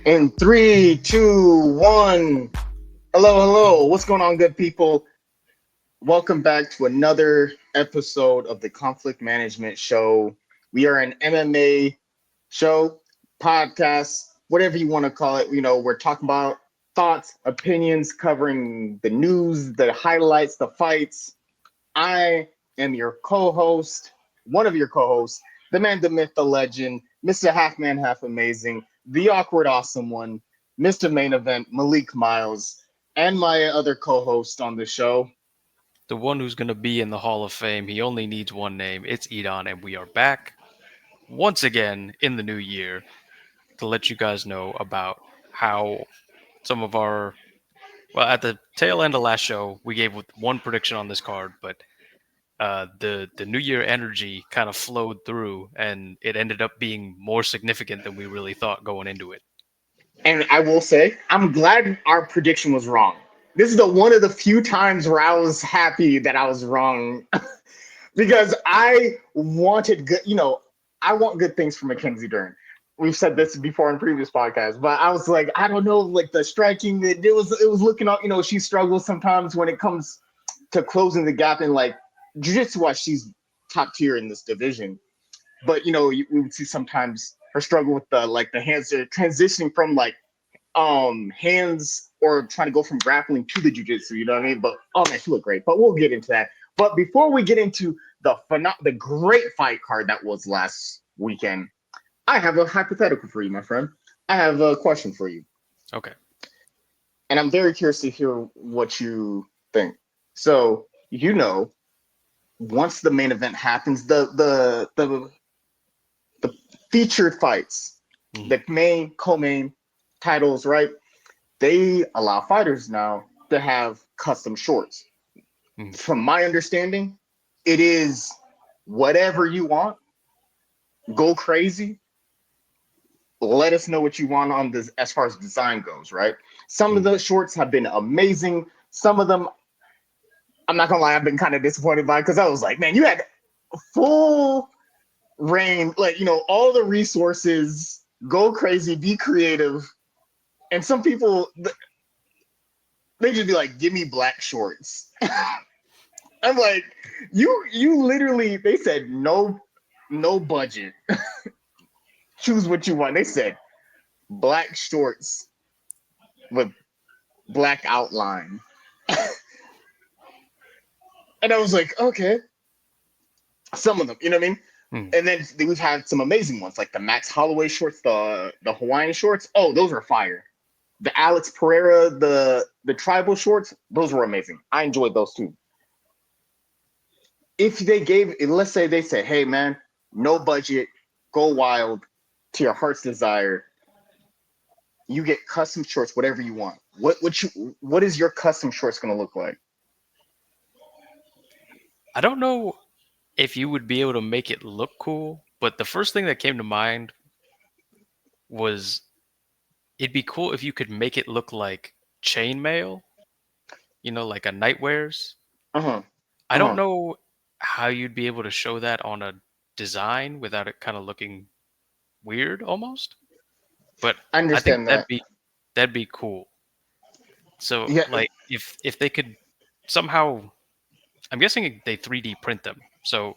In three, two, one. Hello, hello. What's going on, good people? Welcome back to another episode of the Conflict Management Show. We are an MMA show, podcast, whatever you want to call it. We're talking about thoughts, opinions, covering the news, the highlights, the fights. I am your co-host, one of your co-hosts, the man, the myth, the legend, Mr. Half Man, Half Amazing, the awkward, awesome one, Mr. Main Event, Malik Miles, and my other co-host on the show. The one who's going to be in the Hall of Fame. He only needs one name. It's Edon, and we are back once again in the new year to let you guys know about how some of our at the tail end of last show we gave one prediction on this card, but the New Year energy kind of flowed through, and it ended up being more significant than we really thought going into it. And I will say, I'm glad our prediction was wrong. This is the one of the few times where I was happy that I was wrong because I wanted good. I want good things for Mackenzie Dern. We've said this before in previous podcasts, but I was like, I don't know, like the striking. It was looking up. She struggles sometimes when it comes to closing the gap in like jiu-jitsu. Wise, she's top tier in this division, but we would see sometimes her struggle with the hands. They're transitioning from hands or trying to go from grappling to the jiu-jitsu, you know what I mean? But oh man, she looked great. But we'll get into that. But before we get into the great fight card that was last weekend, I have a hypothetical for you, my friend. I have a question for you, Okay. and I'm very curious to hear what you think. So once the main event happens, the featured fights, Mhm. the main co-main titles, right? They allow fighters now to have custom shorts. Mhm. From my understanding, it is whatever you want, go crazy. Let us know what you want on this as far as design goes, right? Some of Mhm. the shorts have been amazing. Some of them, I'm not gonna lie, I've been kind of disappointed by because I was like, man, you had full reign, like all the resources, go crazy, be creative. And some people, they just be like, give me black shorts. I'm like, you literally, they said no budget. Choose what you want. They said black shorts with black outline. And I was like, okay. Some of them, you know what I mean? Mhm. And then we've had some amazing ones, like the Max Holloway shorts, the Hawaiian shorts. Oh, those are fire. The Alex Pereira, the tribal shorts, those were amazing. I enjoyed those too. If they gave, let's say they said, hey man, no budget, go wild to your heart's desire. You get custom shorts, whatever you want. What is your custom shorts gonna look like? I don't know if you would be able to make it look cool, but the first thing that came to mind was it'd be cool if you could make it look like chainmail, like a nightwears. Uh huh. I Uh don't huh. know how you'd be able to show that on a design without it kind of looking weird almost, but I I think understand that'd that. be that'd be cool. So Yeah. like if they could somehow, I'm guessing they 3D print them. So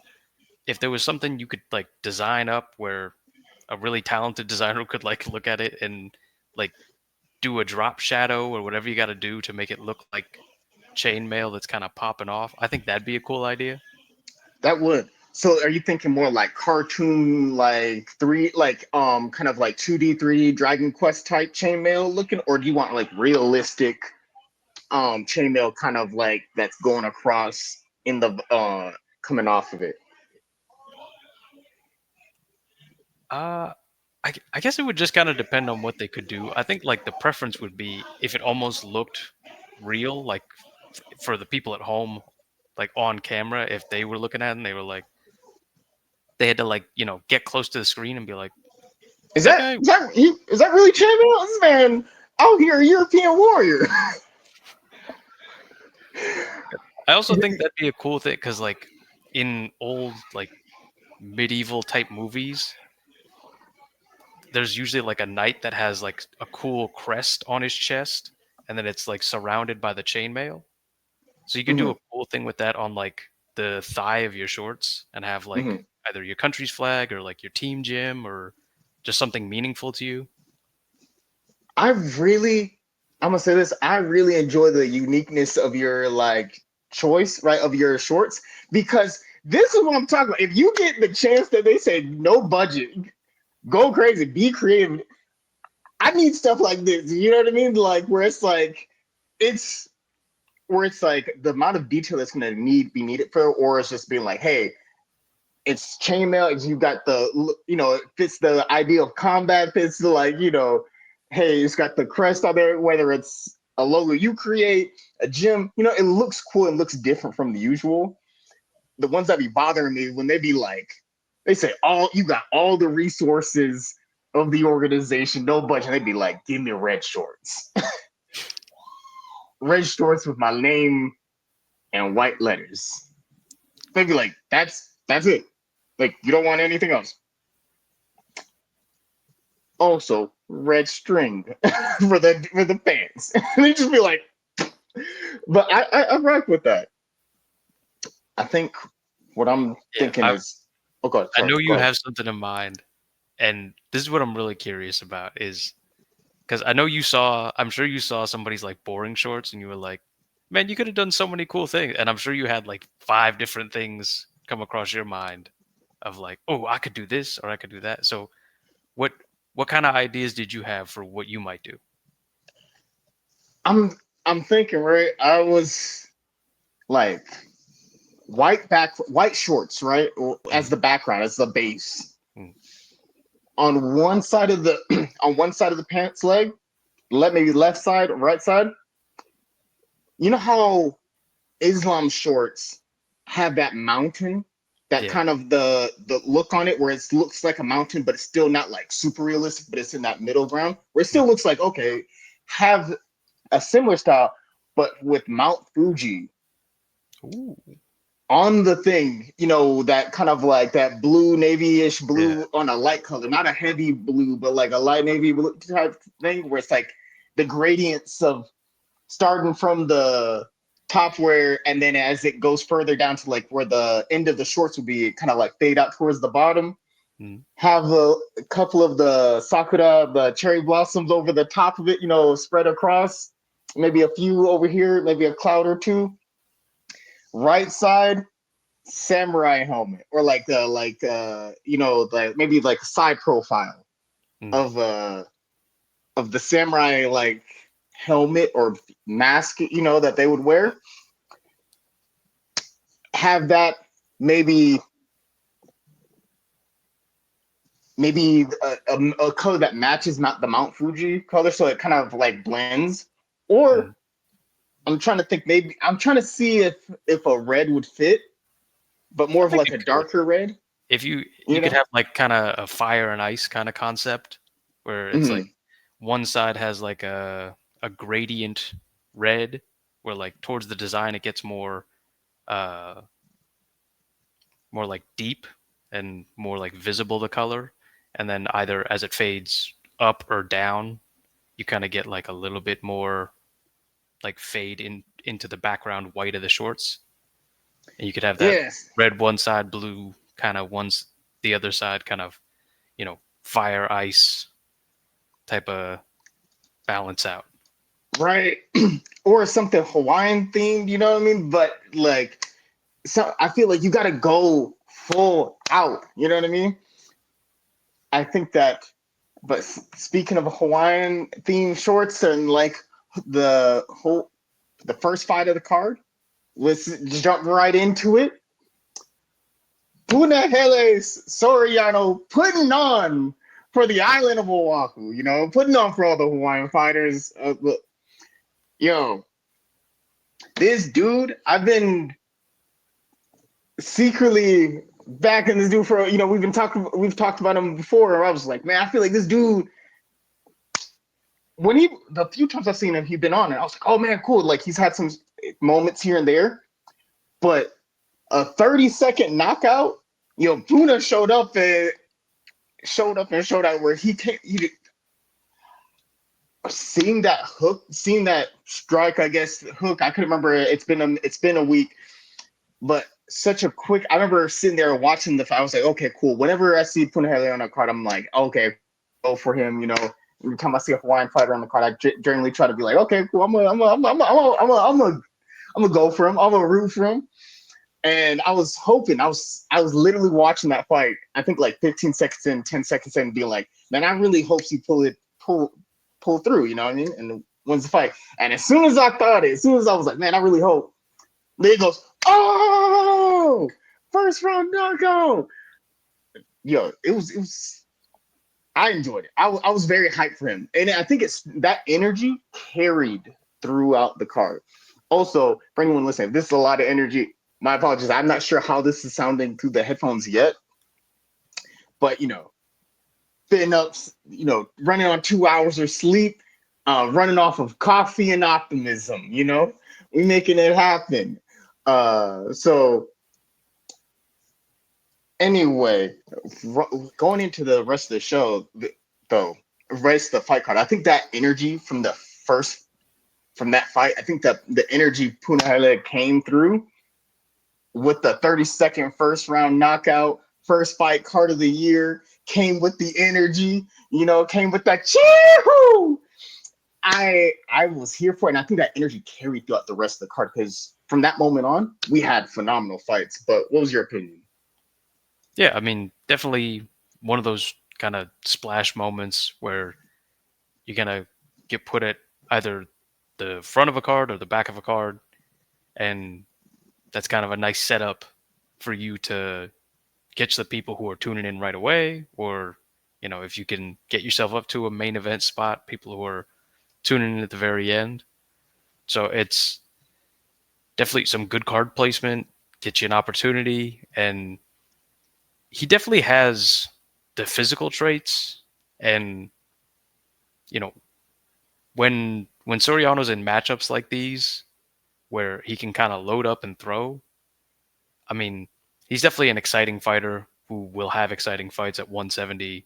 if there was something you could like design up where a really talented designer could like look at it and like do a drop shadow or whatever you got to do to make it look like chainmail that's kind of popping off. I think that'd be a cool idea. That would. So are you thinking more like cartoon, like kind of like 2D, 3D Dragon Quest type chainmail looking, or do you want like realistic chainmail kind of like that's going across in the coming off of it? Uh, I guess it would just kind of depend on what they could do. I think like the preference would be if it almost looked real, like for the people at home, like on camera, if they were looking at it and they were like, they had to like, get close to the screen and be like, Is that that guy. is that really chainmail? This man out here, a European warrior. I also think that'd be a cool thing because like in old like medieval type movies, there's usually like a knight that has like a cool crest on his chest, and then it's like surrounded by the chainmail. So you could do Hmm. a cool thing with that on like the thigh of your shorts and have like Hmm. either your country's flag or like your team gym or just something meaningful to you. I really, I'm gonna say this. I really enjoy the uniqueness of your like choice, right, of your shorts, because this is what I'm talking about. If you get the chance that they say no budget, go crazy, be creative. I need stuff like this. You know what I mean? Like it's where it's like the amount of detail that's gonna be needed for, or it's just being like, hey, it's chainmail. You got the, it fits the idea of combat. Fits the like, hey, it's got the crest on there. Whether it's a logo you create, a gym, it looks cool and looks different from the usual. The ones that be bothering me when they be like, they say all you got all the resources of the organization, no budget. They'd be like, give me red shorts, red shorts with my name and white letters. They'd be like, that's it. Like you don't want anything else. Also, red string for the fans. They just be like, but I rock with that. I think what I'm Yeah, thinking is, oh god, I sorry, know go you ahead. have something in mind, and this is what I'm really curious about is because I know I'm sure you saw somebody's like boring shorts, and you were like, man, you could have done so many cool things, and I'm sure you had like five different things come across your mind of like, oh, I could do this or I could do that. So what what kind of ideas did you have for what you might do? I'm I'm thinking, right? I was like white shorts, right, as Mm, the background, as the base. mm, On one side of the on one side of the pants leg, maybe left side, right side. You know how Islam shorts have that mountain, that yeah. kind of the look on it where it looks like a mountain, but it's still not like super realistic, but it's in that middle ground where it Mm. still looks like okay, have a similar style, but with Mount Fuji Ooh. on the thing, that kind of like that blue navy-ish Yeah. blue on a light color, not a heavy blue, but like a light navy blue type thing, where it's like the gradients of starting from the top where, and then as it goes further down to like where the end of the shorts would be, kind of like fade out towards the bottom. Mm. Have a couple of the sakura, the cherry blossoms over the top of it, spread across. Maybe a few over here, maybe a cloud or two. Right side, samurai helmet, or like like maybe like a side profile Mm. of the samurai like helmet or mask, that they would wear. Have that maybe a color that matches the Mount Fuji color, so it kind of like blends. Or Mm. I'm trying to think, maybe I'm trying to see if a red would fit, but more I of think like it a could. darker red, If you you could know? have like kind of a fire and ice kind of concept where it's like Mm-hmm. one side has like a gradient red where like towards the design it gets uh more like deep and more like visible the color, and then either as it fades up or down you kind of get like a little bit more like fade into the background white of the shorts, and you could have that Yes. red one side, blue kind of one's the other side kind of, fire ice type of balance out. Right. Or something Hawaiian themed, you know what I mean? But like, so I feel like you got to go full out, you know what I mean? I think that, but speaking of Hawaiian themed shorts and like the whole, the first fight of the card, let's jump right into it. Punaheles Soriano putting on for the island of Oahu, putting on for all the Hawaiian fighters. Yo, this dude, I've been secretly backing this dude for, we've talked about him before. I was like, man, I feel like this dude, the few times I've seen him, he's been on it. I was like, oh man, cool. Like he's had some moments here and there, but a 30-second knockout, Puna showed up showed up and showed out where he came. Seeing that hook, seeing that strike, I guess hook. I couldn't remember. It's been a week, but such a quick. I remember sitting there watching the fight. I was like, okay, cool. Whenever I see Punahele on a card, I'm like, okay, go for him. Every time I see a Hawaiian fighter on the card, I generally try to be like, okay, cool. I'm gonna go for him. I'm gonna root for him. And I was hoping, I was literally watching that fight. I think like 15 seconds in, 10 seconds in, being like, man, I really hope he pull through. You know what I mean? And wins the fight. And as soon as I thought it, as soon as I was like, man, I really hope. Then it goes, oh, first round knockout. Yo, it was. I enjoyed it. I was very hyped for him, and I think it's that energy carried throughout the card. Also, for anyone listening, this is a lot of energy. My apologies. I'm not sure how this is sounding through the headphones yet, but fitting up, running on 2 hours of sleep, running off of coffee and optimism. We making it happen. So anyway, going into the rest of the show, though, rest of the fight card, I think that energy from that fight, I think that the energy Punahele came through with the 30-second first round knockout, first fight card of the year, came with the energy, came with that cheer. I was here for it, and I think that energy carried throughout the rest of the card because from that moment on, we had phenomenal fights. But what was your opinion? Yeah, I mean, definitely one of those kind of splash moments where you're gonna get put at either the front of a card or the back of a card, and that's kind of a nice setup for you to catch the people who are tuning in right away, or if you can get yourself up to a main event spot, people who are tuning in at the very end. So it's definitely some good card placement, get you an opportunity, and he definitely has the physical traits. And you know when Soriano's in matchups like these where he can kind of load up and throw, I mean, he's definitely an exciting fighter who will have exciting fights at 170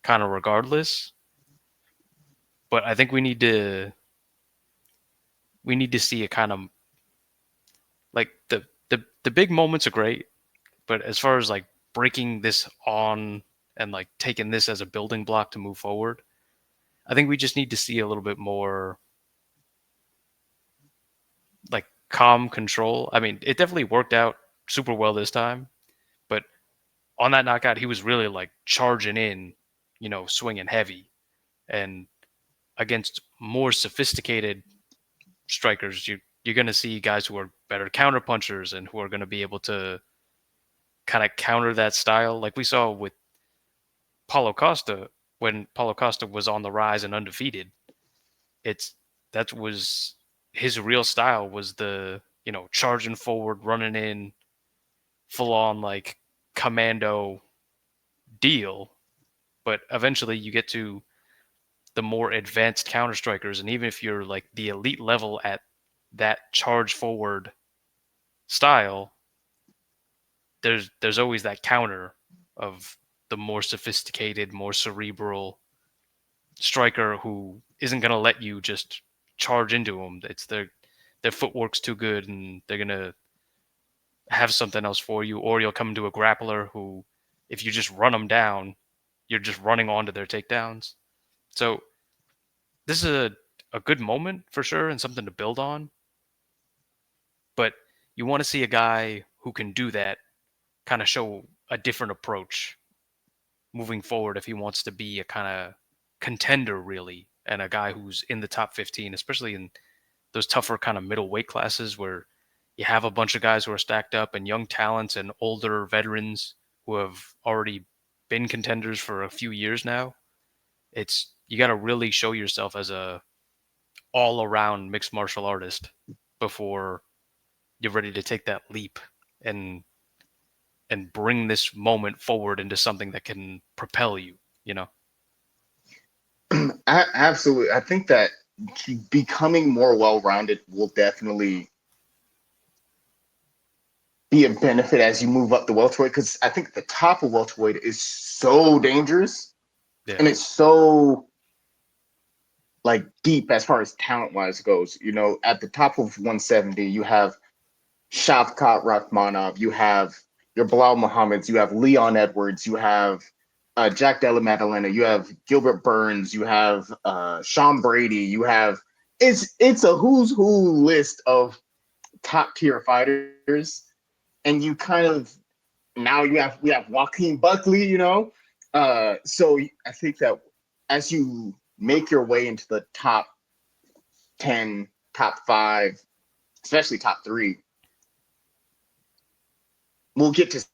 kind of regardless. But I think we need to see a kind of like the big moments are great, but as far as like breaking this on and like taking this as a building block to move forward, I think we just need to see a little bit more like calm control. I mean, it definitely worked out super well this time, but on that knockout, he was really like charging in, swinging heavy, and against more sophisticated strikers, you're going to see guys who are better counter punchers and who are going to be able to kind of counter that style, like we saw with Paulo Costa when Paulo Costa was on the rise and undefeated. It's that was his real style was the charging forward, running in, full on like commando deal. But eventually, you get to the more advanced counter strikers, and even if you're like the elite level at that charge forward style, there's always that counter of the more sophisticated, more cerebral striker who isn't going to let you just charge into them. It's their footwork's too good, and they're going to have something else for you, or you'll come into a grappler who, if you just run them down, you're just running onto their takedowns. So this is a good moment for sure and something to build on. But you want to see a guy who can do that, kind of show a different approach moving forward if he wants to be a kind of contender, really, and a guy who's in the top 15, especially in those tougher kind of middle weight classes where you have a bunch of guys who are stacked up and young talents and older veterans who have already been contenders for a few years now. It's you got to really show yourself as a all around mixed martial artist before you're ready to take that leap and bring this moment forward into something that can propel you, you know? Absolutely. I think that becoming more well-rounded will definitely be a benefit as you move up the welterweight, because I think the top of welterweight is so dangerous Yeah. and it's so like deep as far as talent wise goes. You know, at the top of 170, you have Shavkat Rakhmonov, you have your Bilal Muhammad's, you have Leon Edwards, you have Jack Della Maddalena, you have Gilbert Burns, you have Sean Brady, you have it's a who's who list of top tier fighters, and you kind of now we have Joaquin Buckley, you know. So I think that as you make your way into the top 10, top five, especially top three, we'll get to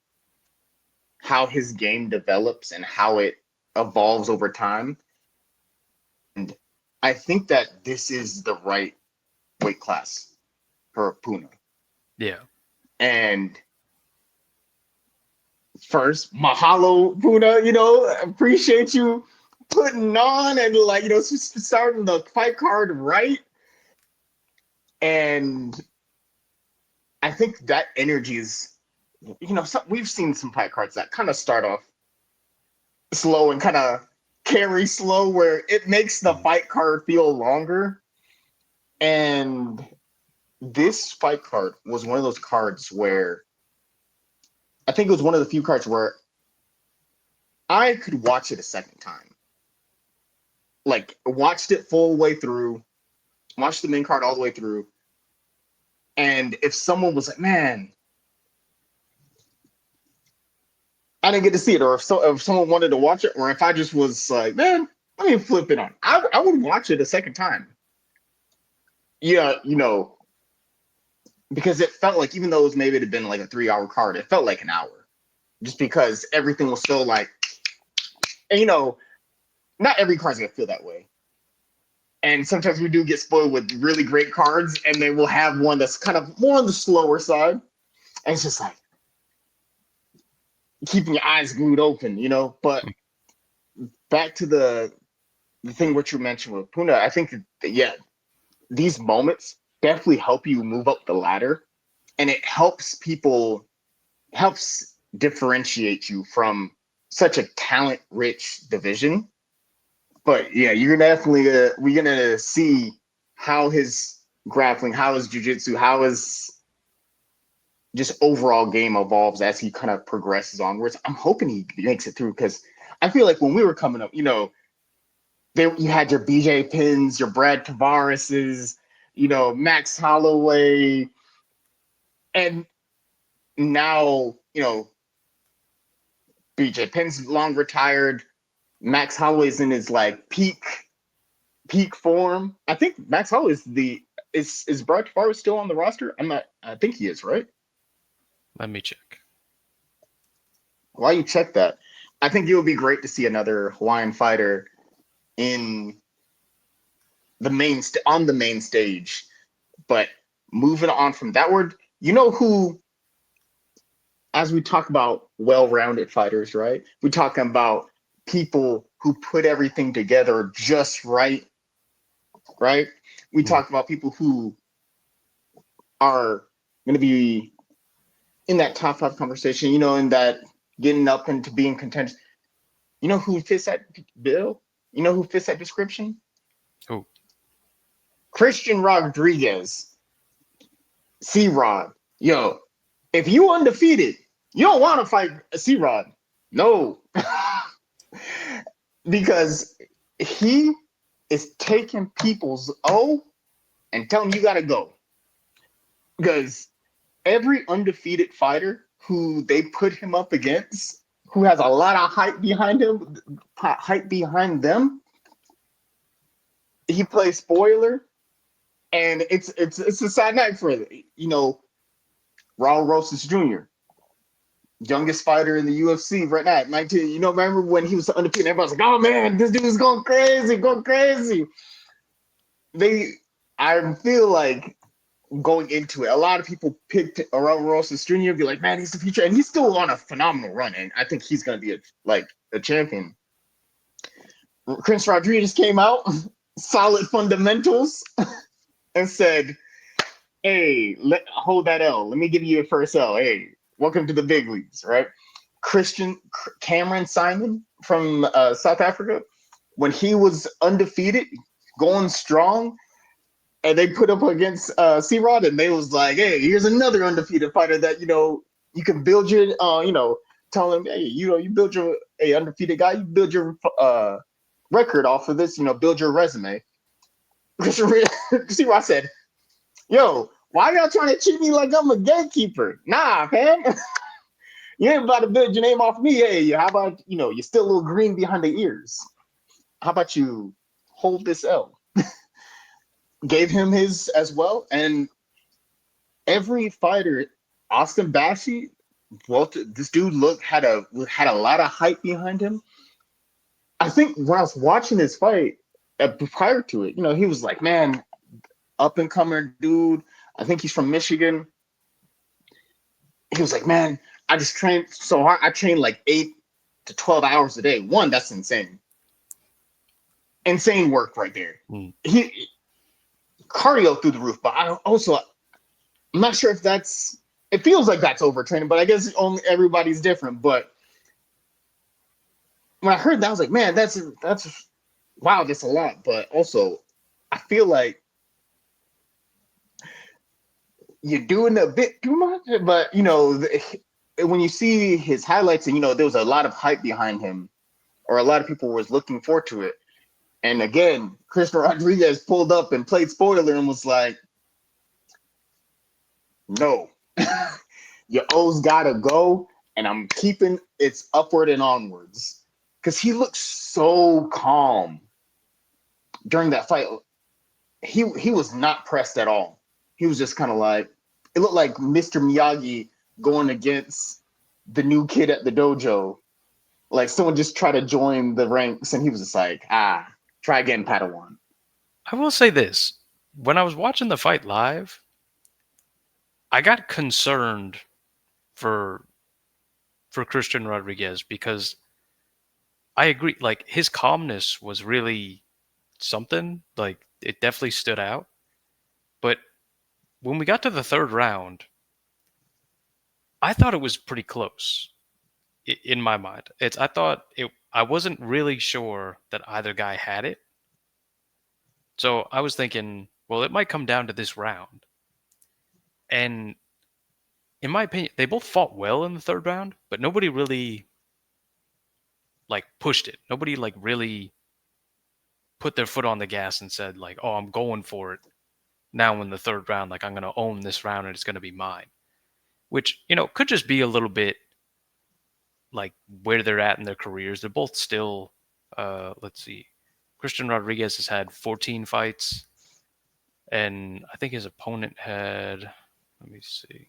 how his game develops and how it evolves over time. And I think that this is the right weight class for Puna. Yeah. And first, mahalo, Puna. You know, appreciate you putting on and like starting the fight card right. And I think that energy is, we've seen some fight cards that kind of start off slow and kind of carry slow, where it makes the fight card feel longer. And this fight card was one of those cards where I think it was one of the few cards where I could watch it a second time. Like, watched it full way through, watched the main card all the way through. And if someone was like, man, I didn't get to see it, or if someone wanted to watch it, or if I just was like, man, let me flip it on, I would watch it a second time. Yeah, because it felt like, even though it was maybe it had been like a 3-hour card, it felt like an hour, just because everything was still like, and not every card's gonna feel that way. And sometimes we do get spoiled with really great cards, and then we'll have one that's kind of more on the slower side, and it's just like keeping your eyes glued open, But back to the thing what you mentioned with Puna, I think that, yeah, these moments definitely help you move up the ladder, and it helps differentiate you from such a talent-rich division. But yeah, we're gonna see how his grappling, how his jiu-jitsu, how his just overall game evolves as he kind of progresses onwards. I'm hoping he makes it through, because I feel like when we were coming up, you had your BJ Penns, your Brad Tavares's, Max Holloway, and now, BJ Penn's long retired. Max Holloway's in his like peak form. I think Max Holloway is Brad Tavares still on the roster? I think he is, right? Let me check. While you check that, I think it would be great to see another Hawaiian fighter in on the main stage. But moving on from that word, who, as we talk about well-rounded fighters, right? We're talking about people who put everything together just right? We talk about people who are going to be in that top 5 conversation, in that getting up into being contention. You know who fits that bill? You know who fits that description? Who? Christian Rodriguez. C-Rod. Yo, if you undefeated, you don't want to fight C-Rod. No. Because he is taking people's O and telling you got to go. Because every undefeated fighter who they put him up against, who has a lot of hype behind them, he plays spoiler, and it's a sad night for it. Raul Rosas Jr., youngest fighter in the UFC right now, 19. Remember when he was undefeated? Everybody's like, "Oh man, this dude is going crazy, going crazy." I feel like going into it, a lot of people picked Raul Rosas Jr. Be like, "Man, he's the future," and he's still on a phenomenal run, and I think he's going to be a champion. Chris Rodriguez came out, solid fundamentals, and said, "Hey, hold that L. Let me give you your first L. Hey, Welcome to the big leagues, right? Cameron Simon from South Africa, when he was undefeated, going strong, and they put up against C-Rod, and they was like, hey, here's another undefeated fighter that, you can build your, tell him, hey, you build your, a undefeated guy, you build your record off of this, build your resume. C-Rod said, yo, why y'all trying to treat me like I'm a gatekeeper? Nah, fam. You ain't about to build your name off me. Hey, how about, you're still a little green behind the ears. How about you hold this L? Gave him his as well. And every fighter, Austin Bashi, well, this dude had a lot of hype behind him. I think when I was watching his fight prior to it, he was like, man, up and comer dude. I think he's from Michigan. He was like, man, I just trained so hard. I trained like 8 to 12 hours a day. One, that's insane. Insane work right there. Mm. He cardio through the roof, but I'm not sure if it feels like that's overtraining, but I guess only everybody's different. But when I heard that, I was like, man, that's wow, that's a lot. But also, I feel like you're doing a bit too much. But when you see his highlights, and there was a lot of hype behind him, or a lot of people was looking forward to it. And again, Christian Rodriguez pulled up and played spoiler and was like, no, your O's gotta go, and I'm keeping it's upward and onwards. Because he looked so calm during that fight. He was not pressed at all. He was just kind of like, it looked like Mr. Miyagi going against the new kid at the dojo. Like someone just tried to join the ranks, and he was just like, try again, Padawan. I will say this. When I was watching the fight live, I got concerned for Christian Rodriguez because I agree, like his calmness was really something. Like it definitely stood out. But when we got to the third round, I thought it was pretty close in my mind. I thought it. I wasn't really sure that either guy had it. So I was thinking, well, it might come down to this round. And in my opinion, they both fought well in the third round, but nobody really like pushed it. Nobody like really put their foot on the gas and said like, "Oh, I'm going for it." Now in the third round, like I'm going to own this round and it's going to be mine. Which, could just be a little bit like where they're at in their careers. They're both still let's see. Christian Rodriguez has had 14 fights and I think his opponent had, let me see,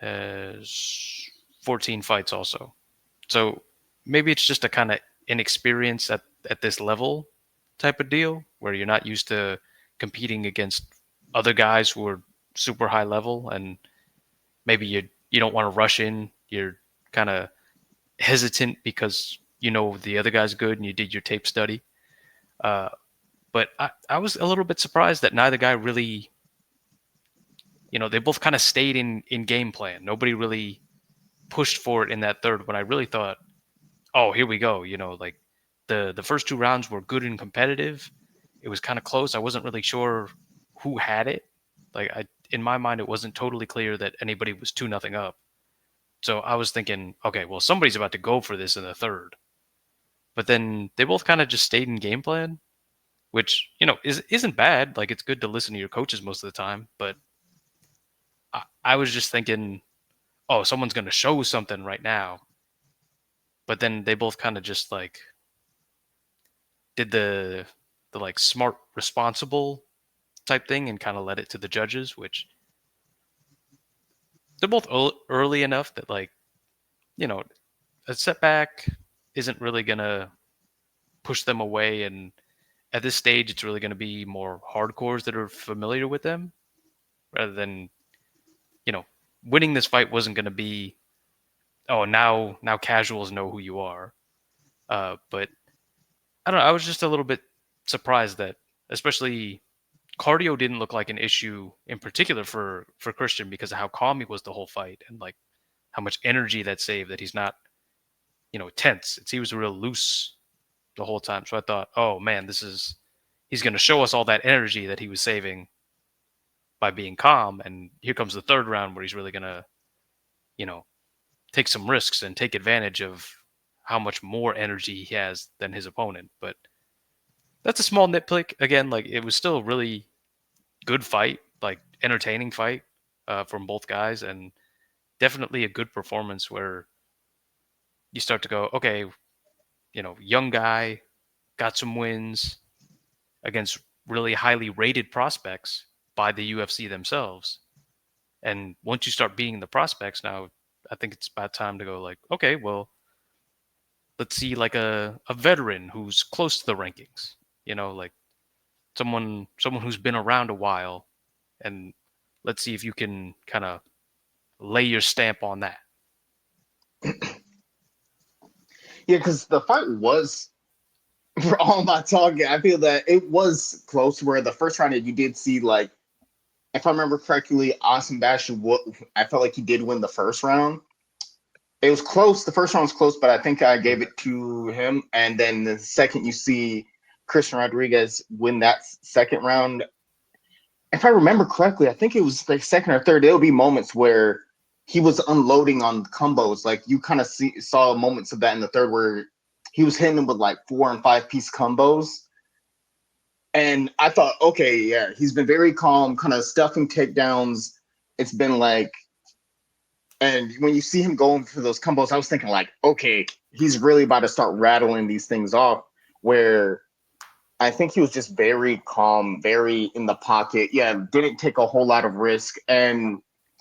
has 14 fights also. So maybe it's just a kind of inexperience at this level type of deal where you're not used to competing against other guys who are super high level, and maybe you don't want to rush in. You're kind of hesitant because the other guy's good and you did your tape study. But I was a little bit surprised that neither guy really, they both kind of stayed in game plan. Nobody really pushed for it in that third when I really thought, oh, here we go. Like the first two rounds were good and competitive. It was kind of close. I wasn't really sure who had it. Like in my mind, it wasn't totally clear that anybody was 2-0 up. So I was thinking, okay, well, somebody's about to go for this in the third. But then they both kind of just stayed in game plan, which isn't bad. Like it's good to listen to your coaches most of the time. But I was just thinking, oh, someone's going to show something right now. But then they both kind of just like did the like smart, responsible type thing and kind of let it to the judges, which they're both early enough that like a setback isn't really gonna push them away, and at this stage it's really going to be more hardcores that are familiar with them rather than you know winning this fight wasn't going to be, oh, now casuals know who you are. But I don't know, I was just a little bit surprised that especially cardio didn't look like an issue in particular for Christian because of how calm he was the whole fight and like how much energy that saved that he's not, tense. He was real loose the whole time. So I thought, oh man, he's going to show us all that energy that he was saving by being calm. And here comes the third round where he's really going to, you know, take some risks and take advantage of how much more energy he has than his opponent. But that's a small nitpick. Again, like it was still a really good fight, like entertaining fight from both guys, and definitely a good performance where you start to go, okay, young guy got some wins against really highly rated prospects by the UFC themselves. And once you start beating the prospects now, I think it's about time to go like, okay, well, let's see like a veteran who's close to the rankings, like someone who's been around a while, and let's see if you can kind of lay your stamp on that. Yeah, because the fight was, for all my talking, I feel that it was close. Where the first round, you did see like, if I remember correctly, Austin Bash. I felt like he did win the first round. It was close. The first round was close, but I think I gave it to him. And then the second you see Christian Rodriguez win that second round, if I remember correctly, I think it was like second or third. There'll be moments where he was unloading on combos. Like you kind of saw moments of that in the third where he was hitting them with like 4 and 5 piece combos. And I thought, okay, yeah, he's been very calm, kind of stuffing takedowns. It's been like, and when you see him going for those combos, I was thinking like, okay, he's really about to start rattling these things off. Where I think he was just very calm, very in the pocket. Yeah, didn't take a whole lot of risk. And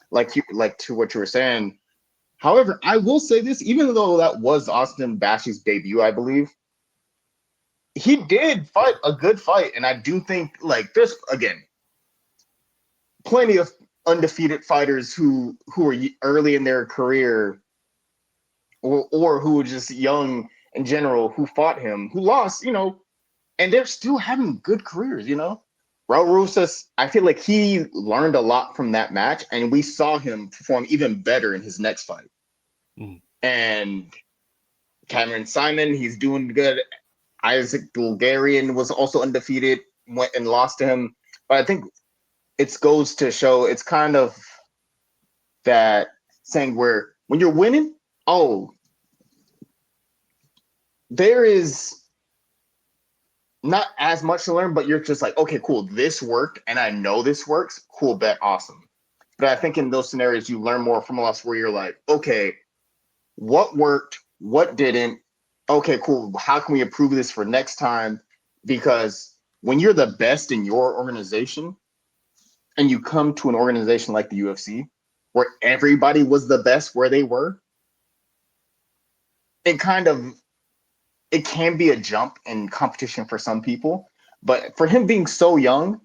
like to what you were saying. However, I will say this, even though that was Austin Bashy's debut, I believe, he did fight a good fight. And I do think like there's again plenty of undefeated fighters who are early in their career or who were just young in general who fought him, who lost, and they're still having good careers. Raul Rosas, I feel like he learned a lot from that match, and we saw him perform even better in his next fight. Mm. And Cameron Simon, he's doing good. Isaac Bulgarian was also undefeated, went and lost to him. But I think it goes to show it's kind of that saying where when you're winning, oh, there is not as much to learn, but you're just like, okay, cool, this worked, and I know this works. Cool, bet, awesome. But I think in those scenarios, you learn more from us where you're like, okay, what worked, what didn't. Okay, cool. How can we improve this for next time? Because when you're the best in your organization and you come to an organization like the UFC where everybody was the best where they were, it kind of it can be a jump in competition for some people. But for him being so young,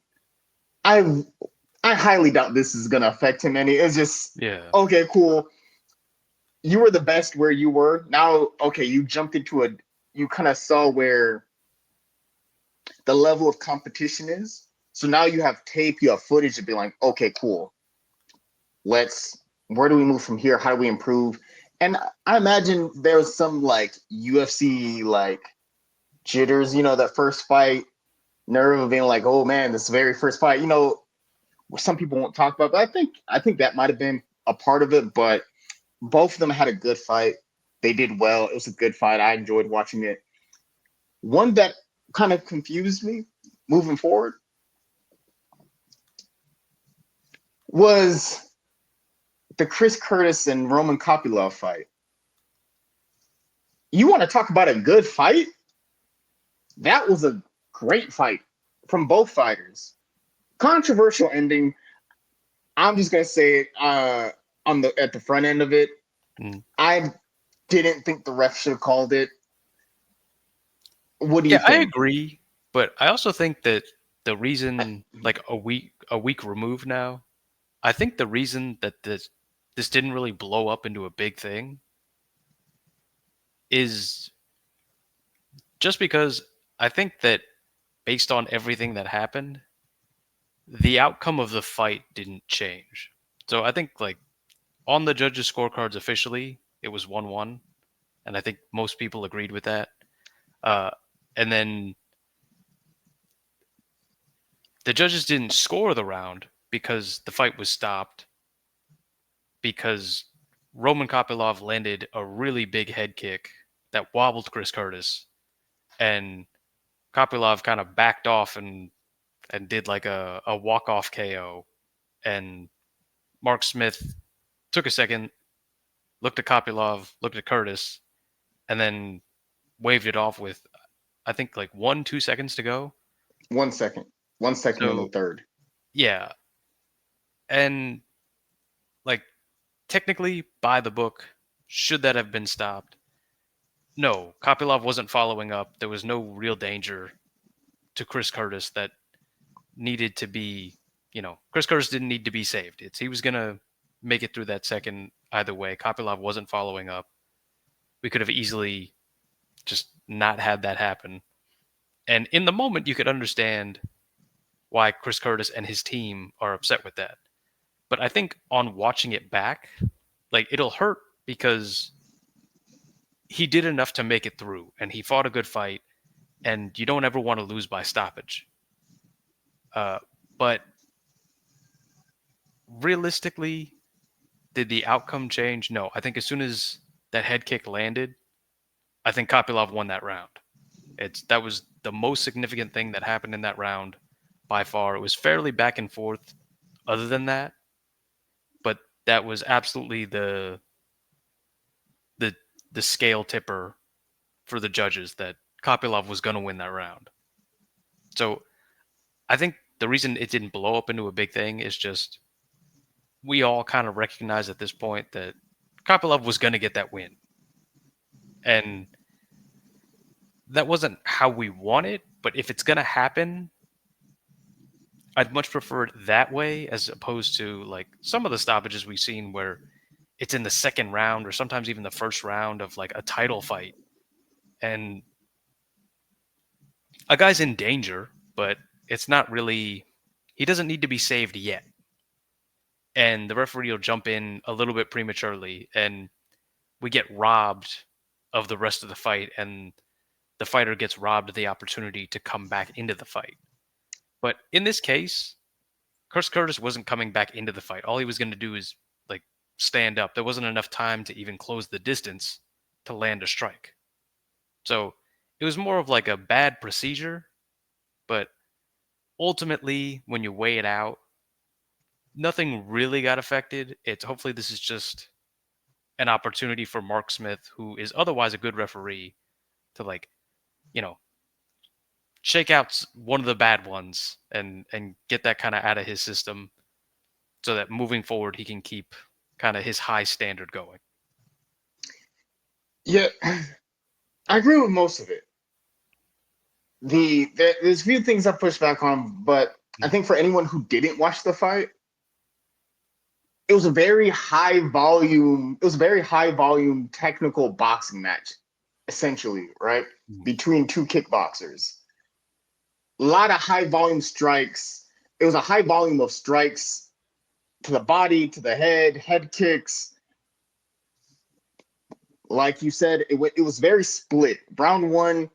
I I highly doubt this is gonna affect him any. It's just Yeah. okay, cool. You were the best where you were. Now, okay, you jumped into you kind of saw where the level of competition is. So now you have tape, you have footage to be like, okay, cool. Where do we move from here? How do we improve? And I imagine there was some like UFC like jitters, that first fight, nerve of being like, oh man, this very first fight, some people won't talk about, but I think that might have been a part of it, but both of them had a good fight. They did well. It was a good fight. I enjoyed watching it. One that kind of confused me moving forward was the Chris Curtis and Roman Kopylov fight. You want to talk about a good fight? That was a great fight from both fighters. Controversial ending. I'm just gonna say it at the front end of it. Mm. I didn't think the ref should have called it. What do you Yeah, I think? agree, but I also think that the reason, like a week removed now, I think the reason that this didn't really blow up into a big thing is just because I think that based on everything that happened, the outcome of the fight didn't change. So I think like on the judges' scorecards officially, it was 1-1, and I think most people agreed with that. Uh, and then the judges didn't score the round because the fight was stopped because Roman Kopylov landed a really big head kick that wobbled Chris Curtis, and Kopylov kind of backed off and did like a walk off KO, and Mark Smith took a second, looked at Kopylov, looked at Curtis, and then waved it off with I think like 1-2 seconds to go. 1 second. 1 second in the So third. yeah, and like technically by the book, should that have been stopped? No, Kopylov wasn't following up. There was no real danger to Chris Curtis that needed to be, Chris Curtis didn't need to be saved. He was gonna make it through that second either way. Kopylov wasn't following up. We could have easily just not had that happen. And in the moment, you could understand why Chris Curtis and his team are upset with that. But I think on watching it back, like it'll hurt because he did enough to make it through and he fought a good fight, and you don't ever want to lose by stoppage. But realistically, did the outcome change? No. I think as soon as that head kick landed, I think Kopylov won that round. That was the most significant thing that happened in that round by far. It was fairly back and forth other than that, but that was absolutely the the scale tipper for the judges that Kopylov was going to win that round. So I think the reason it didn't blow up into a big thing is just we all kind of recognize at this point that Kopylov was going to get that win. And that wasn't how we want it, but if it's going to happen, I'd much prefer it that way as opposed to like some of the stoppages we've seen where it's in the second round or sometimes even the first round of like a title fight. And a guy's in danger, but it's not really, he doesn't need to be saved yet. And the referee will jump in a little bit prematurely and we get robbed of the rest of the fight, and the fighter gets robbed of the opportunity to come back into the fight. But in this case, Chris Curtis wasn't coming back into the fight. All he was going to do is like stand up. There wasn't enough time to even close the distance to land a strike. So it was more of like a bad procedure, but ultimately, when you weigh it out, nothing really got affected. It's hopefully this is just an opportunity for Mark Smith, who is otherwise a good referee, to like, you know, shake out one of the bad ones and get that kind of out of his system so that moving forward he can keep kind of his high standard going. Yeah, I agree with most of it. There's a few things I push back on, but I think for anyone who didn't watch the fight, it was a very high volume. It was a very high volume technical boxing match, essentially, right? Between two kickboxers. A lot of high volume strikes. It was a high volume of strikes to the body, to the head kicks. Like you said, it was very split. Round one,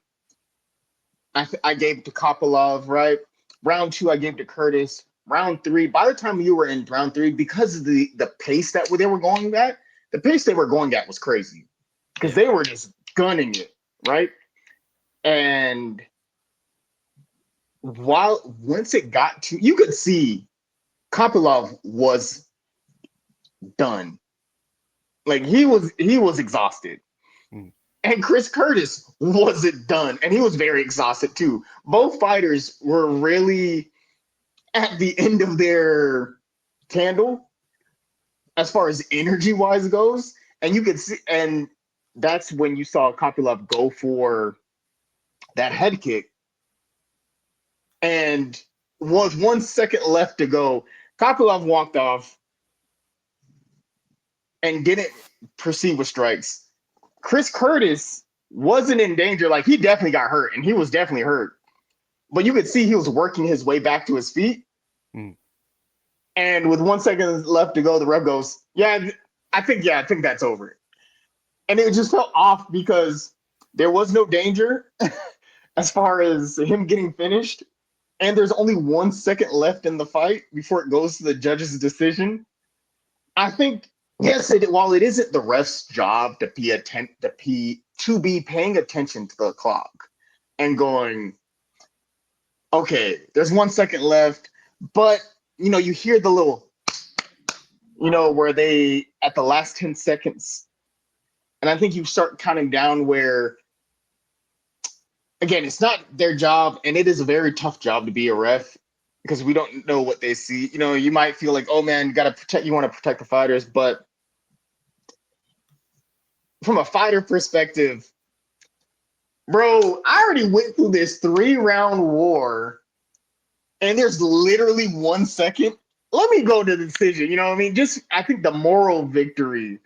I gave it to Kopylov, right? Round two, I gave to Curtis. Round three, by the time you were in round three, because of the pace that they were going at, the pace they were going at was crazy because they were just gunning it, right? And once it got to, you could see Kopylov was done. Like he was exhausted. And Chris Curtis wasn't done, and he was very exhausted too. Both fighters were really at the end of their candle as far as energy wise goes, and you could see, and that's when you saw Kopylov go for that head kick, and was 1 second left to go. Kopylov walked off and didn't proceed with strikes. Chris Curtis wasn't in danger. Like, he definitely got hurt, and he was definitely hurt. But you could see he was working his way back to his feet. Mm. And with 1 second left to go, the ref goes, I think that's over. And it just felt off because there was no danger as far as him getting finished. And there's only 1 second left in the fight before it goes to the judge's decision. I think, yes, while it isn't the ref's job to be paying attention to the clock and going, okay, there's 1 second left, but you hear the little, where they at the last 10 seconds, and I think you start counting down where, again, it's not their job, and it is a very tough job to be a ref because we don't know what they see. You might feel like, oh man, you want to protect the fighters, but from a fighter perspective, bro, I already went through this 3-round war, and there's literally 1 second. Let me go to the decision. You know what I mean? Just, I think the moral victory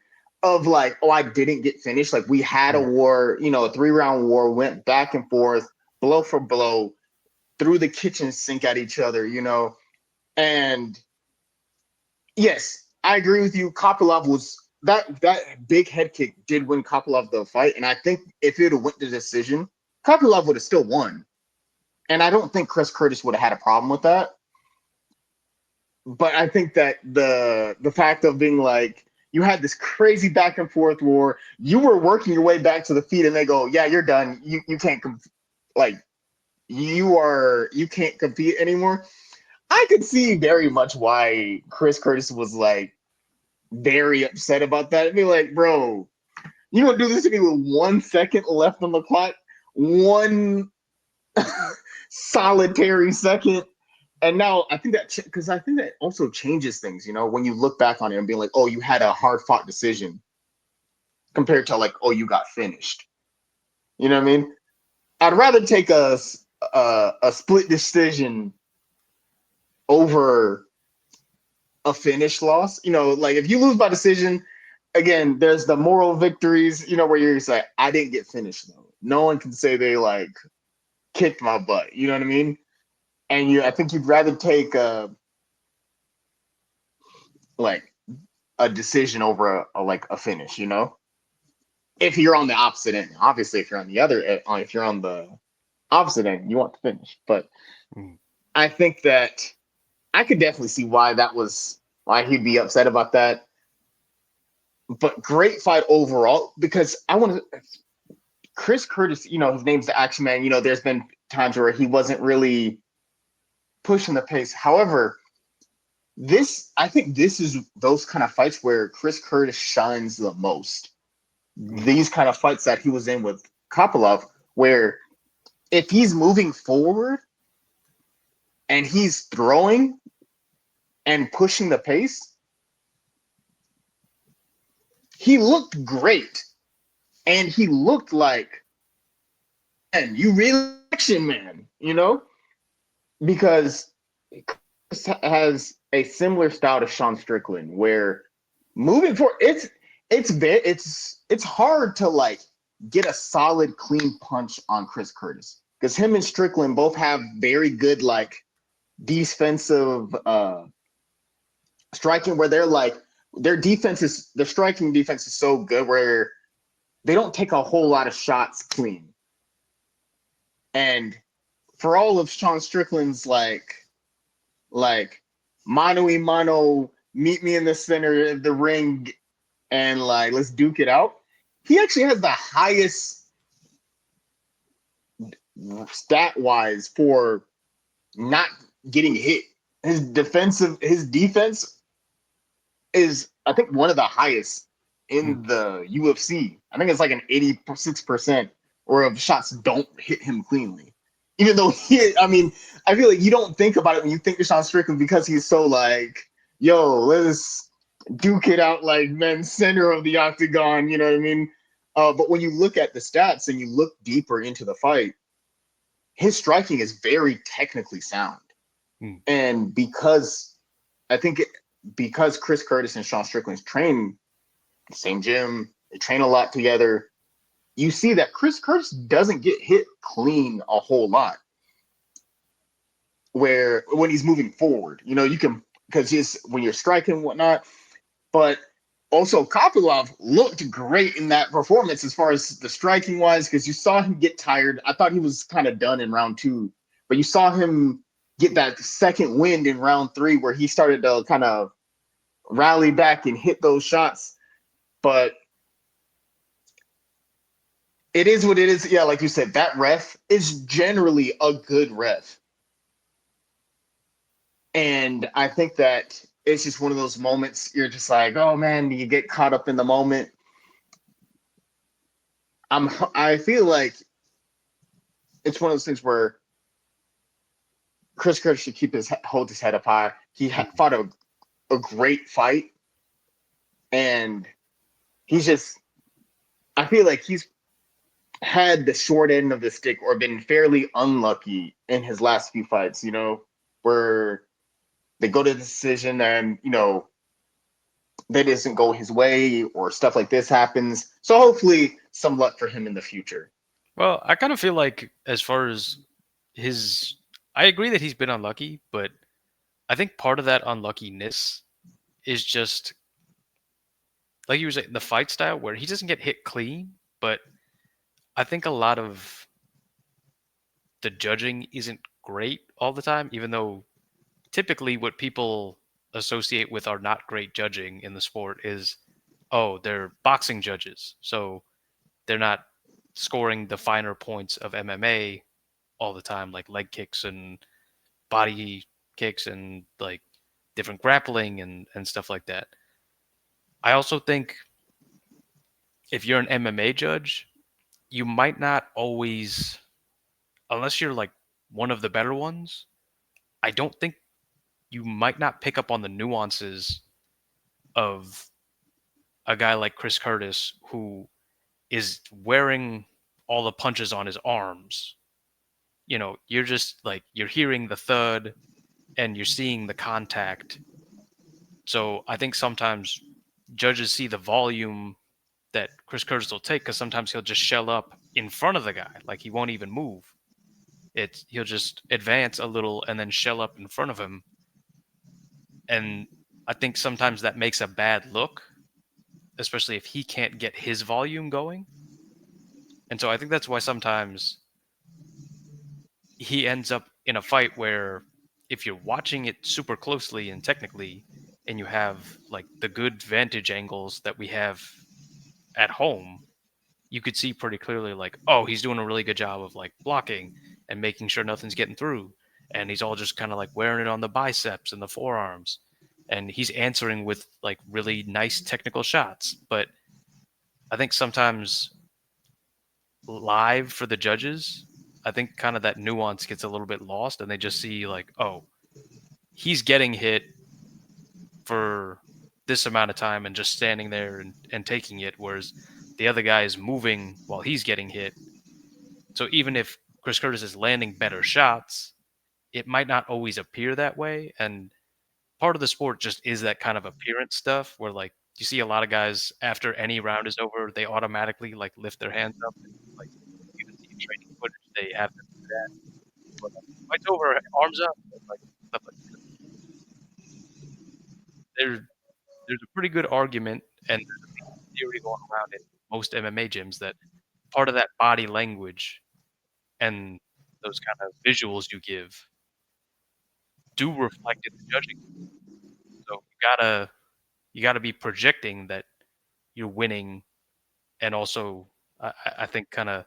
of like, oh, I didn't get finished. Like, we had a Mm. war, a 3-round war, went back and forth, blow for blow, threw the kitchen sink at each other, And yes, I agree with you. Kopylov was that big head kick did win Kopylov the fight, and I think if it went to decision, Kopylov would have still won. And I don't think Chris Curtis would have had a problem with that. But I think that the fact of being like, you had this crazy back and forth war, you were working your way back to the feet, and they go, yeah, you're done. You can't like you can't compete anymore. I could see very much why Chris Curtis was like very upset about that. I'd be like, bro, you gonna do this to me with 1 second left on the clock? One solitary second. And now I think that, because I think that also changes things, when you look back on it and being like, oh, you had a hard fought decision compared to like, oh, you got finished. You know what I mean? I'd rather take a split decision over a finish loss. Like if you lose by decision, again, there's the moral victories, where you're just like, I didn't get finished though. No one can say they like kicked my butt. You know what I mean? And I think you'd rather take like a decision over like a finish. If you're on the opposite end. Obviously, if you're on the opposite end, you want to finish. But Mm. I think that I could definitely see why he'd be upset about that. But great fight overall, because I want to. Chris Curtis, his name's the Action Man. There's been times where he wasn't really pushing the pace. However, I think this is those kind of fights where Chris Curtis shines the most. Mm. These kind of fights that he was in with Kopylov, where if he's moving forward and he's throwing and pushing the pace, he looked great. And he looked like, man, you really action man, Because Chris has a similar style to Sean Strickland, where moving forward, it's hard to like get a solid clean punch on Chris Curtis, because him and Strickland both have very good like defensive striking, where they're like their striking defense is so good where they don't take a whole lot of shots clean. And for all of Sean Strickland's like mano y mano, meet me in the center of the ring and like let's duke it out, he actually has the highest stat wise for not getting hit. His defense is, I think, one of the highest Mm. in the UFC. I think it's like an 86% or of shots don't hit him cleanly. Even though I feel like you don't think about it when you think of Sean Strickland, because he's so like, yo, let's duke it out like men center of the octagon, you know what I mean? But when you look at the stats and you look deeper into the fight, his striking is very technically sound. Mm. And because Chris Curtis and Sean Strickland train the same gym, they train a lot together, you see that Chris Curtis doesn't get hit clean a whole lot. where when he's moving forward, you can because he's when you're striking and whatnot. But also, Kopylov looked great in that performance as far as the striking wise, because you saw him get tired. I thought he was kind of done in round two, but you saw him get that second wind in round three where he started to kind of rally back and hit those shots. But it is what it is. Yeah, like you said, that ref is generally a good ref. And I think that it's just one of those moments you're just like, oh man, you get caught up in the moment. I feel like it's one of those things where Chris Curtis should hold his head up high. He fought a great fight, and he's just I feel like he's had the short end of the stick or been fairly unlucky in his last few fights, where they go to the decision and, that doesn't go his way or stuff like this happens. So hopefully some luck for him in the future. Well, I kind of feel like as far as his, I agree that he's been unlucky, but I think part of that unluckiness is just like you were saying, the fight style where he doesn't get hit clean, but I think a lot of the judging isn't great all the time, even though typically what people associate with our not great judging in the sport is, oh, they're boxing judges. So they're not scoring the finer points of MMA all the time, like leg kicks and body kicks and like different grappling and stuff like that. I also think if you're an MMA judge, you might not always, unless you're like one of the better ones, I don't think you might not pick up on the nuances of a guy like Chris Curtis who is wearing all the punches on his arms. You're just like, you're hearing the thud and you're seeing the contact. So I think sometimes judges see the volume that Chris Curtis will take because sometimes he'll just shell up in front of the guy. Like he won't even move. He'll just advance a little and then shell up in front of him. And I think sometimes that makes a bad look, especially if he can't get his volume going. And so I think that's why sometimes he ends up in a fight where if you're watching it super closely and technically, and you have like the good vantage angles that we have at home, you could see pretty clearly like, oh, he's doing a really good job of like blocking and making sure nothing's getting through. And he's all just kind of like wearing it on the biceps and the forearms. And he's answering with like really nice technical shots. But I think sometimes live for the judges, I think kind of that nuance gets a little bit lost and they just see like, oh, he's getting hit for this amount of time and just standing there and taking it, whereas the other guy is moving while he's getting hit. So even if Chris Curtis is landing better shots, it might not always appear that way. And part of the sport just is that kind of appearance stuff where like you see a lot of guys after any round is over, they automatically like lift their hands up and like you can see in training footage they have them do that. But like, fight's over, arms up, and, like stuff like that. There, there's a pretty good argument and there's a theory going around in most MMA gyms that part of that body language and those kind of visuals you give do reflect in the judging. So you gotta be projecting that you're winning, and also I think kind of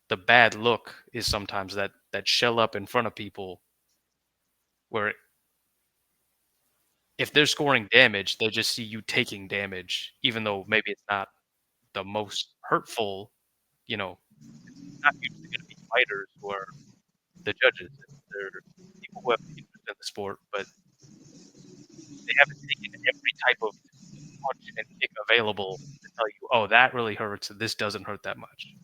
the bad look is sometimes that shell up in front of people where if they're scoring damage, they just see you taking damage, even though maybe it's not the most hurtful. You know, it's not usually going to be fighters who are the judges. They're people who have an interest in the sport, but they haven't taken every type of punch and kick available to tell you, oh, that really hurts. This doesn't hurt that much.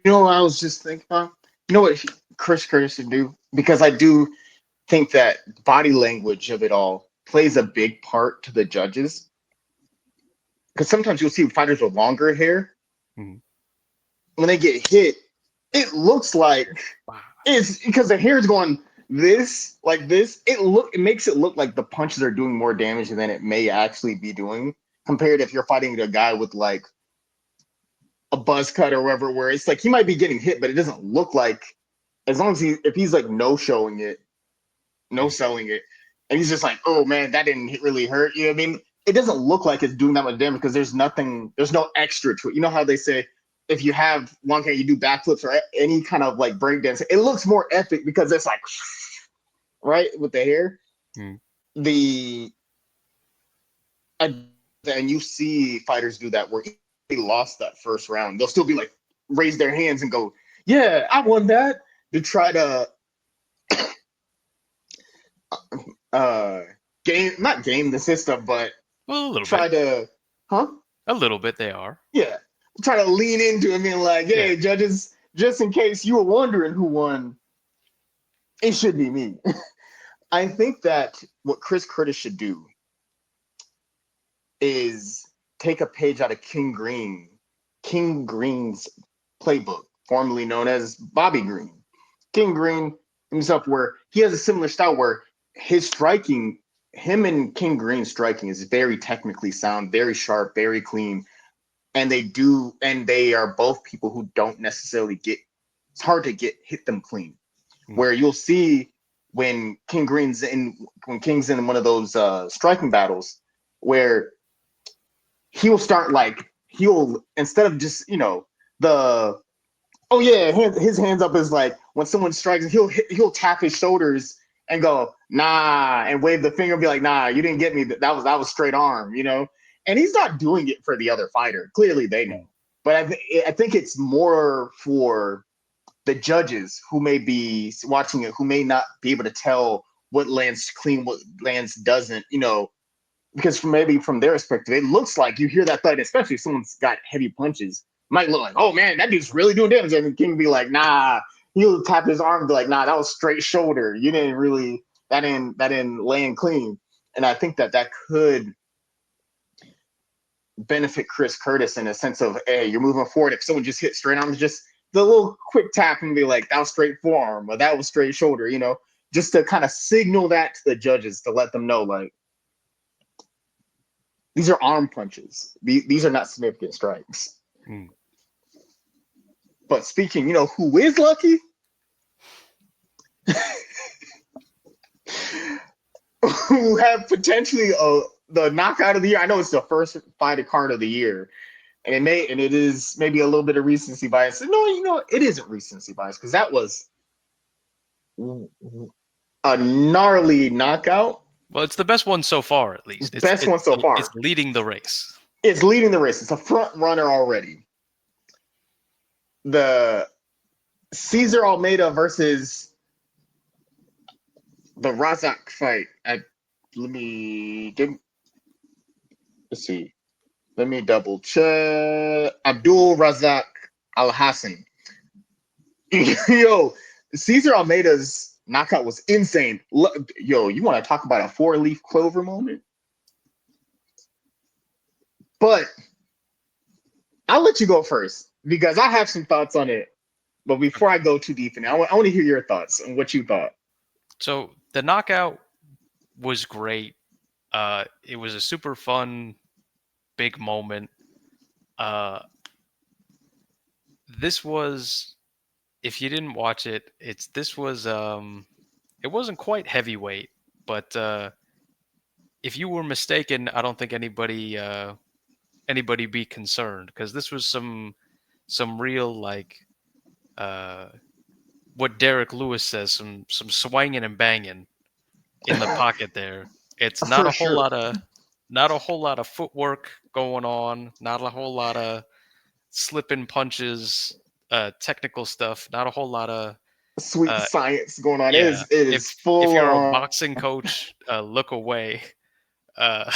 What I was just thinking about? You know what Chris Curtis should do? Because I do think that body language of it all plays a big part to the judges. Because sometimes you'll see fighters with longer hair Mhm. when they get hit, it looks like Wow. it's because the hair is going this like this. It makes it look like the punches are doing more damage than it may actually be doing. Compared if you're fighting a guy with like a buzz cut or whatever, where it's like he might be getting hit, but it doesn't look like as long as if he's like no showing it, no Mm. selling it, and he's just like, oh man, that didn't really hurt. You know what I mean? It doesn't look like it's doing that much damage because there's no extra to it. You know how they say if you have one hand, you do backflips or any kind of like breakdance, it looks more epic because it's like, right, with the hair. Mm. The and you see fighters do that where they lost that first round, they'll still be like raise their hands and go, "Yeah, I won that." To try to uh game not game the system, but Well, a little bit. try to, huh? A little bit they are. Yeah, try to lean into it, being like, Yeah. "Hey, judges, just in case you were wondering who won, it should be me." I think that what Chris Curtis should do is take a page out of King Green's playbook, formerly known as Bobby Green. King Green himself, where he has a similar style where his striking, him and King Green's striking is very technically sound, very sharp, very clean. And they are both people who don't necessarily it's hard to hit them clean. Mm. Where you'll see when King's in one of those striking battles where he'll start like he'll instead of just the oh yeah his hands up is like when someone strikes he'll tap his shoulders and go nah and wave the finger and be like nah you didn't get me that was straight arm and he's not doing it for the other fighter, clearly they know, Mm. but I think it's more for the judges who may be watching it who may not be able to tell what lands clean what lands doesn't because from their perspective, it looks like you hear that thud, especially if someone's got heavy punches. Might look like, oh man, that dude's really doing damage. And the King be like, nah. He'll tap his arm and be like, nah, that was straight shoulder. You didn't really that didn't land clean. And I think that could benefit Chris Curtis in a sense of, hey, you're moving forward. If someone just hit straight arm, just the little quick tap and be like, that was straight forearm or that was straight shoulder, just to kind of signal that to the judges to let them know, like, these are arm punches. These are not significant strikes. Mm. But speaking, who is lucky? Who have potentially the knockout of the year. I know it's the first fighter card of the year. And it is maybe a little bit of recency bias. No, it isn't recency bias because that was a gnarly knockout. Well, it's the best one so far, at least. Best one so far. It's leading the race. It's leading the race. It's a front runner already. The Cesar Almeida versus the Razak fight. Let's see. Let me double check. Abdul Razak Al Hassan. Yo, Cesar Almeida's knockout was insane. Yo, you want to talk about a four-leaf clover moment? But I'll let you go first because I have some thoughts on it. But before I go too deep in it, I want to hear your thoughts on what you thought. So the knockout was great. It was a super fun, big moment. This was, if you didn't watch it, it wasn't quite heavyweight, but if you were mistaken, I don't think anybody be concerned because this was some real like uh, what Derek Lewis says, some swinging and banging in the pocket there. It's not For a whole sure. lot of footwork going on, not a whole lot of slipping punches, technical stuff, not a whole lot of Sweet uh, science going on. It yeah. is it If is full you're a on. boxing coach, look away. Uh,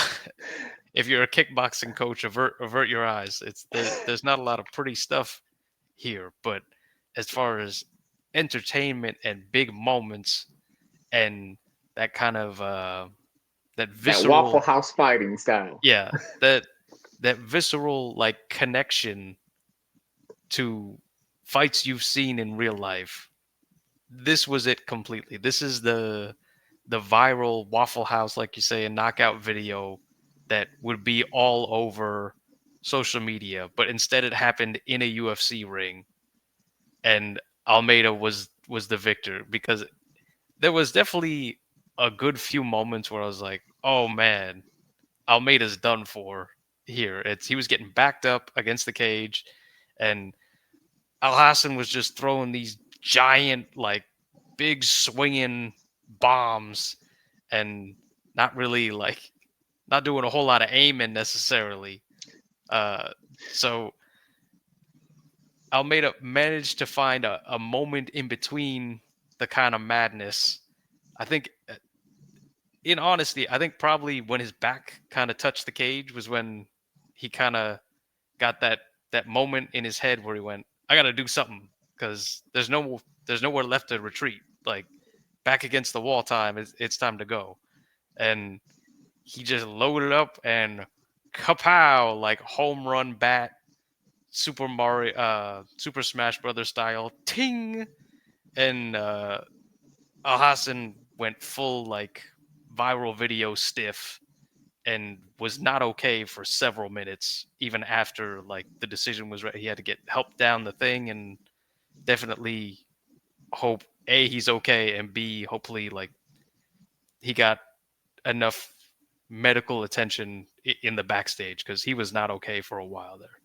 if you're a kickboxing coach, avert your eyes. There's not a lot of pretty stuff here, but as far as entertainment and big moments and that kind of that That Waffle visceral, House fighting style. yeah, that visceral like connection to fights you've seen in real life, this was it completely. This is the viral Waffle House, like you say, a knockout video that would be all over social media, but instead it happened in a UFC ring, and Almeida was the victor because there was definitely a good few moments where I was like, "Oh man, Almeida's done for here." He was getting backed up against the cage, and Al Hassan was just throwing these giant, like, big swinging bombs, and not really like not doing a whole lot of aiming necessarily. Uh, so Almeida managed to find a moment in between the kind of madness. I think, in honesty, I think probably when his back kind of touched the cage was when he kind of got that moment in his head where he went, "I got to do something because there's nowhere left to retreat. Like, back against the wall time. It's time to go." And he just loaded up and kapow, like home run bat, Super Smash Brothers style, ting, and Al Hassan went full like viral video stiff and was not okay for several minutes, even after like the decision was ready. He had to get help down the thing, and definitely hope A, he's okay, and B, hopefully like he got enough medical attention in the backstage because he was not okay for a while there.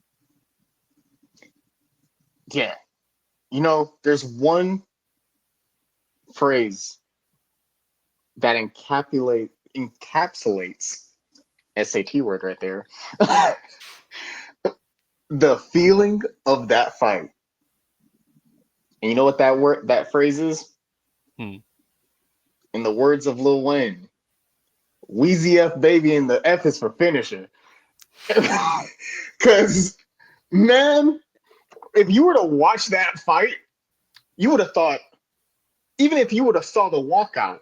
Yeah. There's one phrase that encapsulates SAT word right there. The feeling of that fight. And you know what that phrase is? Hmm. In the words of Lil Wayne, Wheezy F baby, and the F is for finisher. Cause man, if you were to watch that fight, you would have thought, even if you would have saw the walkout,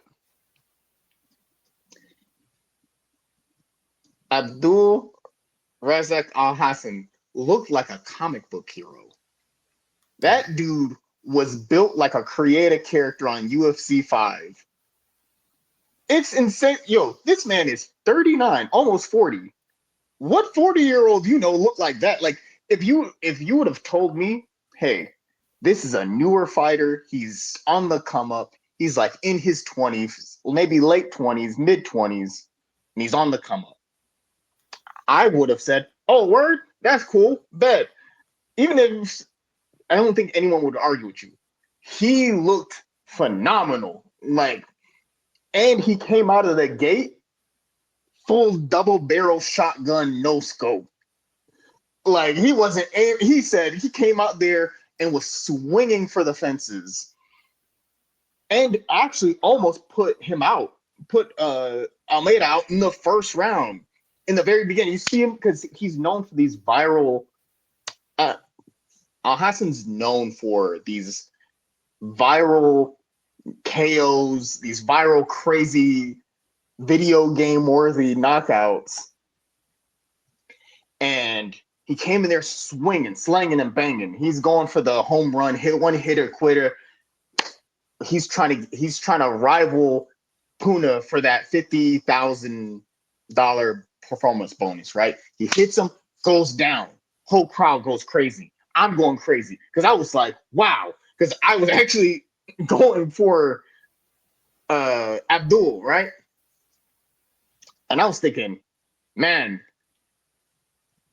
Abdul Razak Al Hassan looked like a comic book hero. Yeah. That dude was built like a creative character on UFC 5. It's insane. Yo, this man is 39, almost 40. What 40-year-old look like that? Like if you would have told me, hey, this is a newer fighter, he's on the come up, he's like in his 20s, maybe late 20s, mid 20s, and he's on the come up. I would have said, "Oh, word, that's cool, bet." Even if I don't think anyone would argue with you. He looked phenomenal. Like, and he came out of the gate full double barrel shotgun, no scope. Like, he wasn't, he said he came out there and was swinging for the fences and actually almost put him out, put Almeida out in the first round. In the very beginning, you see him because he's known for these viral. Uh, Al Hassan's known for these viral KOs, these viral crazy video game worthy knockouts, and he came in there swinging, slanging, and banging. He's going for the home run, hit one hitter quitter. He's trying to rival Puna for that $50,000 performance bonus, right? He hits him, goes down, whole crowd goes crazy. I'm going crazy because I was like, wow, because I was actually going for Abdul, right? And I was thinking, man,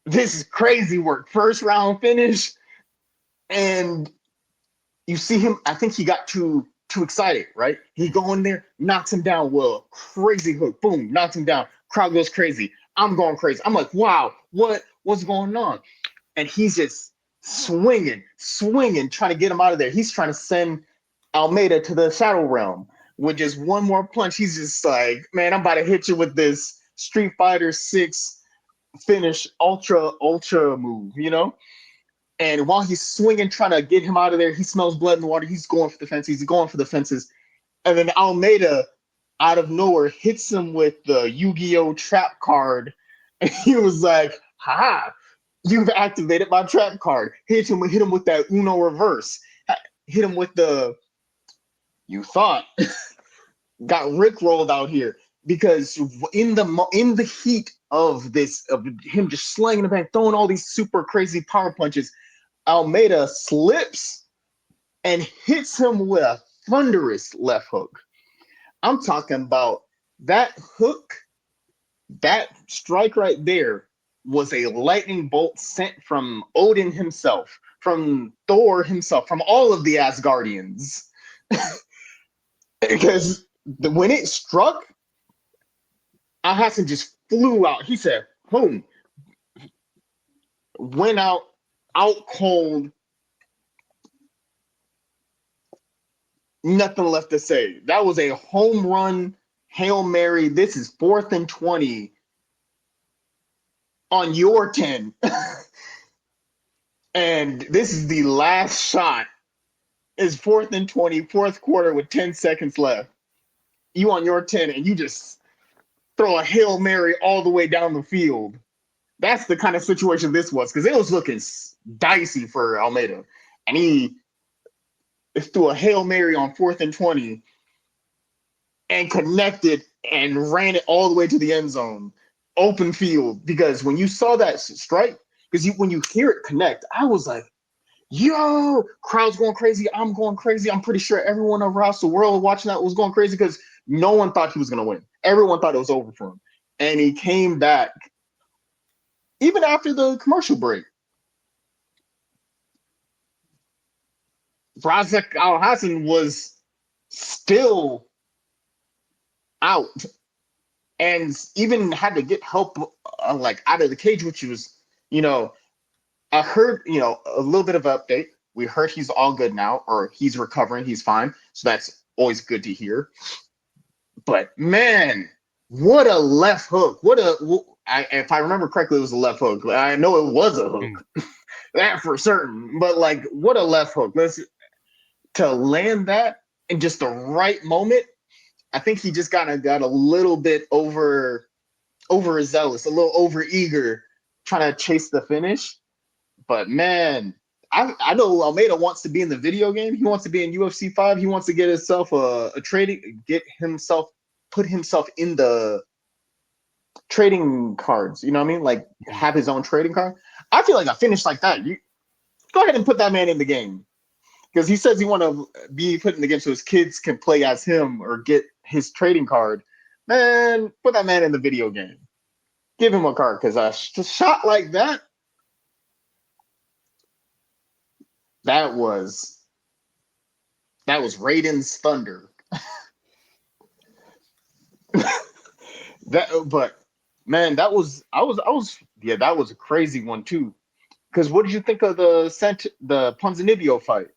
this is crazy work. First round finish, and you see him. I think he got too excited, right? He go in there, knocks him down. Well, crazy hook, boom, knocks him down. Crowd goes crazy. I'm going crazy. I'm like, wow, what's going on? And he's just swinging, trying to get him out of there. He's trying to send Almeida to the Shadow Realm with just one more punch. He's just like, man, I'm about to hit you with this Street Fighter 6 finish ultra move. And while he's swinging, trying to get him out of there, he smells blood in the water. He's going for the fence. He's going for the fences. And then Almeida, out of nowhere, hits him with the Yu-Gi-Oh! Trap card. And he was like, ha. You've activated my trap card. Hit him with that Uno reverse. Hit him with the you thought got Rick rolled out here because in the heat of this of him just slanging the back, throwing all these super crazy power punches, Almeida slips and hits him with a thunderous left hook. I'm talking about that hook, that strike right there was a lightning bolt sent from Odin himself, from Thor himself, from all of the Asgardians. Because when it struck, Al-Hassan just flew out. He said, boom, went out cold, nothing left to say. That was a home run, Hail Mary. This is 4th and 20 on your 10. And this is the last shot. It's 4th and 20, fourth quarter with 10 seconds left. You on your 10 and you just throw a Hail Mary all the way down the field. That's the kind of situation this was because it was looking dicey for Almeida. And he threw a Hail Mary on 4th and 20 and connected and ran it all the way to the end zone, open field. Because when you saw that strike, because when you hear it connect, I was like, yo, crowd's going crazy. I'm going crazy. I'm pretty sure everyone across the world watching that was going crazy because no one thought he was going to win. Everyone thought it was over for him. And he came back even after the commercial break. Razak Al Hassan was still out and even had to get help like out of the cage, which was, I heard, a little bit of an update. We heard he's all good now, or he's recovering, he's fine. So that's always good to hear. But man, what a left hook! If I remember correctly, it was a left hook. I know it was a hook, that for certain. But like, what a left hook! To land that in just the right moment. I think he just got a little bit overzealous, a little over eager, trying to chase the finish. But man, I know Almeida wants to be in the video game. He wants to be in UFC 5. He wants to get himself a trading, put himself in the trading cards. You know what I mean? Like have his own trading card. I feel like a finish like that, you go ahead and put that man in the game because he says he want to be put in the game so his kids can play as him or get his trading card. Man, put that man in the video game. Give him a card because a shot like that, that was Raiden's thunder. But man, that was a crazy one too. Because what did you think of the Ponzinibbio fight?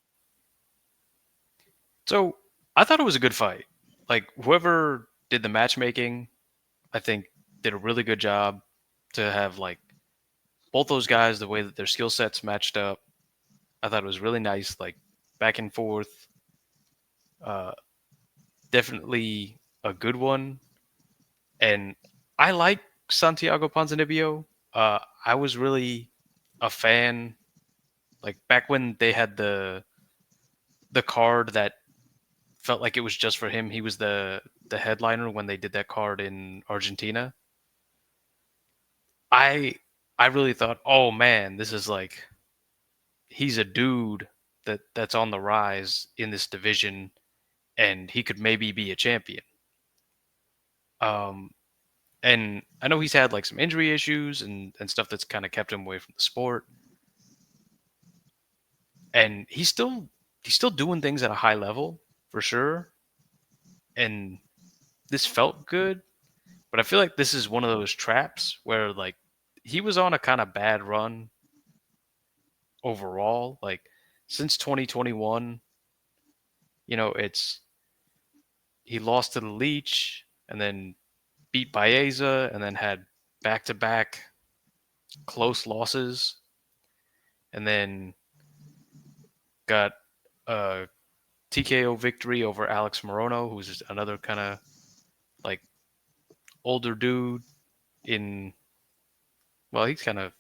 So I thought it was a good fight. Like whoever did the matchmaking, I think did a really good job to have like both those guys, the way that their skill sets matched up. I thought it was really nice, like back and forth. Uh, Definitely a good one. And I like Santiago Ponzinibbio. I was really a fan, like back when they had the card that felt like it was just for him. He was the headliner when they did that card in Argentina. I I really thought, oh man, this is like he's a dude that's on the rise in this division, and he could maybe be a champion. Um, and I know he's had like some injury issues and stuff that's kind of kept him away from the sport. And he's still doing things at a high level for sure. And this felt good, but I feel like this is one of those traps where like he was on a kind of bad run overall. Like since 2021, it's he lost to the Leech and then beat Baeza and then had back to back close losses and then got a TKO victory over Alex Morono, who's just another kind of like older dude in well, he's kind of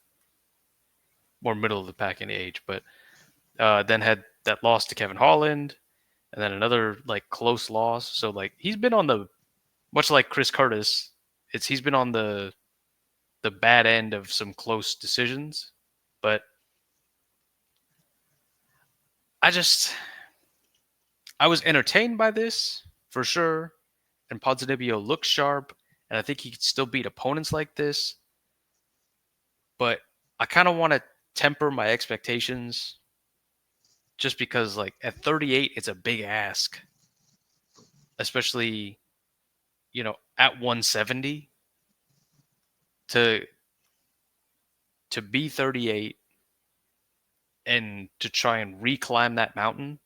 more middle of the pack in age, but then had that loss to Kevin Holland, and then another like close loss. So like he's been on the much like Chris Curtis, he's been on the bad end of some close decisions, but I just I was entertained by this for sure, and Ponzinibbio looks sharp, and I think he could still beat opponents like this. But I kind of want to temper my expectations just because, like, at 38, it's a big ask, especially at 170 to be 38 and to try and reclimb that mountain.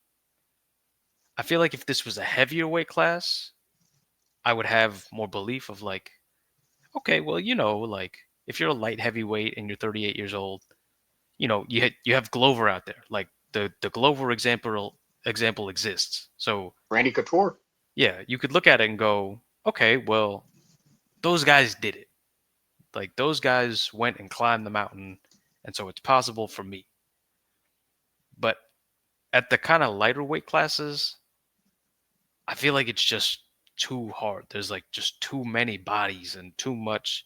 I feel like if this was a heavier weight class, I would have more belief of like, okay, well, like if you're a light heavyweight and you're 38 years old, you have Glover out there. Like the Glover example exists. So Randy Couture. yeah, you could look at it and go, okay, well, those guys did it. Like those guys went and climbed the mountain, and so it's possible for me. But at the kind of lighter weight classes, I feel like it's just too hard. There's like just too many bodies and too much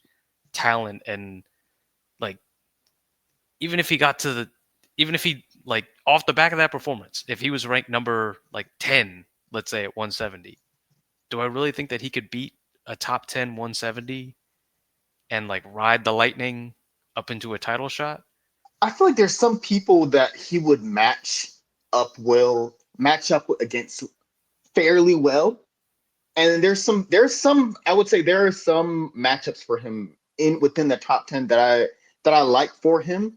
talent, and like even if he got to the even if he like off the back of that performance, if he was ranked number like 10, let's say at 170, do I really think that he could beat a top 10 170 and like ride the lightning up into a title shot? I feel like there's some people that he would match up against fairly well. And there's some I would say there are some matchups for him in within the top 10 that I like for him.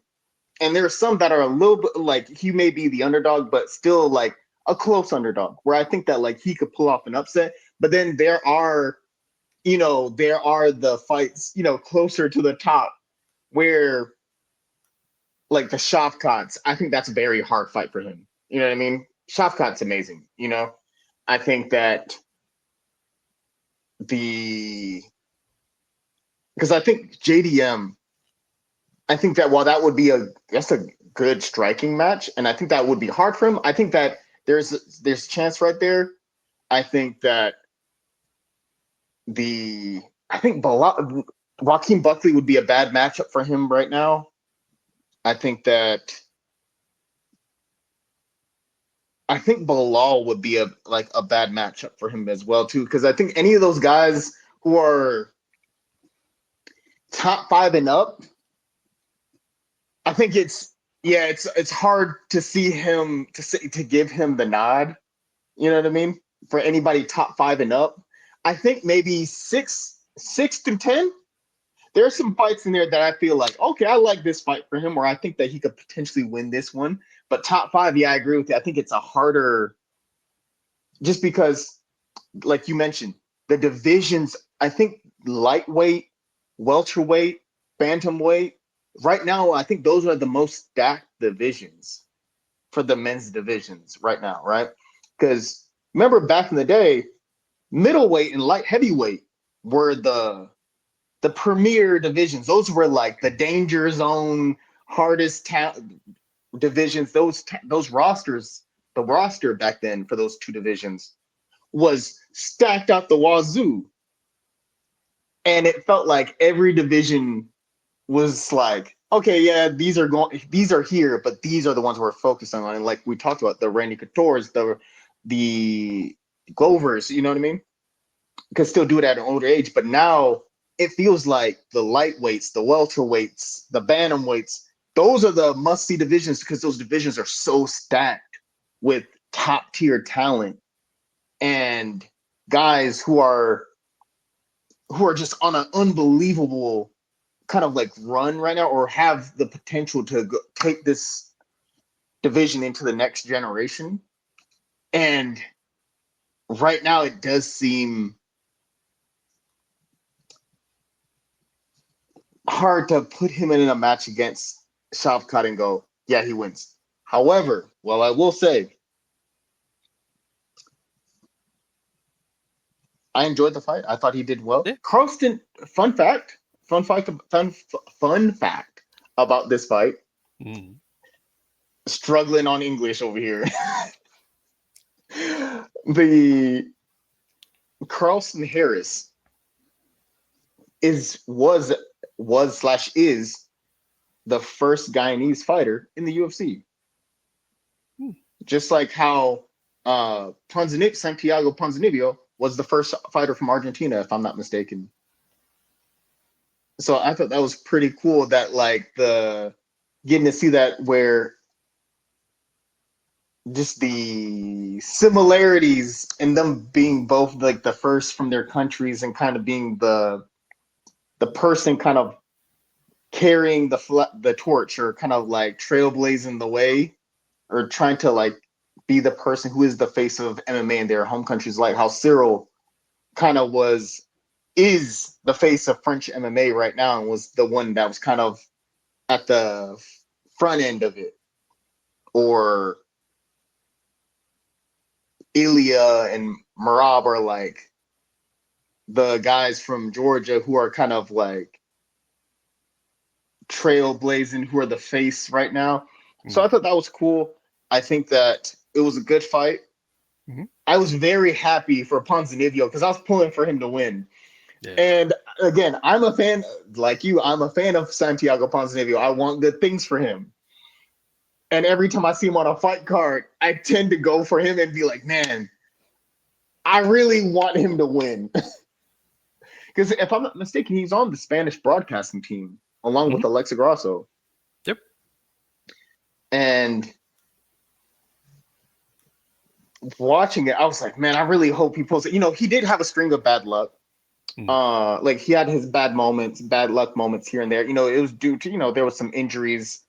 And there are some that are a little bit like he may be the underdog, but still like a close underdog where I think that like he could pull off an upset. But then there are the fights, closer to the top where like the Shavkats, I think that's a very hard fight for him. You know what I mean? Shavkat's amazing. I think that the because I think JDM, I think that while that's a good striking match, and I think that would be hard for him. I think that there's a chance right there. I think that the I think Joaquin Buckley would be a bad matchup for him right now. I think that I think Bilal would be a bad matchup for him as well too, because I think any of those guys who are top five and up, I think it's hard to see him to give him the nod. You know what I mean? For anybody top five and up, I think maybe six through 10. There's some fights in there that I feel like, okay, I like this fight for him, or I think that he could potentially win this one. But top five, yeah, I agree with you. I think it's a harder, just because, like you mentioned, the divisions. I think lightweight, welterweight, bantamweight. Right now, I think those are the most stacked divisions for the men's divisions right now, right? Because remember back in the day, middleweight and light heavyweight were the premier divisions. Those were like the danger zone, hardest divisions. Those rosters, the roster back then for those two divisions was stacked out the wazoo, and it felt like every division was like, okay, yeah, these are here, but these are the ones we're focusing on. And like we talked about, the Randy Couture's, the Glovers, you know what I mean? Could still do it at an older age, but now it feels like the lightweights, the welterweights, the bantamweights, those are the must-see divisions because those divisions are so stacked with top-tier talent and guys who are just on an unbelievable kind of like run right now, or have the potential to take this division into the next generation. And right now, it does seem hard to put him in a match against Shavkat and go, yeah, he wins. However, well, I will say, I enjoyed the fight. I thought he did well. Yeah. Carlston, fun fact about this fight. Mm. Struggling on English over here. The Carlson Harris is the first Guyanese fighter in the UFC. Hmm. Just like how Santiago Ponzinibbio was the first fighter from Argentina, if I'm not mistaken. So I thought that was pretty cool that like the getting to see that where just the similarities in them being both like the first from their countries and kind of being the person kind of carrying the torch or kind of like trailblazing the way or trying to like be the person who is the face of MMA in their home countries, like how Cyril kind of is the face of French MMA right now and was the one that was kind of at the front end of it. Or Ilya and Marab are like the guys from Georgia who are kind of like trailblazing, who are the face right now. So I Mm. thought that was cool. I think that it was a good fight. Hmm. I was very happy for Ponzinibbio because I was pulling for him to win. Yeah. And again, I'm a fan, like you, I'm a fan of Santiago Ponzinibbio. I want good things for him. And every time I see him on a fight card, I tend to go for him and be like, man, I really want him to win. Because if I'm not mistaken, he's on the Spanish broadcasting team along with Hmm. Alexa Grasso. Yep. And watching it, I was like, man, I really hope he pulls it. You know, he did have a string of bad luck. Mm. Like he had his bad moments, bad luck moments here and there. You know, it was due to, there was some injuries,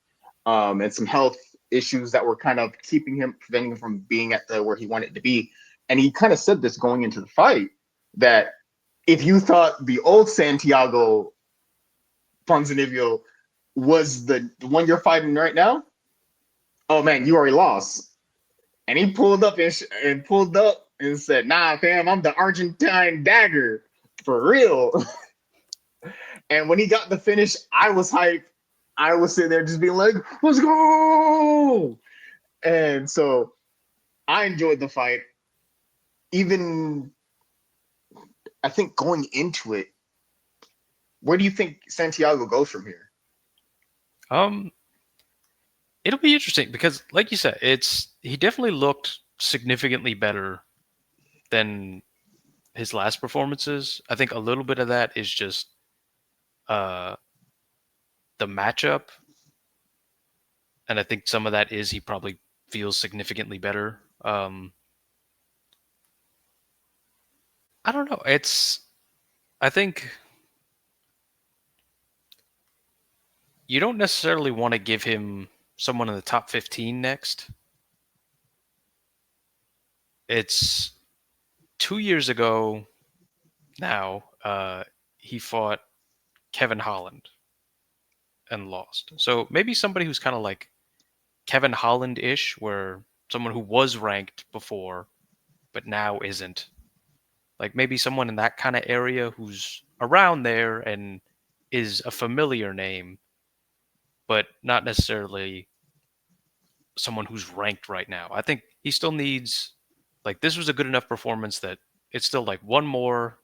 and some health issues that were kind of keeping him, preventing him from being at the where he wanted to be. And he kind of said this going into the fight that if you thought the old Santiago Ponzinibbio was the one you're fighting right now, oh man, you already lost. And he pulled up and pulled up and said, "Nah, fam, I'm the Argentine dagger for real." And when he got the finish, I was hyped. I was sitting there just being like, "Let's go!" And so I enjoyed the fight. Even I think going into it, where do you think Santiago goes from here? Um, it'll be interesting because, like you said, he definitely looked significantly better than his last performances. I think a little bit of that is just uh the matchup, and I think some of that is he probably feels significantly better. I don't know. I think you don't necessarily want to give him someone in the top 15 next. It's 2 years ago now. He fought Kevin Holland and lost. So maybe somebody who's kind of like Kevin Holland ish, where someone who was ranked before but now isn't. Like maybe someone in that kind of area who's around there and is a familiar name, but not necessarily someone who's ranked right now. I think he still needs, like, this was a good enough performance that it's still like one more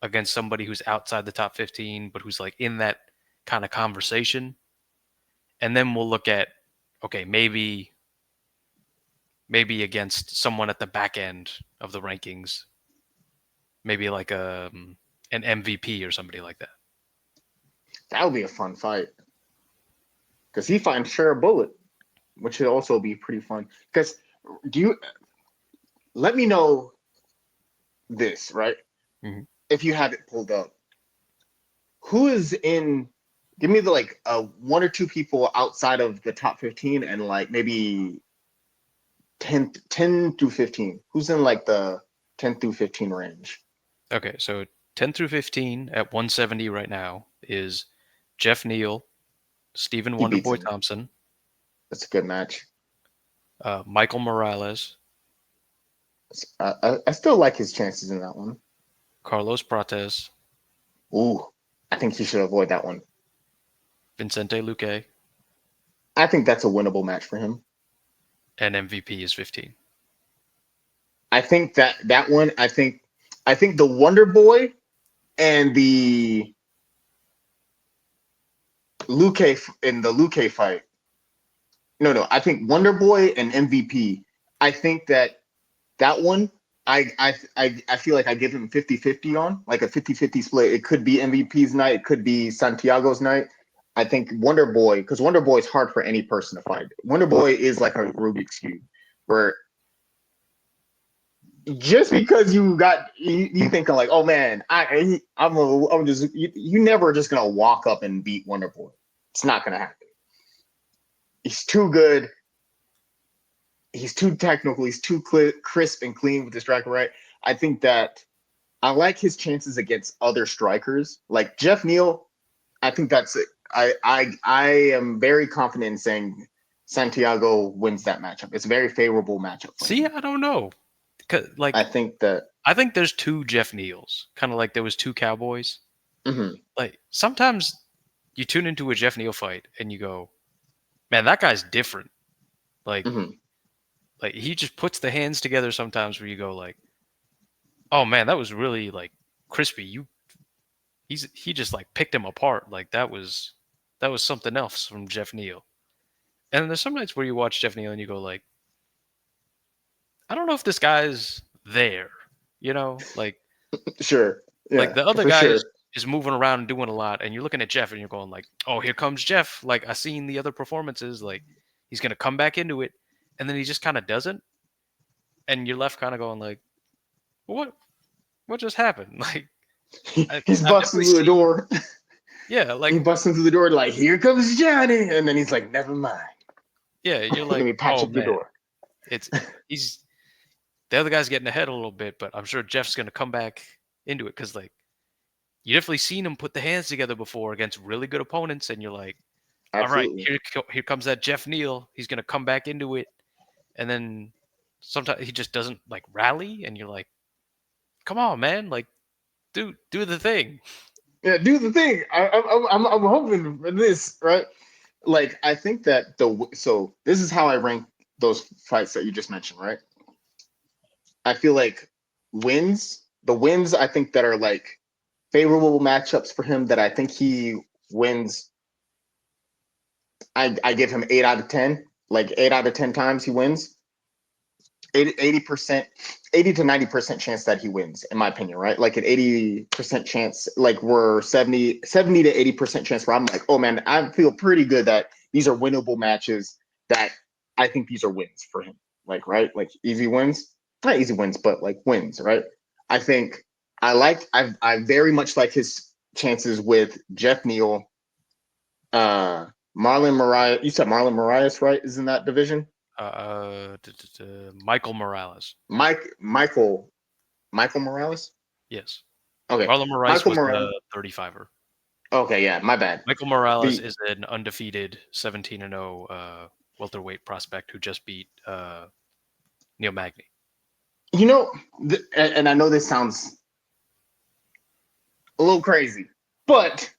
against somebody who's outside the top 15, but who's like in that kind of conversation. And then we'll look at, okay, maybe against someone at the back end of the rankings, maybe like an MVP or somebody like that. That would be a fun fight because he finds Share Bullet, which would also be pretty fun. Because do you let me know this right? Hmm. If you have it pulled up, who is in? Give me the like one or two people outside of the top 15 and like maybe 10 through 15. Who's in like the 10 through 15 range? Okay, so 10 through 15 at 170 right now is Jeff Neal, Stephen He beats Wonderboy him. Thompson, That's a good match. Michael Morales, I still like his chances in that one. Carlos Prates, Ooh, I think he should avoid that one. Vicente Luque, I think that's a winnable match for him. And MVP is 15. I think that one. I think the Wonder Boy and the Luke in the Luke fight. No. I think Wonder Boy and MVP. I think that one. I feel like I give him 50-50 on, like a 50-50 split. It could be MVP's night, it could be Santiago's night. I think Wonder Boy, because Wonder Boy is hard for any person to fight. Wonder Boy is like a Rubik's cube, where just because you thinking like, oh man, I'm just you never just gonna walk up and beat Wonder Boy. It's not gonna happen. He's too good. He's too technical. He's too crisp and clean with the striker. Right. I think that I like his chances against other strikers like Jeff Neal. I think that's it. I am very confident in saying Santiago wins that matchup. It's a very favorable matchup for See, him. I don't know. 'Cause, I like, think that. I think there's two Jeff Neals, kind of like there was two Cowboys. Mhm, Like sometimes you tune into a Jeff Neal fight and you go, man, that guy's different. Like, mhm. like he just puts the hands together sometimes where you go like, oh man, that was really like crispy. He just like picked him apart. Like that was something else from Jeff Neal. And then there's some nights where you watch Jeff Neal and you go like, I don't know if this guy's there. You know, Sure. like Yeah, the other for guy sure. is moving around and doing a lot, and you're looking at Jeff and you're going like, oh, here comes Jeff. Like I seen the other performances, like he's gonna come back into it, and then he just kind of doesn't, and you're left kind of going like, what just happened? Like He's I've busting definitely through the seen, door. yeah, He busting through the door like, here comes Johnny, and then he's like, never mind. you're Let like, me patch oh up your man, door. it's he's the other guy's getting ahead a little bit, but I'm sure Jeff's gonna come back into it because like you definitely seen him put the hands together before against really good opponents, and you're like, all right, Absolutely. here comes that Jeff Neal. He's gonna come back into it, and then sometimes he just doesn't like rally, and you're like, come on, man, like do the thing. Yeah, do the thing. I'm hoping for this, right? Like, I think that so this is how I rank those fights that you just mentioned, right? I feel like the wins I think that are like favorable matchups for him that I think he wins. I give him 8 out of 10. Like 8 out of 10 times he wins. 80%, 80 to 90% chance that he wins, in my opinion, right? Like an 80% chance, like we're 70 to 80% chance where I'm like, oh man, I feel pretty good that these are winnable matches that I think these are wins for him. Like, right? Like easy wins. Not easy wins, but like wins, right? I think I very much like his chances with Jeff Neal, uh Marlon Mariah. You said Marlon Marias, right? Is in that division. Michael Morales. Michael Morales. Yes, Okay, Marlon Moraes Michael was Morales. the 35er. Okay, yeah, my bad. Michael Morales The is an undefeated 17-0 welterweight prospect who just beat Neil Magny. you know, and I know this sounds a little crazy, but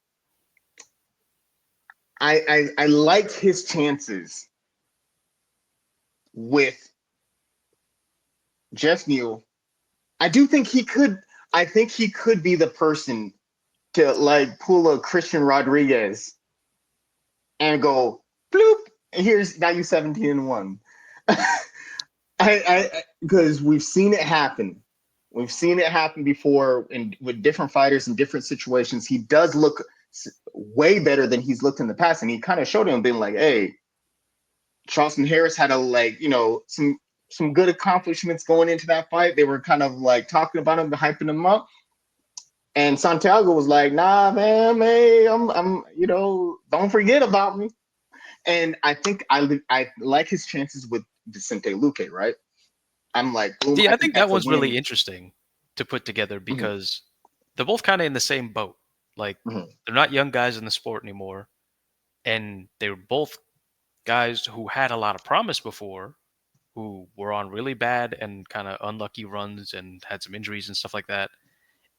I like his chances with Jeff Neal. I do think he could. I think he could be the person to like pull a Christian Rodriguez and go bloop. And here's now you 17-1. I because we've seen it happen. We've seen it happen before in with different fighters in different situations. He does look way better than he's looked in the past, and he kind of showed him being like, "Hey, Charleston Harris had a like some good accomplishments going into that fight. They were kind of like talking about him, hyping him up." And Santiago was like, "Nah, man, hey, I'm, don't forget about me." And I think I like his chances with Vicente Luque, right? I'm like, boom, See, I I think think that that's a one's win. really interesting to put together Mhm, because they're both kind of in the same boat. Like mhm. they're not young guys in the sport anymore, and they're both guys who had a lot of promise before, who were on really bad and kind of unlucky runs and had some injuries and stuff like that.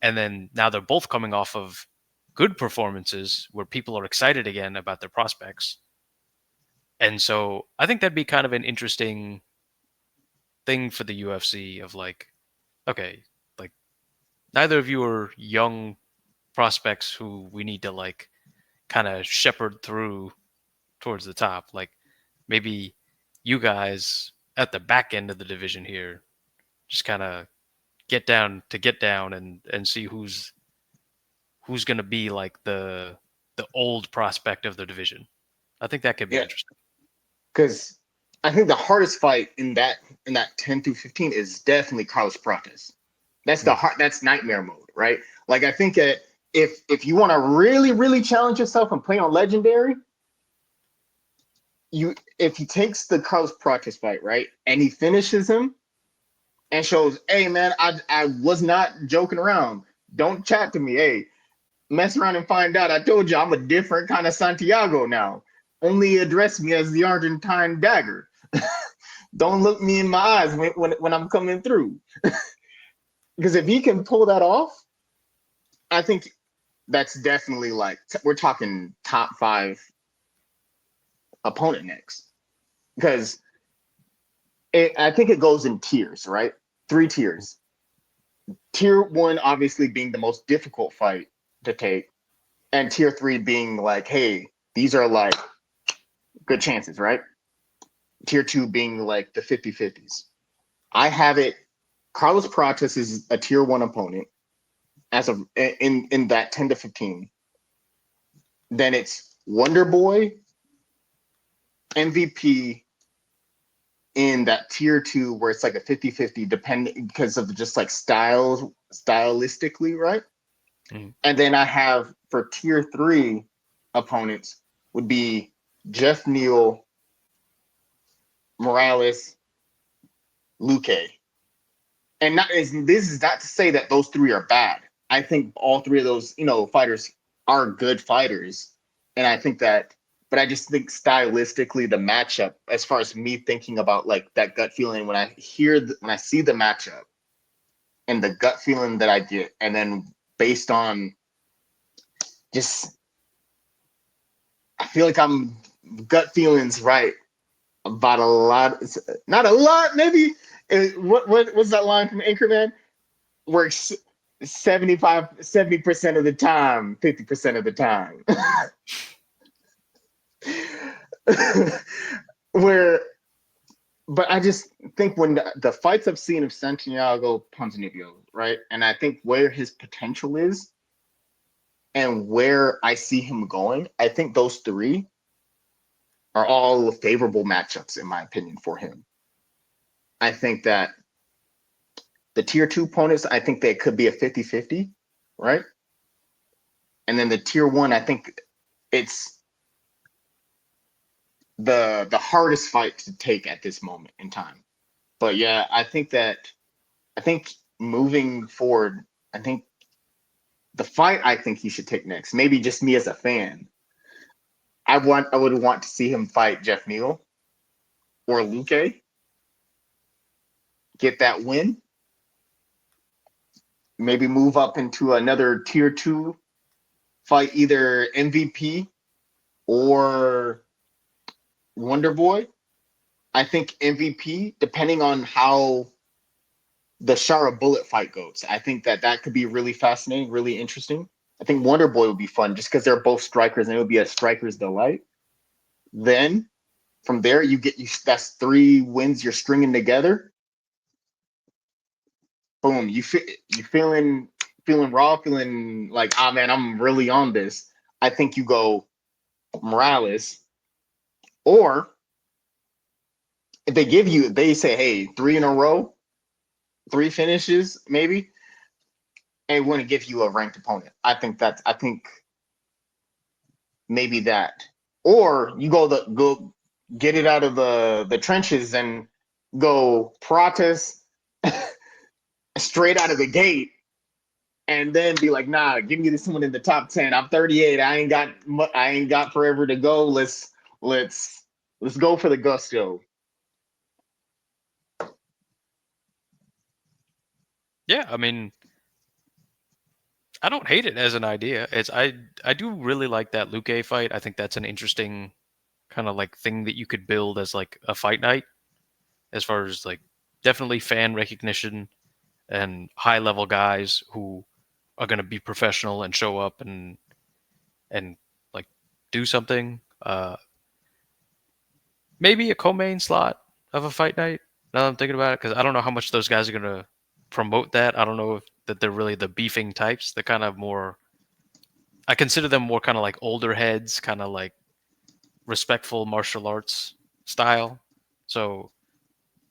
And then now they're both coming off of good performances where people are excited again about their prospects. And so I think that'd be kind of an interesting thing for the UFC of like, okay, like neither of you are young prospects who we need to like kind of shepherd through towards the top. Like maybe you guys at the back end of the division here just kind of get down and see who's going to be like the old prospect of the division. I think that could be Yeah, interesting. because I think the hardest fight in that 10 through 15 is definitely Carlos Prates. That's the Mm. hard. That's nightmare mode, right? Like I think that if you want to really challenge yourself and play on legendary, you if he takes the Carlos Prates fight, right, and he finishes him and shows, hey man, I was not joking around. Don't chat to me. Hey, mess around and find out. I told you I'm a different kind of Santiago now. Only address me as the Argentine dagger. Don't look me in my eyes when I'm coming through. Because if he can pull that off, I think that's definitely like we're talking top five opponent next. Because I think it goes in tiers, right? Three tiers. Tier one, obviously, being the most difficult fight to take, and tier three being like, hey, these are like good chances, right? Tier two being like the 50-50s. I have it. Carlos Prates is a tier one opponent as of in that 10 to 15. Then it's Wonder Boy, MVP in that tier two where it's like a 50-50 depending because of just like stylistically, right? Mm. And then I have for tier three opponents would be Jeff Neal, Morales, Luque. And this is not to say that those three are bad. I think all three of those, fighters are good fighters. And I think that, but I just think stylistically the matchup, as far as me thinking about like that gut feeling when when I see the matchup and the gut feeling that I get, and then based on just, I feel like I'm gut feelings right about a lot, not a lot, maybe. What was that line from Anchorman? Works 70% of the time, 50% of the time. Where, but I just think when the fights I've seen of Santiago Ponzinibbio, right, and I think where his potential is and where I see him going, I think those three are all favorable matchups in my opinion for him. I think that the tier two opponents, I think they could be a 50-50, right? And then the tier one, I think it's the hardest fight to take at this moment in time. But yeah, I think moving forward, I think the fight I think he should take next, maybe just me as a fan, I would want to see him fight Jeff Neal or Luque, get that win, maybe move up into another tier two fight, either MVP or Wonder Boy. I think MVP, depending on how the Shara Bullet fight goes. I think that could be really fascinating, really interesting. I think Wonder Boy would be fun just because they're both strikers and it would be a striker's delight. Then from there, that's three wins you're stringing together. Boom, you feeling raw, feeling like man, I'm really on this. I think you go Morales, or if they say, hey, three in a row, three finishes, maybe, and want to give you a ranked opponent. I think maybe that, or you go get it out of the trenches and go protest straight out of the gate, and then be like, nah, give me this one in the top 10. I'm 38. I ain't got forever to go. Let's let's go for the gusto. Yeah, I mean, I don't hate it as an idea. I do really like that Luque fight. I think that's an interesting kind of like thing that you could build as like a fight night, as far as like definitely fan recognition and high level guys who are going to be professional and show up and like do something. Maybe a co-main slot of a fight night. Now that I'm thinking about it, because I don't know how much those guys are going to promote that. I don't know if that they're really the beefing types. They're kind of more. I consider them more kind of like older heads, kind of like respectful martial arts style. So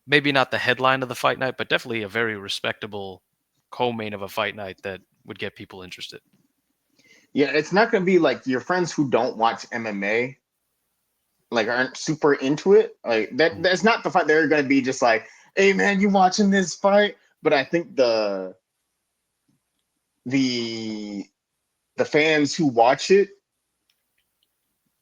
maybe not the headline of the fight night, but definitely a very respectable co-main of a fight night that would get people interested. Yeah, it's not gonna be like your friends who don't watch MMA, like aren't super into it. Like that Mm. that's not the fight they're gonna be just like, hey man, you watching this fight? But I think the the fans who watch it,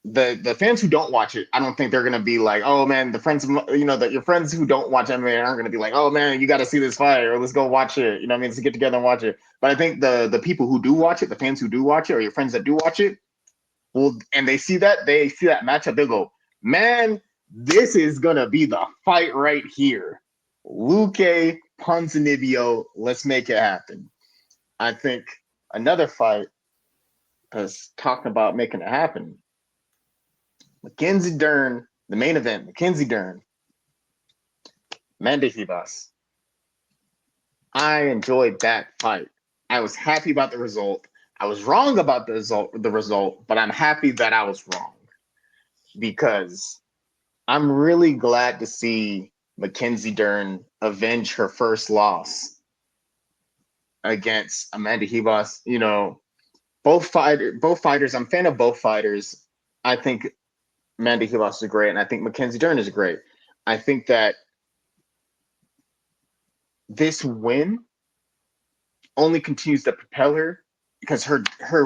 the fans who don't watch it, I don't think they're gonna be like, oh man, the friends, that your friends who don't watch MMA aren't gonna be like, oh man, you got to see this fight or let's go watch it. You know what I mean? Let's get together and watch it. But I think the people who do watch it, the fans who do watch it, or your friends that do watch it, well, and they see that matchup, they go, man, this is gonna be the fight right here. Luque Ponzinibbio, let's make it happen. I think another fight is talking about making it happen. Mackenzie Dern, the main event, Mackenzie Dern, Amanda Ribas. I enjoyed that fight. I was happy about the result. I was wrong about the result, but I'm happy that I was wrong because I'm really glad to see Mackenzie Dern avenge her first loss against Amanda Ribas. Both fighters. I'm a fan of both fighters. I think Amanda Ribas is great, and I think Mackenzie Dern is great. I think that this win only continues to propel her because her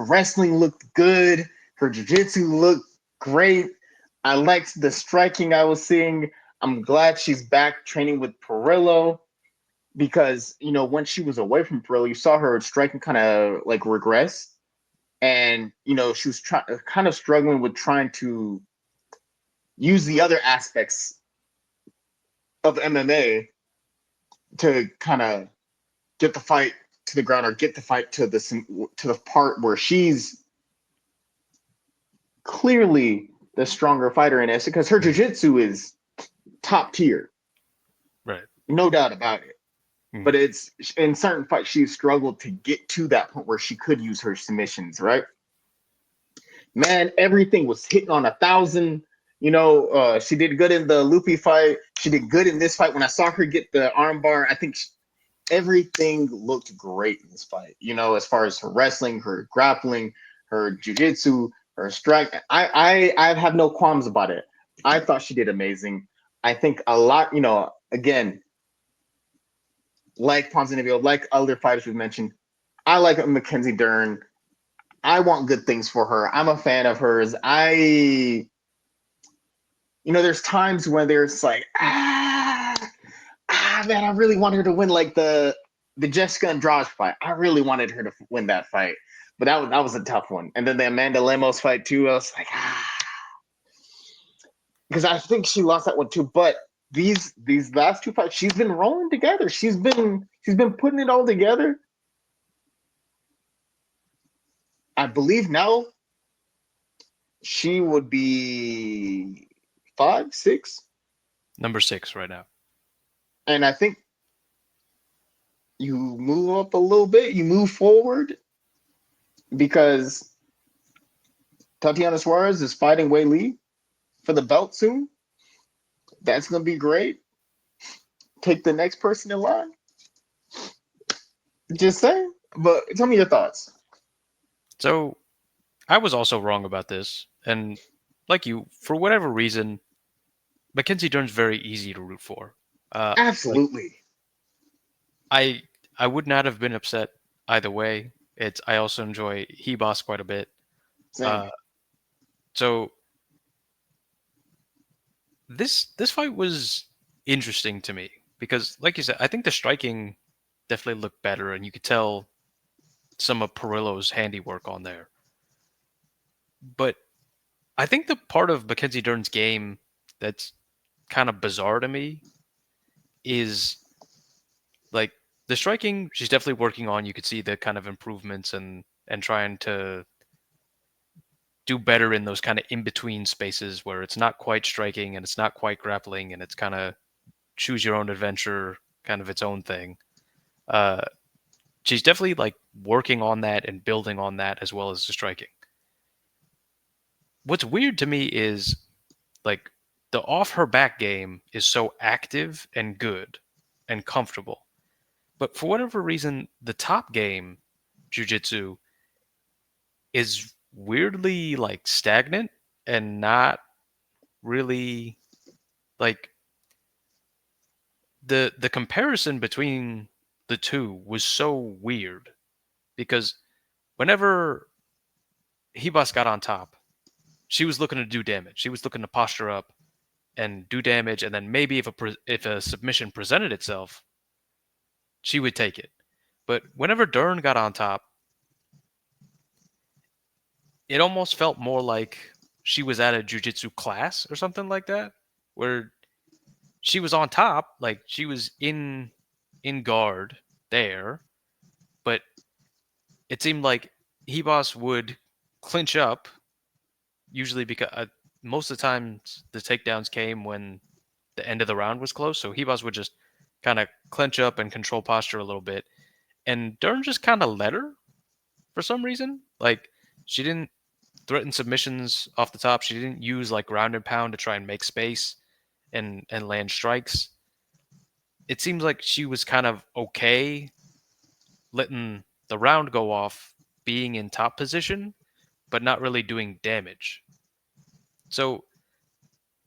wrestling looked good, her jiu-jitsu looked great. I liked the striking I was seeing. I'm glad she's back training with Perillo because when she was away from Perillo, you saw her striking kind of like regress, and she was kind of struggling with trying to use the other aspects of MMA to kind of get the fight to the ground or get the fight to the part where she's clearly the stronger fighter in it because her jiu-jitsu is top tier, Right. no doubt about it. Mm. But it's in certain fights she's struggled to get to that point where she could use her submissions, right? Man, everything was hitting on 1,000. She did good in the Loopy fight. She did good in this fight. When I saw her get the armbar, I think everything looked great in this fight. As far as her wrestling, her grappling, her jujitsu, her strike. I have no qualms about it. I thought she did amazing. I think a lot. Again, like Ponzinibbio, like other fighters we've mentioned, I like Mackenzie Dern. I want good things for her. I'm a fan of hers. There's times when there's like, man, I really wanted her to win like the Jessica Andrade fight. I really wanted her to win that fight, but that was a tough one. And then the Amanda Lemos fight too. I was like, because I think she lost that one too. But these last two fights, she's been rolling together. She's been putting it all together. I believe now she would be 5, 6, Number 6 right now. and I think you move up a little bit, you move forward because Tatiana Suarez is fighting Wei Li for the belt soon. That's gonna be great. Take the next person in line. Just saying. But tell me your thoughts. So I was also wrong about this, and like you, for whatever reason, Mackenzie Dern's very easy to root for. Like Absolutely. I I would not have been upset either way. It's I also enjoy Hebos quite a bit. Same. Uh, so this fight was interesting to me because, like you said, I think the striking definitely looked better, and you could tell some of Perillo's handiwork on there. But I think the part of Mackenzie Dern's game that's kind of bizarre to me is like the striking. She's definitely working on. You could see the kind of improvements and trying to do better in those kind of in between spaces where it's not quite striking and it's not quite grappling and it's kind of choose your own adventure, kind of its own thing. Uh, she's definitely like working on that and building on that as well as the striking. What's weird to me is like the off her back game is so active and good and comfortable. But for whatever reason, the top game, jujitsu, is weirdly like stagnant and not really like the comparison between the two was so weird because whenever Hibas got on top, she was looking to do damage. She was looking to posture up and do damage, and then maybe if a submission presented itself, she would take it. But whenever Dern got on top, it almost felt more like she was at a jujitsu class or something like that, where she was on top, like she was in guard there, but it seemed like Hebos would clinch up, usually because most of the times the takedowns came when the end of the round was close. So Hebos would just kind of clench up and control posture a little bit. And Dern just kind of let her for some reason. Like she didn't threaten submissions off the top. She didn't use like ground and pound to try and make space and land strikes. It seems like she was kind of okay letting the round go off, being in top position, but not really doing damage. So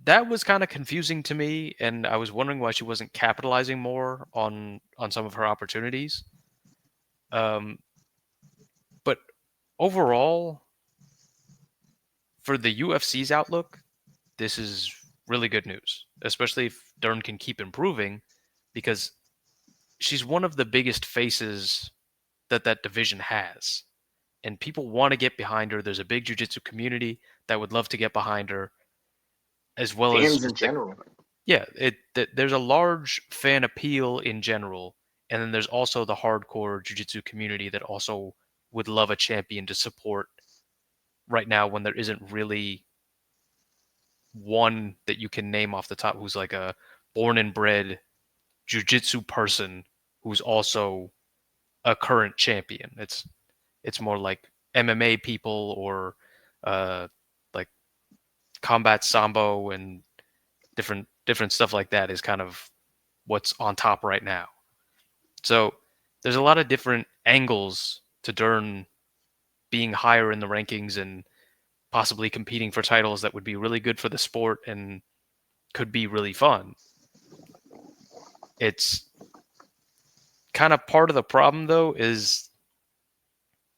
that was kind of confusing to me, and I was wondering why she wasn't capitalizing more on some of her opportunities. Um, but overall, for the UFC's outlook, this is really good news, especially if Dern can keep improving, because she's one of the biggest faces that division has, and people want to get behind her. There's a big jiu-jitsu community that would love to get behind her, as well as Fans in just the general. yeah. There's a large fan appeal in general, and then there's also the hardcore jiu-jitsu community that also would love a champion to support right now when there isn't really one that you can name off the top who's like a born and bred jiu-jitsu person who's also a current champion. It's more like MMA people or uh like combat sambo and different stuff like that is kind of what's on top right now. So there's a lot of different angles to Dern being higher in the rankings and possibly competing for titles that would be really good for the sport and could be really fun. It's kind of part of the problem though is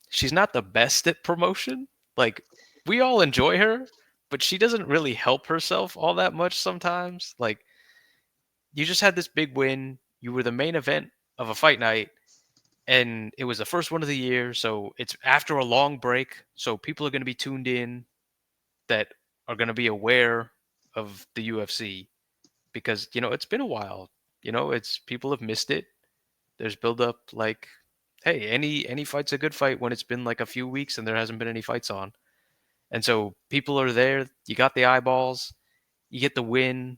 she's not the best at promotion. Like we all enjoy her, but she doesn't really help herself all that much sometimes. Like you just had this big win, you were the main event of a fight night and it was the first one of the year, so it's after a long break, so people are going to be tuned in that are going to be aware of the UFC because it's been a while. It's people have missed it. There's build up like hey, any fight's a good fight when it's been like a few weeks and there hasn't been any fights on. And so people are there, you got the eyeballs, you get the win,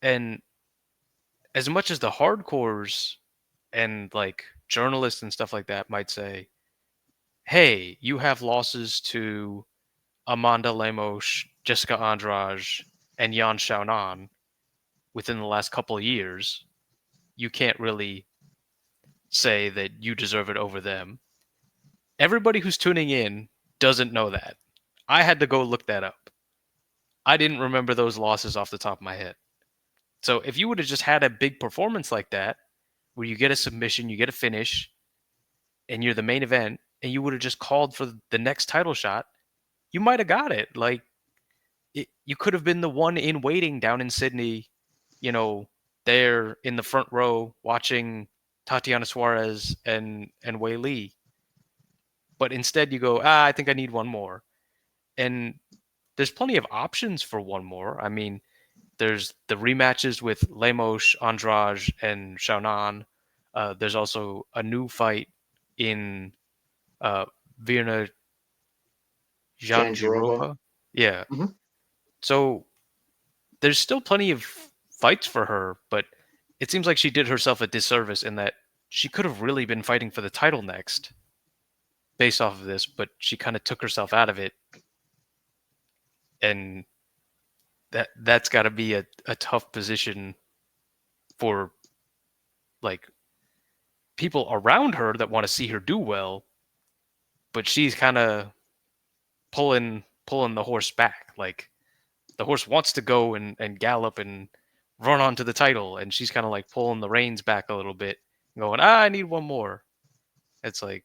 and as much as the hardcores and like journalists and stuff like that might say, "Hey, you have losses to Amanda Lemos, Jessica Andrade, and Yan Xiaonan within the last couple of years. You can't really say that you deserve it over them." Everybody who's tuning in doesn't know that. I had to go look that up. I didn't remember those losses off the top of my head. So if you would have just had a big performance like that, where you get a submission, you get a finish, and you're the main event, and you would have just called for the next title shot, you might have got it. Like you could have been the one in waiting down in Sydney, you know, there in the front row watching Tatiana Suarez and Wei Li. But instead you go, I think I need one more. And there's plenty of options for one more. I mean, there's the rematches with Lemos, Andrade, and Xiaonan. There's also a new fight in Virna Janjarova. Jandiroba. Yeah. Hmm. So there's still plenty of fights for her, but it seems like she did herself a disservice in that she could have really been fighting for the title next based off of this, but she kind of took herself out of it, and that's got to be a tough position for like people around her that want to see her do well, but she's kind of pulling the horse back. Like the horse wants to go and gallop and run onto the title, and she's kind of like pulling the reins back a little bit, going, I need one more. It's like,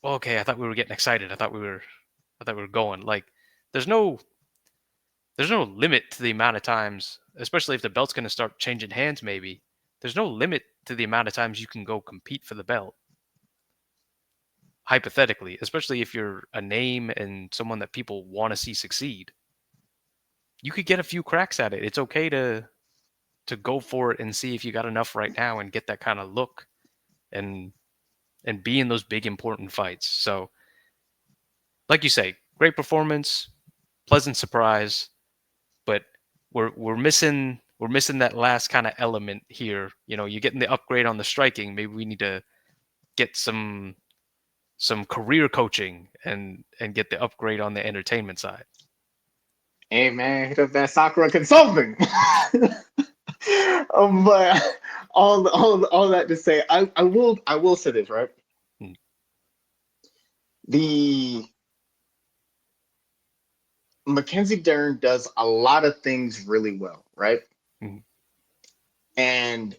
well, okay, I thought we were getting excited. I thought we were going. Like, there's no there's no limit to the amount of times, especially if the belt's going to start changing hands. Maybe there's no limit to the amount of times you can go compete for the belt. Hypothetically, especially if you're a name and someone that people want to see succeed, you could get a few cracks at it. It's okay to go for it and see if you got enough right now and get that kind of look and be in those big important fights. So, like you say, great performance, pleasant surprise, but we're missing that last kind of element here. You know, you're getting the upgrade on the striking. Maybe we need to get some career coaching and get the upgrade on the entertainment side. Hey man, hit up that Sakura Consulting. But all that to say, I will say this, right? Mm. The Mackenzie Dern does a lot of things really well, right? Mm. And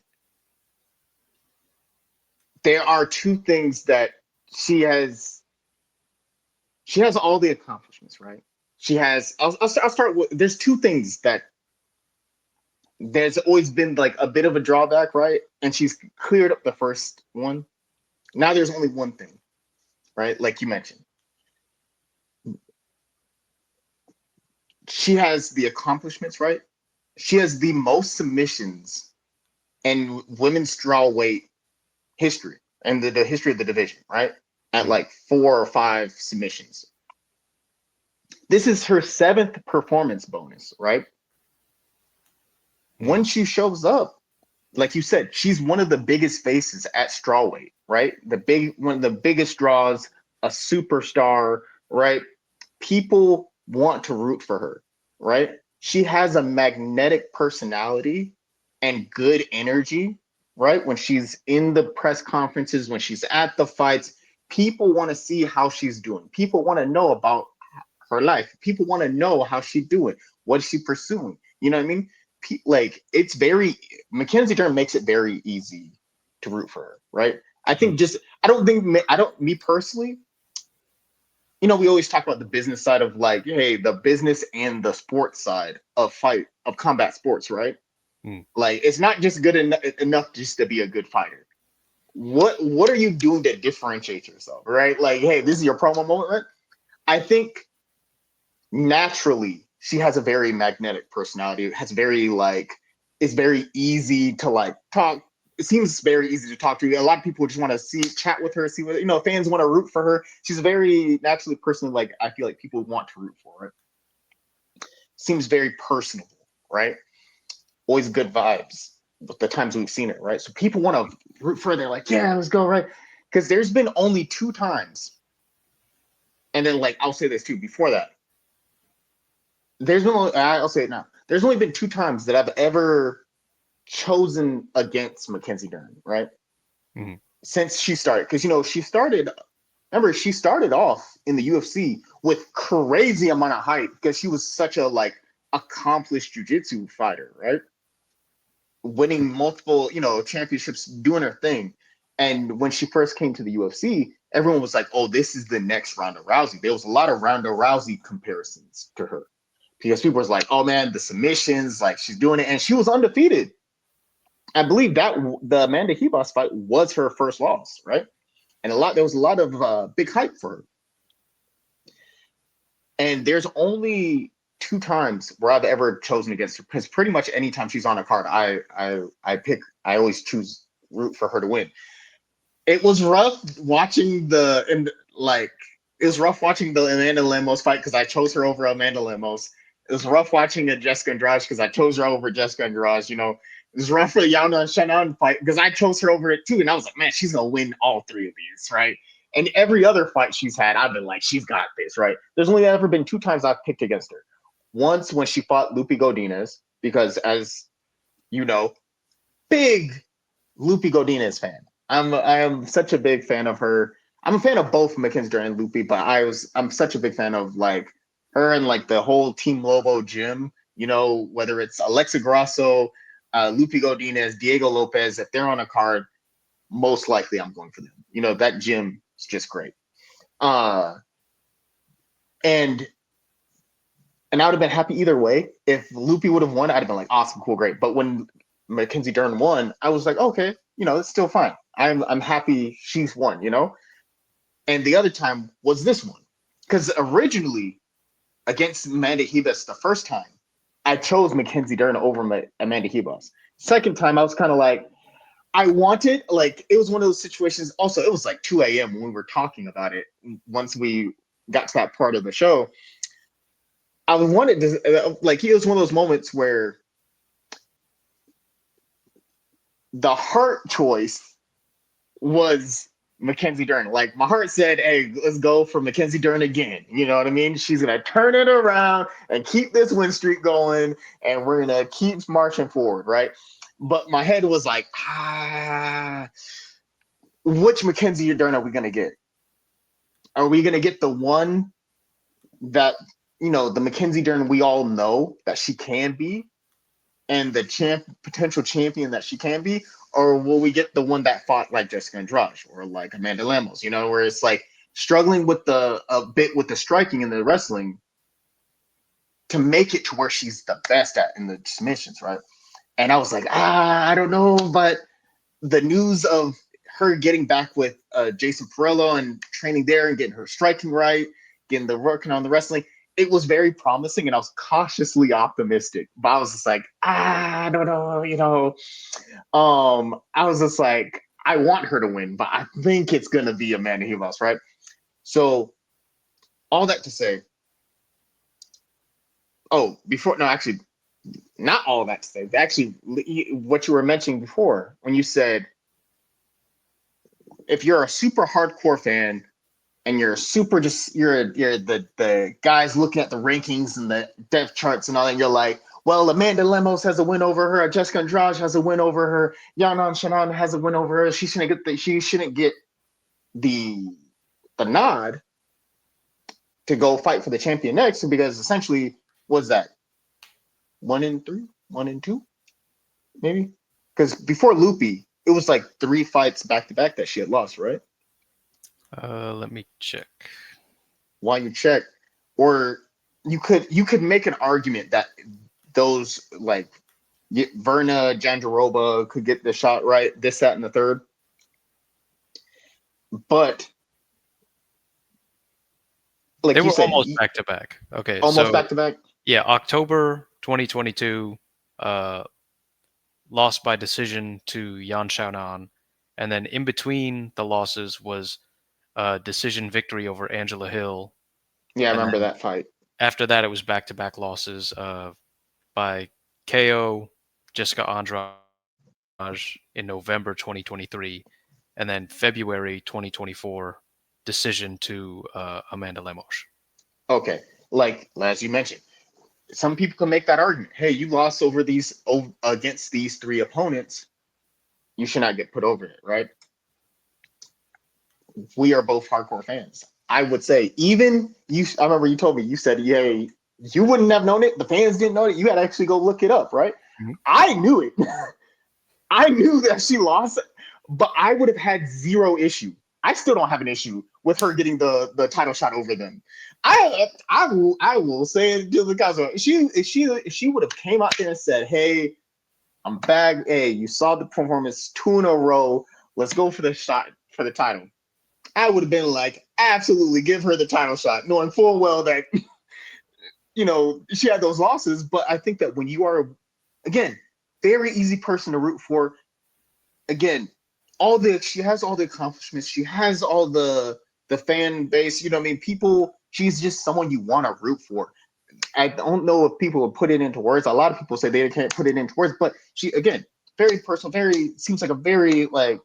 there are two things that she has. She has all the accomplishments, right? She has. I'll start with. There's two things that there's always been like a bit of a drawback, right? And she's cleared up the first one. Now there's only one thing, right? Like you mentioned, she has the accomplishments, right? She has the most submissions in women's strawweight history and the history of the division, right? At Mm. like 4 or 5 submissions. This is her seventh performance bonus, right? When Mm. she shows up, like you said, she's one of the biggest faces at strawweight, right? One of the biggest draws, a superstar, right? People want to root for her, right? She has a magnetic personality and good energy, right? When she's in the press conferences, when she's at the fights, people want to see how she's doing. People want to know about her life. People want to know how she's doing. What is she pursuing? You know what I mean? Like it's very Mackenzie Dern makes it very easy to root for her, right? I think Mm. just I don't me personally, we always talk about the business side of like, hey, the business and the sports side of combat sports, right? Mm. Like it's not just good enough just to be a good fighter. What are you doing to differentiate yourself, right? Like, hey, this is your promo moment, right? I think naturally she has a very magnetic personality. It has very like it's very easy to like talk. It seems very easy to talk to. A lot of people just want to chat with her, see what fans want to root for her. She's a very naturally person like I feel like people want to root for her. Seems very personable, right? Always good vibes with the times we've seen it, right? So people want to root for her. They're like, yeah, let's go, right? Because there's been only 2 times, and then like I'll say this too before that I'll say it now. There's only been 2 times that I've ever chosen against Mackenzie Dern, right? Mm. Since she started, because she started. Remember, she started off in the UFC with crazy amount of hype because she was such a like accomplished jiu-jitsu fighter, right? Winning multiple, championships, doing her thing. And when she first came to the UFC, everyone was like, "Oh, this is the next Ronda Rousey." There was a lot of Ronda Rousey comparisons to her because people was like, "Oh man, the submissions, like she's doing it," and she was undefeated. I believe that the Amanda Ribas fight was her first loss, right? And there was a lot of big hype for her. And there's only two times where I've ever chosen against her because pretty much anytime she's on a card, I always choose root for her to win. It was rough watching it was rough watching the Amanda Lemos fight because I chose her over Amanda Lemos. It was rough watching a Jessica Andrade because I chose her over Jessica Andrade. It was rough for the Yana and Shannon fight because I chose her over it too, and I was like, man, she's gonna win all three of these, right? And every other fight she's had, I've been like, she's got this, right? There's only ever been two times I've picked against her. Once when she fought Lupi Godinez, because as you know, big Lupi Godinez fan. I am such a big fan of her. I'm a fan of both Mackenzie Dern and Lupi, but I'm such a big fan of like her and like the whole Team Lobo gym. Whether it's Alexa Grasso, Lupi Godinez, Diego Lopez, if they're on a card, most likely I'm going for them. That gym is just great. And I would have been happy either way. If Lupi would have won, I'd have been like, awesome, cool, great. But when Mackenzie Dern won, I was like, okay, it's still fine. I'm happy she's won, And the other time was this one. Because originally, against Amanda Ribas the first time, I chose Mackenzie Dern over Amanda Ribas. Second time, I was kind of like, I wanted, like, it was one of those situations. Also, it was like 2 a.m. when we were talking about it. Once we got to that part of the show, I wanted to, like, it was one of those moments where the heart choice was Mackenzie Dern. Like, my heart said, hey, let's go for Mackenzie Dern again. You know what I mean? She's going to turn it around and keep this win streak going, and we're going to keep marching forward, right? But my head was like, which Mackenzie Dern are we going to get? Are we going to get the one that, the Mackenzie Dern we all know that she can be and the potential champion that she can be? Or will we get the one that fought like Jessica Andrade or like Amanda Lemos, where it's like struggling with a bit with the striking and the wrestling to make it to where she's the best at in the submissions, right? And I was like, I don't know, but the news of her getting back with Jason Perello and training there and getting her striking right, working on the wrestling, it was very promising, and I was cautiously optimistic. But I was just like, I don't know, I was just like, I want her to win, but I think it's gonna be Amanda Ribas, right? So, all that to say, actually, not all that to say. Actually, what you were mentioning before when you said if you're a super hardcore fan and you're you're the guys looking at the rankings and the depth charts and all that, and you're like, well, Amanda Lemos has a win over her, Jessica Andrade has a win over her, Yana Shannon has a win over her. She shouldn't get the nod to go fight for the champion next, because essentially was that 1-3, 1-2, maybe? Because before Lupi, it was like 3 fights back to back that she had lost, right? Let me check. While you check, or you could make an argument that those like Verna Jandiroba could get the shot right, this, that, and the third. But like they you were said, almost back to back. Okay, almost so back to back. yeah, October 2022, lost by decision to Yan Xiaonan, and then in between the losses was decision victory over Angela Hill. Yeah, I And remember then that fight. after that, it was back-to-back losses by KO, Jessica Andrade in November 2023, and then February 2024, decision to Amanda Lemos. Okay, like as you mentioned, some people can make that argument. Hey, you lost against these 3 opponents. You should not get put over it, right? We are both hardcore fans. I would say, even you. I remember you told me, you said, "Yeah, you wouldn't have known it. The fans didn't know it. You had to actually go look it up, right?" Mm-hmm. I knew it. I knew that she lost, but I would have had zero issue. I still don't have an issue with her getting the title shot over them. I will say it to the guys. If she would have came out there and said, "Hey, I'm back. Hey, you saw the performance 2 in a row. Let's go for the shot for the title." I would have been like, absolutely, give her the title shot, knowing full well that she had those losses. But I think that when you are, again, very easy person to root for, again, she has all the accomplishments, she has all the fan base, what I mean, people, she's just someone you want to root for. I don't know if people will put it into words. A lot of people say they can't put it into words, but she, again, very personal, very, seems like a very, like,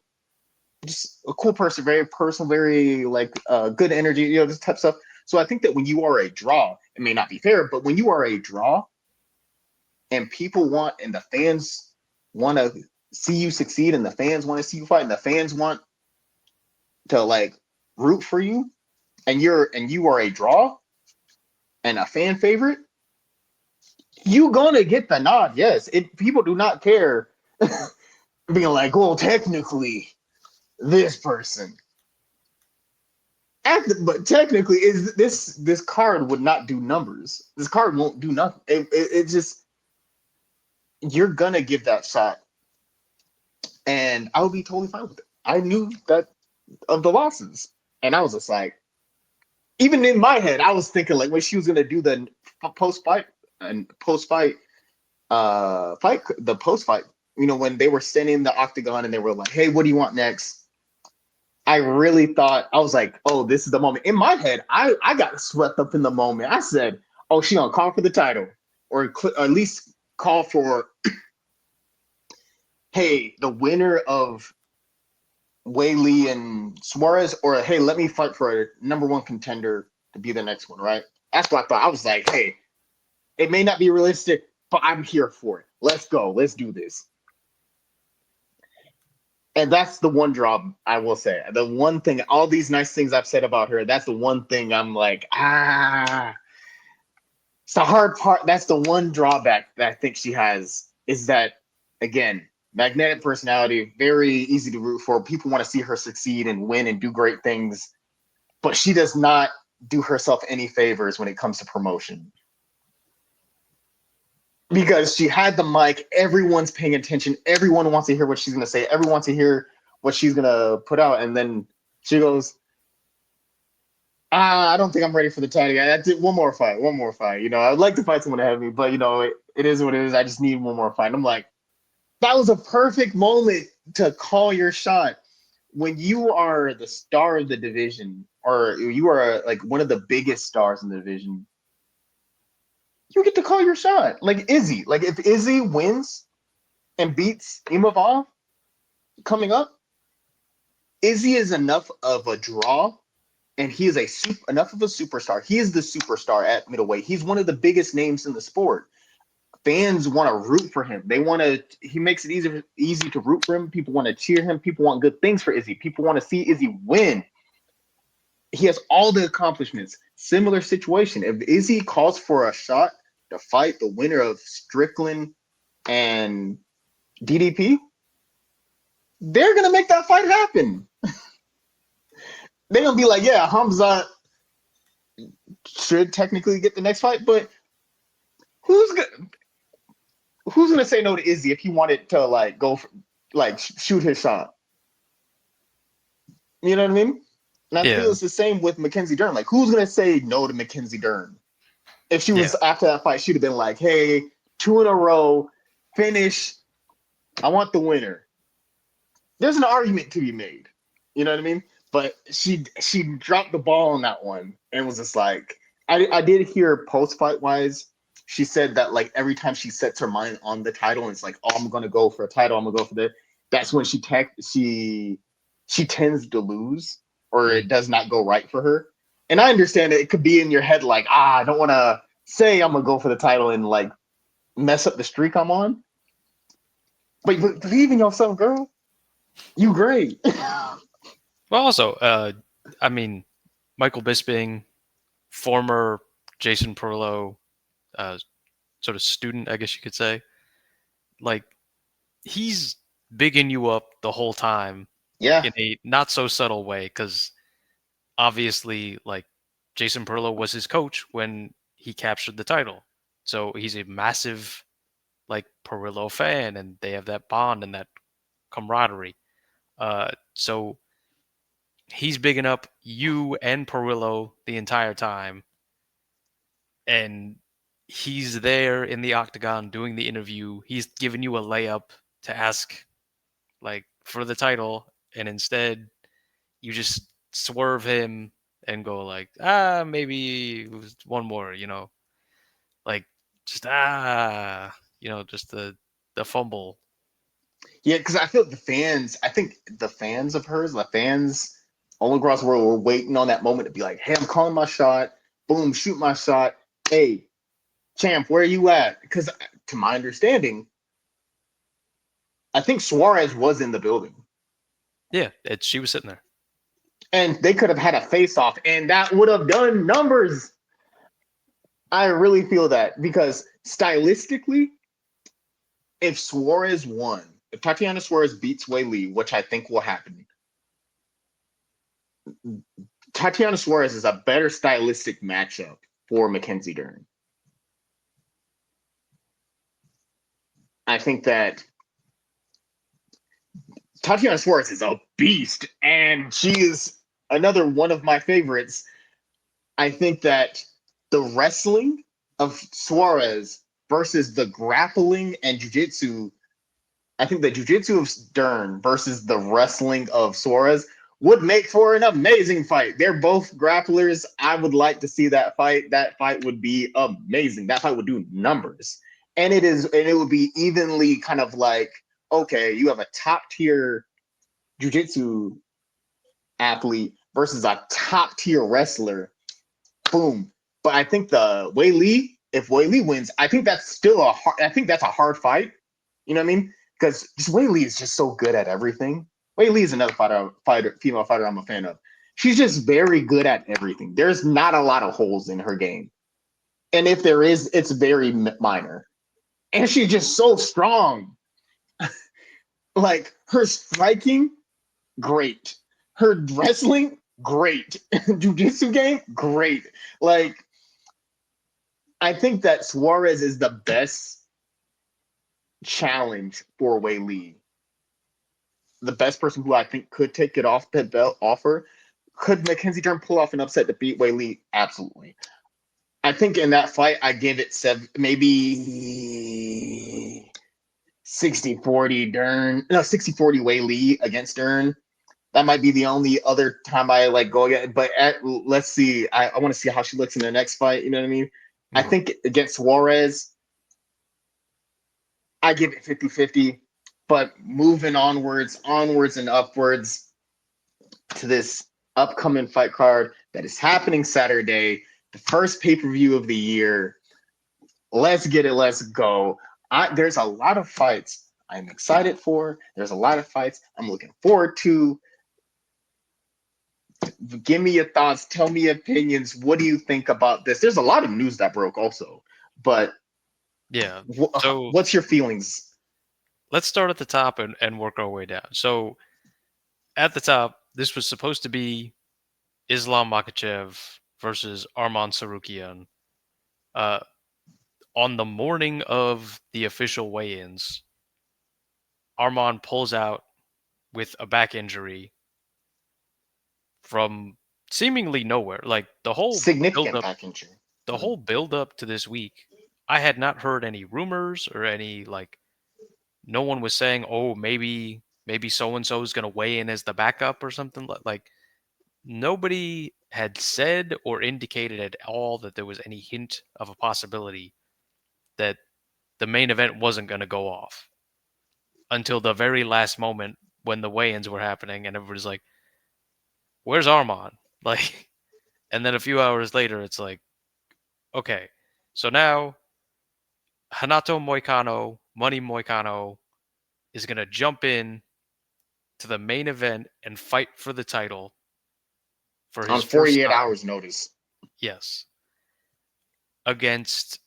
just a cool person, very personal, very, like, good energy, this type of stuff. So I think that when you are a draw, it may not be fair, but when you are a draw and people want, and the fans want to see you succeed, and the fans want to see you fight, and the fans want to, like, root for you, and you are a draw and a fan favorite, you gonna get the nod. Yes, people do not care being like, well, technically this person, but technically is this card would not do numbers. This card won't do nothing. It just, you're gonna give that shot, and I would be totally fine with it. I knew that of the losses, and I was just like, even in my head, I was thinking like when she was gonna do the post fight and post fight, when they were standing in the octagon and they were like, "Hey, what do you want next?" I really thought, I was like, "Oh, this is the moment." In my head, I got swept up in the moment. I said, "Oh, she gonna call for the title, or at least call for, hey, the winner of Whaley and Suarez, or hey, let me fight for a number one contender to be the next one." Right? That's what I thought. I was like, "Hey, it may not be realistic, but I'm here for it. Let's go. Let's do this." And that's the one draw I will say. The one thing, all these nice things I've said about her, that's the one thing I'm like, it's the hard part. That's the one drawback that I think she has, is that, again, magnetic personality, very easy to root for. People want to see her succeed and win and do great things, but she does not do herself any favors when it comes to promotion. Because she had the mic, everyone's paying attention, everyone wants to hear what she's going to say, everyone wants to hear what she's going to put out, and then she goes, I don't think I'm ready for the title. That's it. One more fight, one more fight. I'd like to fight someone ahead of me, but it is what it is. I just need one more fight. And I'm like, that was a perfect moment to call your shot. When you are the star of the division, or you are like one of the biggest stars in the division, you get to call your shot. Like Izzy. Like if Izzy wins and beats Imavov coming up, Izzy is enough of a draw, and he is enough of a superstar. He is the superstar at middleweight. He's one of the biggest names in the sport. Fans want to root for him. They want to. He makes it easy to root for him. People want to cheer him. People want good things for Izzy. People want to see Izzy win. He has all the accomplishments. Similar situation. If Izzy calls for a shot to fight the winner of Strickland and DDP, they're gonna make that fight happen. They're gonna be like, yeah, Hamza should technically get the next fight, but who's gonna who's gonna say no to Izzy if he wanted to like go for, like shoot his shot? You know what I mean? And I feel Yeah, it's the same with Mackenzie Dern. Like, who's gonna say no to Mackenzie Dern? If she yeah. was after that fight, she'd have been like, "Hey, two in a row, finish. I want the winner." There's an argument to be made. You know what I mean? But she dropped the ball on that one and was just like, I did hear post fight wise, she said that like every time she sets her mind on the title and it's like, oh, I'm gonna go for a title, I'm gonna go for the, that's when she tends to lose, or it Mm. does not go right for her. And I understand that it could be in your head like, I don't want to say I'm gonna go for the title and like mess up the streak I'm on. But believe in yourself, girl. You great. Well, also, I mean, Michael Bisping, former Jason Perlow, uh, sort of student, I guess you could say. Like, he's bigging you up the whole time Yeah. in a not so subtle way, because obviously, like, Jason Perlow was his coach when he captured the title. So he's a massive, like, Perillo fan, and they have that bond and that camaraderie. So he's bigging up you and Perillo the entire time. And he's there in the octagon doing the interview. He's giving you a layup to ask like for the title, and instead you just swerve him and go like, maybe it was one more, like just just the fumble. Yeah, because I feel the fans. I think the fans of hers, the fans all across the world, were waiting on that moment to be like, "Hey, I'm calling my shot. Boom, shoot my shot. Hey, champ, where are you at?" Because to my understanding, I think Suarez was in the building, Yeah, she was sitting there. and they could have had a face off, and that would have done numbers. I really feel that because stylistically, if Suarez won, if Tatiana Suarez beats Wei Li, which I think will happen, Tatiana Suarez is a better stylistic matchup for Mackenzie Dern. I think that Tatiana Suarez is a beast, and she is another one of my favorites. I think that the wrestling of Suarez versus the grappling and jiu-jitsu, I think the jiu-jitsu of Dern versus the wrestling of Suarez would make for an amazing fight. They're both grapplers. I would like to see that fight. That fight would be amazing. That fight would do numbers. And it would be evenly kind of like, okay, you have a top tier jiu-jitsu athlete versus a top tier wrestler. Boom. But I think the Wei Li, if Wei Li wins, I think that's still I think that's a hard fight. You know what I mean? Because Wei Li is just so good at everything. Wei Li is another female fighter I'm a fan of. She's just very good at everything. There's not a lot of holes in her game. And if there is, it's very minor. And she's just so strong. Like her striking, great. Her wrestling, great. Jiu-jitsu game, great. Like, I think that Suarez is the best challenge for Wei Li. The best person who I think could take it off the belt offer. Could Mackenzie Dern pull off an upset to beat Wei Li? Absolutely. I think in that fight, I give it maybe 60-40 Dern. No, 60-40 Wei Li against Dern. That might be the only other time I like go again. But let's see. I want to see how she looks in the next fight. You know what I mean? I Mhm. think against Suarez, I give it 50-50. But moving onwards and upwards to this upcoming fight card that is happening Saturday, the first pay per view of the year. Let's get it. Let's go. There's a lot of fights I'm excited for. There's a lot of fights I'm looking forward to. Give me your thoughts. Tell me your opinions. What do you think about this? There's a lot of news that broke also, but Yeah. So what's your feelings? let's start at the top and work our way down. So at the top, this was supposed to be Islam Makhachev versus Arman Sarukian. Uh, on the morning of the official weigh-ins, Arman pulls out with a back injury from seemingly nowhere. Like build Significant up, back injury. the Mhm. whole build up to this week, I had not heard any rumors or any like. No one was saying, "Oh, maybe so and so is going to weigh in as the backup or something." Like nobody had said or indicated at all that there was any hint of a possibility that the main event wasn't going to go off until the very last moment when the weigh-ins were happening, and everybody's like, "Where's Armand?" Like, and then a few hours later, it's like, okay, so now Hanato Moicano, Money Moicano, is going to jump in to the main event and fight for the title for his On first 48 time. hours notice. Yes, against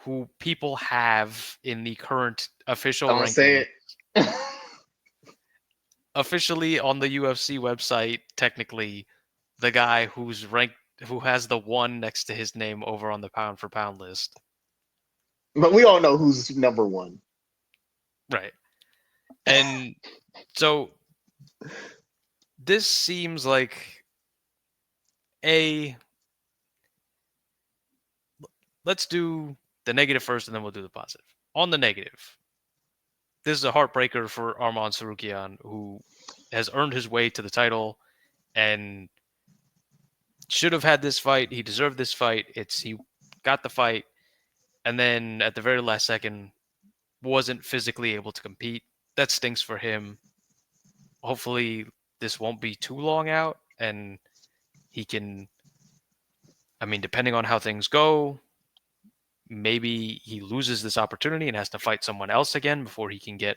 who people have in the current official Don't say ranking. it. Officially on the UFC website, technically, the guy who's ranked, who has the one next to his name over on the pound for pound list. But we all know who's number one. Right. And so this seems like a let's do the negative first, and then we'll do the positive. On the negative, this is a heartbreaker for Arman Sarukian, who has earned his way to the title and should have had this fight. He deserved this fight. He got the fight, and then at the very last second, wasn't physically able to compete. That stinks for him. Hopefully, this won't be too long out, and he can. I mean, depending on how things go, maybe he loses this opportunity and has to fight someone else again before he can get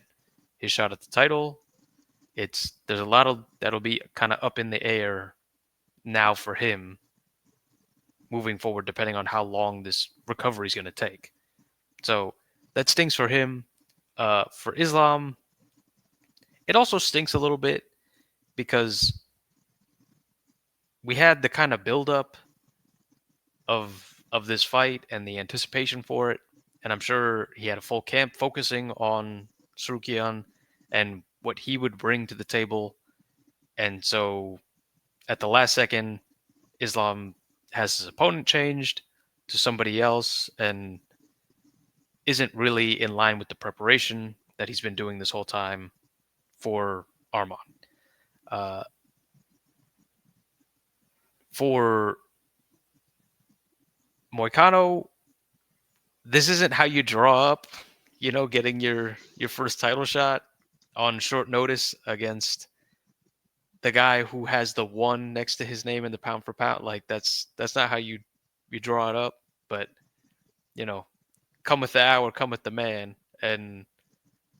his shot at the title. There's a lot of that'll be kind of up in the air now for him moving forward, depending on how long this recovery is going to take. So that stinks for him. For Islam, it also stinks a little bit because we had the kind of buildup of this fight and the anticipation for it, and I'm sure he had a full camp focusing on Sarukian and what he would bring to the table. And so at the last second, Islam has his opponent changed to somebody else and isn't really in line with the preparation that he's been doing this whole time for Arman. Uh, for Moicano, this isn't how you draw up, getting your first title shot on short notice against the guy who has the one next to his name in the pound for pound. Like that's not how you draw it up. But you know, come with the hour, come with the man, and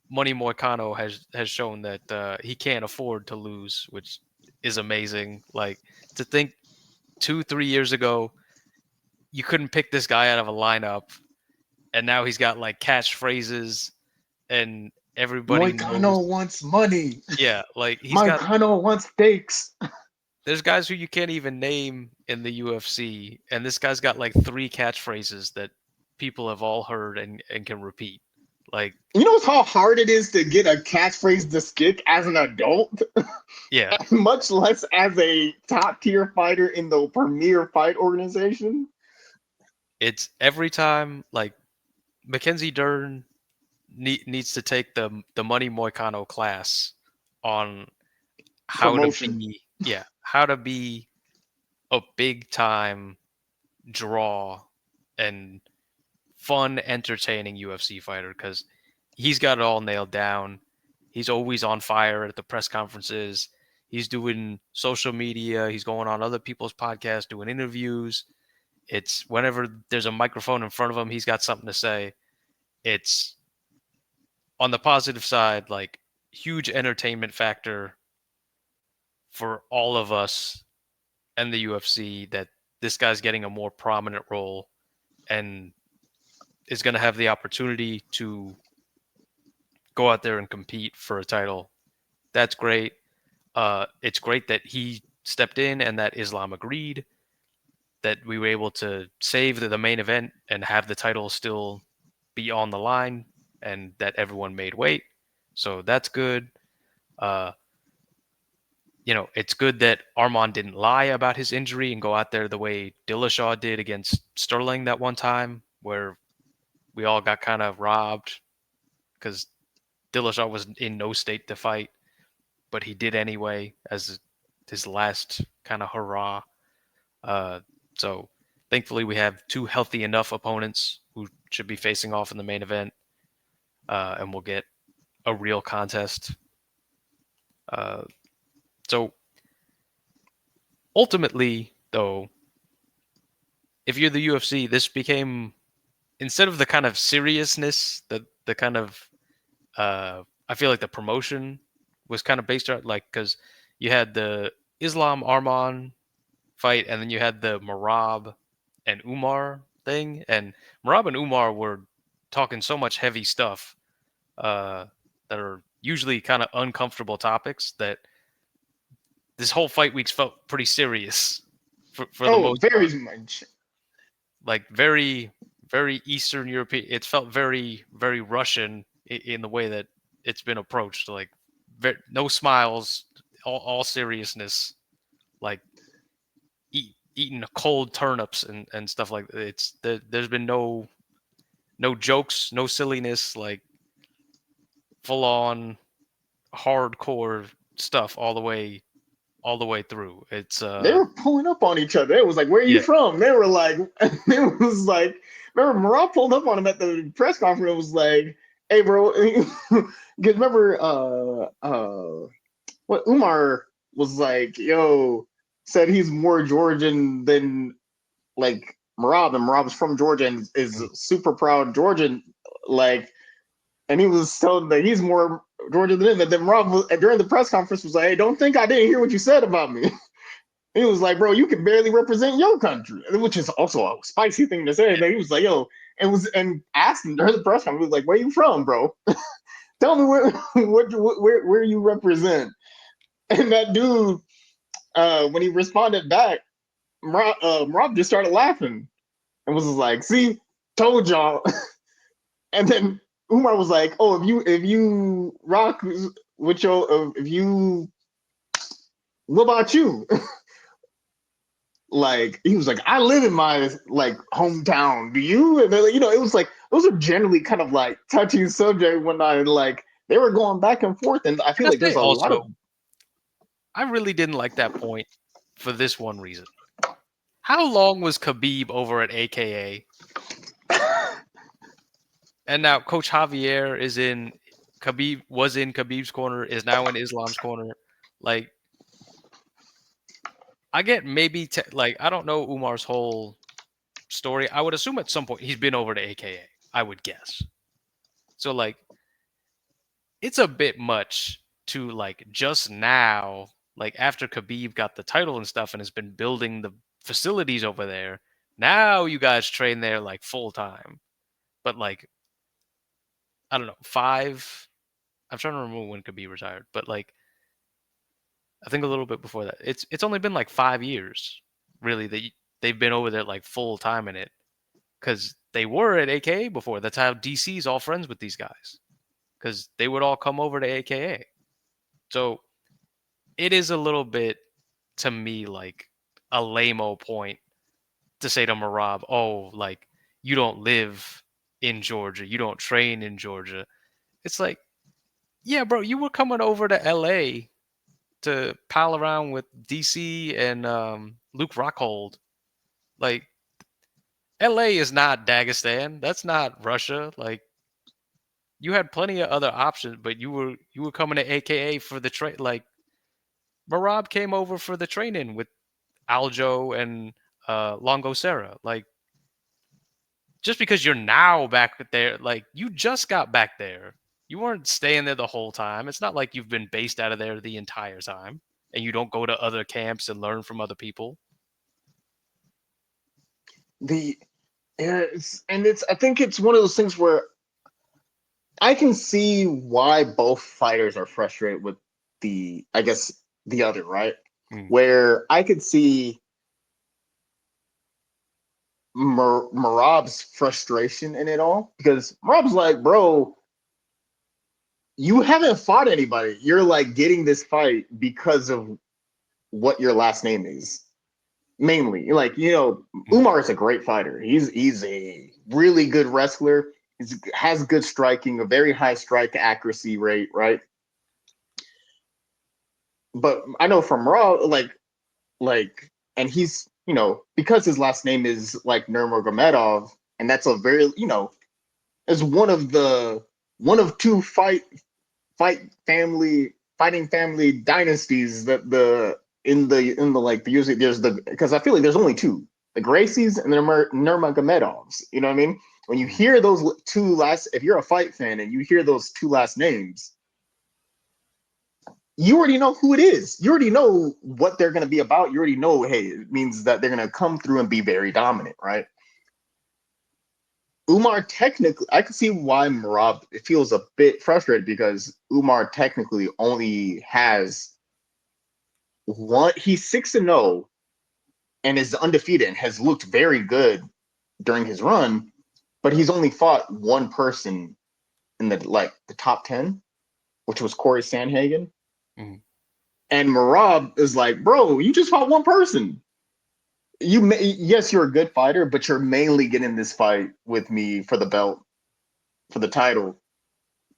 Money Moicano has shown that he can't afford to lose, which is amazing. Like to think 2-3 years ago you couldn't pick this guy out of a lineup, and now he's got like catchphrases, and everybody knows. Moicano wants money. Yeah, like he's got. Moicano wants steaks. There's guys who you can't even name in the UFC, and this guy's got like three catchphrases that people have all heard and can repeat. Like, You know how hard it is to get a catchphrase to stick as an adult, yeah, much less as a top tier fighter in the premier fight organization. it's every time like Mackenzie Dern needs to take the Money Moicano class on how to Promotion. be a big time draw and fun, entertaining UFC fighter because he's got it all nailed down. He's always on fire at the press conferences. He's doing social media. He's going on other people's podcasts, doing interviews. It's whenever there's a microphone in front of him, he's got something to say. It's on the positive side, like huge entertainment factor for all of us and the UFC that this guy's getting a more prominent role and is going to have the opportunity to go out there and compete for a title. That's great. It's great that he stepped in and that Islam agreed, that we were able to save the main event and have the title still be on the line and that everyone made weight. So that's good. Uh, it's good that Arman didn't lie about his injury and go out there the way Dillashaw did against Sterling that one time, where we all got kind of robbed because Dillashaw was in no state to fight, but he did anyway as his last kind of hurrah. So thankfully we have two healthy enough opponents who should be facing off in the main event, and we'll get a real contest. So ultimately, though, if you're the UFC, this became, instead of the kind of seriousness, the kind of I feel like the promotion was kind of based on, like, because you had the Islam Arman fight, and then you had the Marab and Umar thing, and Marab and Umar were talking so much heavy stuff that are usually kind of uncomfortable topics that this whole fight week's felt pretty serious for the Oh, most part. very much. Like very, very Eastern European. It felt very, very Russian in the way that it's been approached. Like no smiles, all seriousness. Like eating cold turnips and stuff like that. There's been no jokes, no silliness, like full on hardcore stuff all the way through. It's They were pulling up on each other. It was like, "Where are you yeah, from?" They were like, it was like, remember Marab pulled up on him at the press conference. It was like, "Hey, bro," because remember, what Umar was like, "Yo," said he's more Georgian than like Marab, and Marab's from Georgia and is super proud Georgian, like, and he was told that he's more Georgian than him. And then Marab during the press conference was like, "Hey, don't think I didn't hear what you said about me." He was like, "Bro, you can barely represent your country," which is also a spicy thing to say. And he was like, "Yo," and asked him during the press conference, he was like, "Where you from, bro? Tell me where you represent." And that dude, when he responded back, Rob just started laughing and was like, "See, told y'all." And then Umar was like, "Oh, if you rock with your if you what about you?" Like he was like, "I live in my like hometown. Do you?" And then, it was like those are generally kind of like touchy subject when I like they were going back and forth, and I I feel gotta like say there's a lot of also, I really didn't like that point for this one reason. How long was Khabib over at AKA? And now Coach Javier is in Khabib was in Khabib's corner, is now in Islam's corner. Like I get maybe like I don't know Umar's whole story. I would assume at some point he's been over to AKA. I would guess. So like it's a bit much to like just now, like after Khabib got the title and stuff and has been building the facilities over there. Now you guys train there like full time. But like I don't know, 5. I'm trying to remember when Khabib retired, but like I think a little bit before that. It's only been like 5 years, really, that they've been over there like full time in it, because they were at AKA before. That's how DC's all friends with these guys, because they would all come over to AKA. So it is a little bit to me like a lame-o point to say to Marab, "Oh, like you don't live in Georgia, you don't train in Georgia." It's like, yeah, bro, you were coming over to LA to pal around with DC and Luke Rockhold. Like LA is not Dagestan. That's not Russia. Like you had plenty of other options, but you were coming to AKA for the train. Like Marab came over for the training with Aljo and Longo Serra. Like just because you're now back there, like you just got back there. You weren't staying there the whole time. It's not like you've been based out of there the entire time and you don't go to other camps and learn from other people. the yeah, it's I think it's one of those things where I can see why both fighters are frustrated with the I guess the other, right? Mm. Where I could see Marab's frustration in it all because Marab's like, "Bro, you haven't fought anybody. You're like getting this fight because of what your last name is." Mainly, like Mm. Umar is a great fighter. He's a really good wrestler. He has good striking, a very high strike accuracy rate, right? But I know from Raw, and he's because his last name is like Nurmagomedov, and that's a very is one of two fighting family dynasties that the like the usually there's the because I feel like there's only two, the Gracies and the Nurmagomedovs. You know what I mean? When you Mm. hear those two last, if you're a fight fan and you hear those two last names, you already know who it is. You already know what they're going to be about. You already know, hey, it means that they're going to come through and be very dominant, right? Umar technically, I can see why Marab feels a bit frustrated because Umar technically only has one. He's 6-0 and is undefeated and has looked very good during his run, but he's only fought one person in the top 10, which was Corey Sandhagen. Mm. And Marab is like, "Bro, you just fought one person. yes, you're a good fighter, but you're mainly getting this fight with me for the belt, for the title,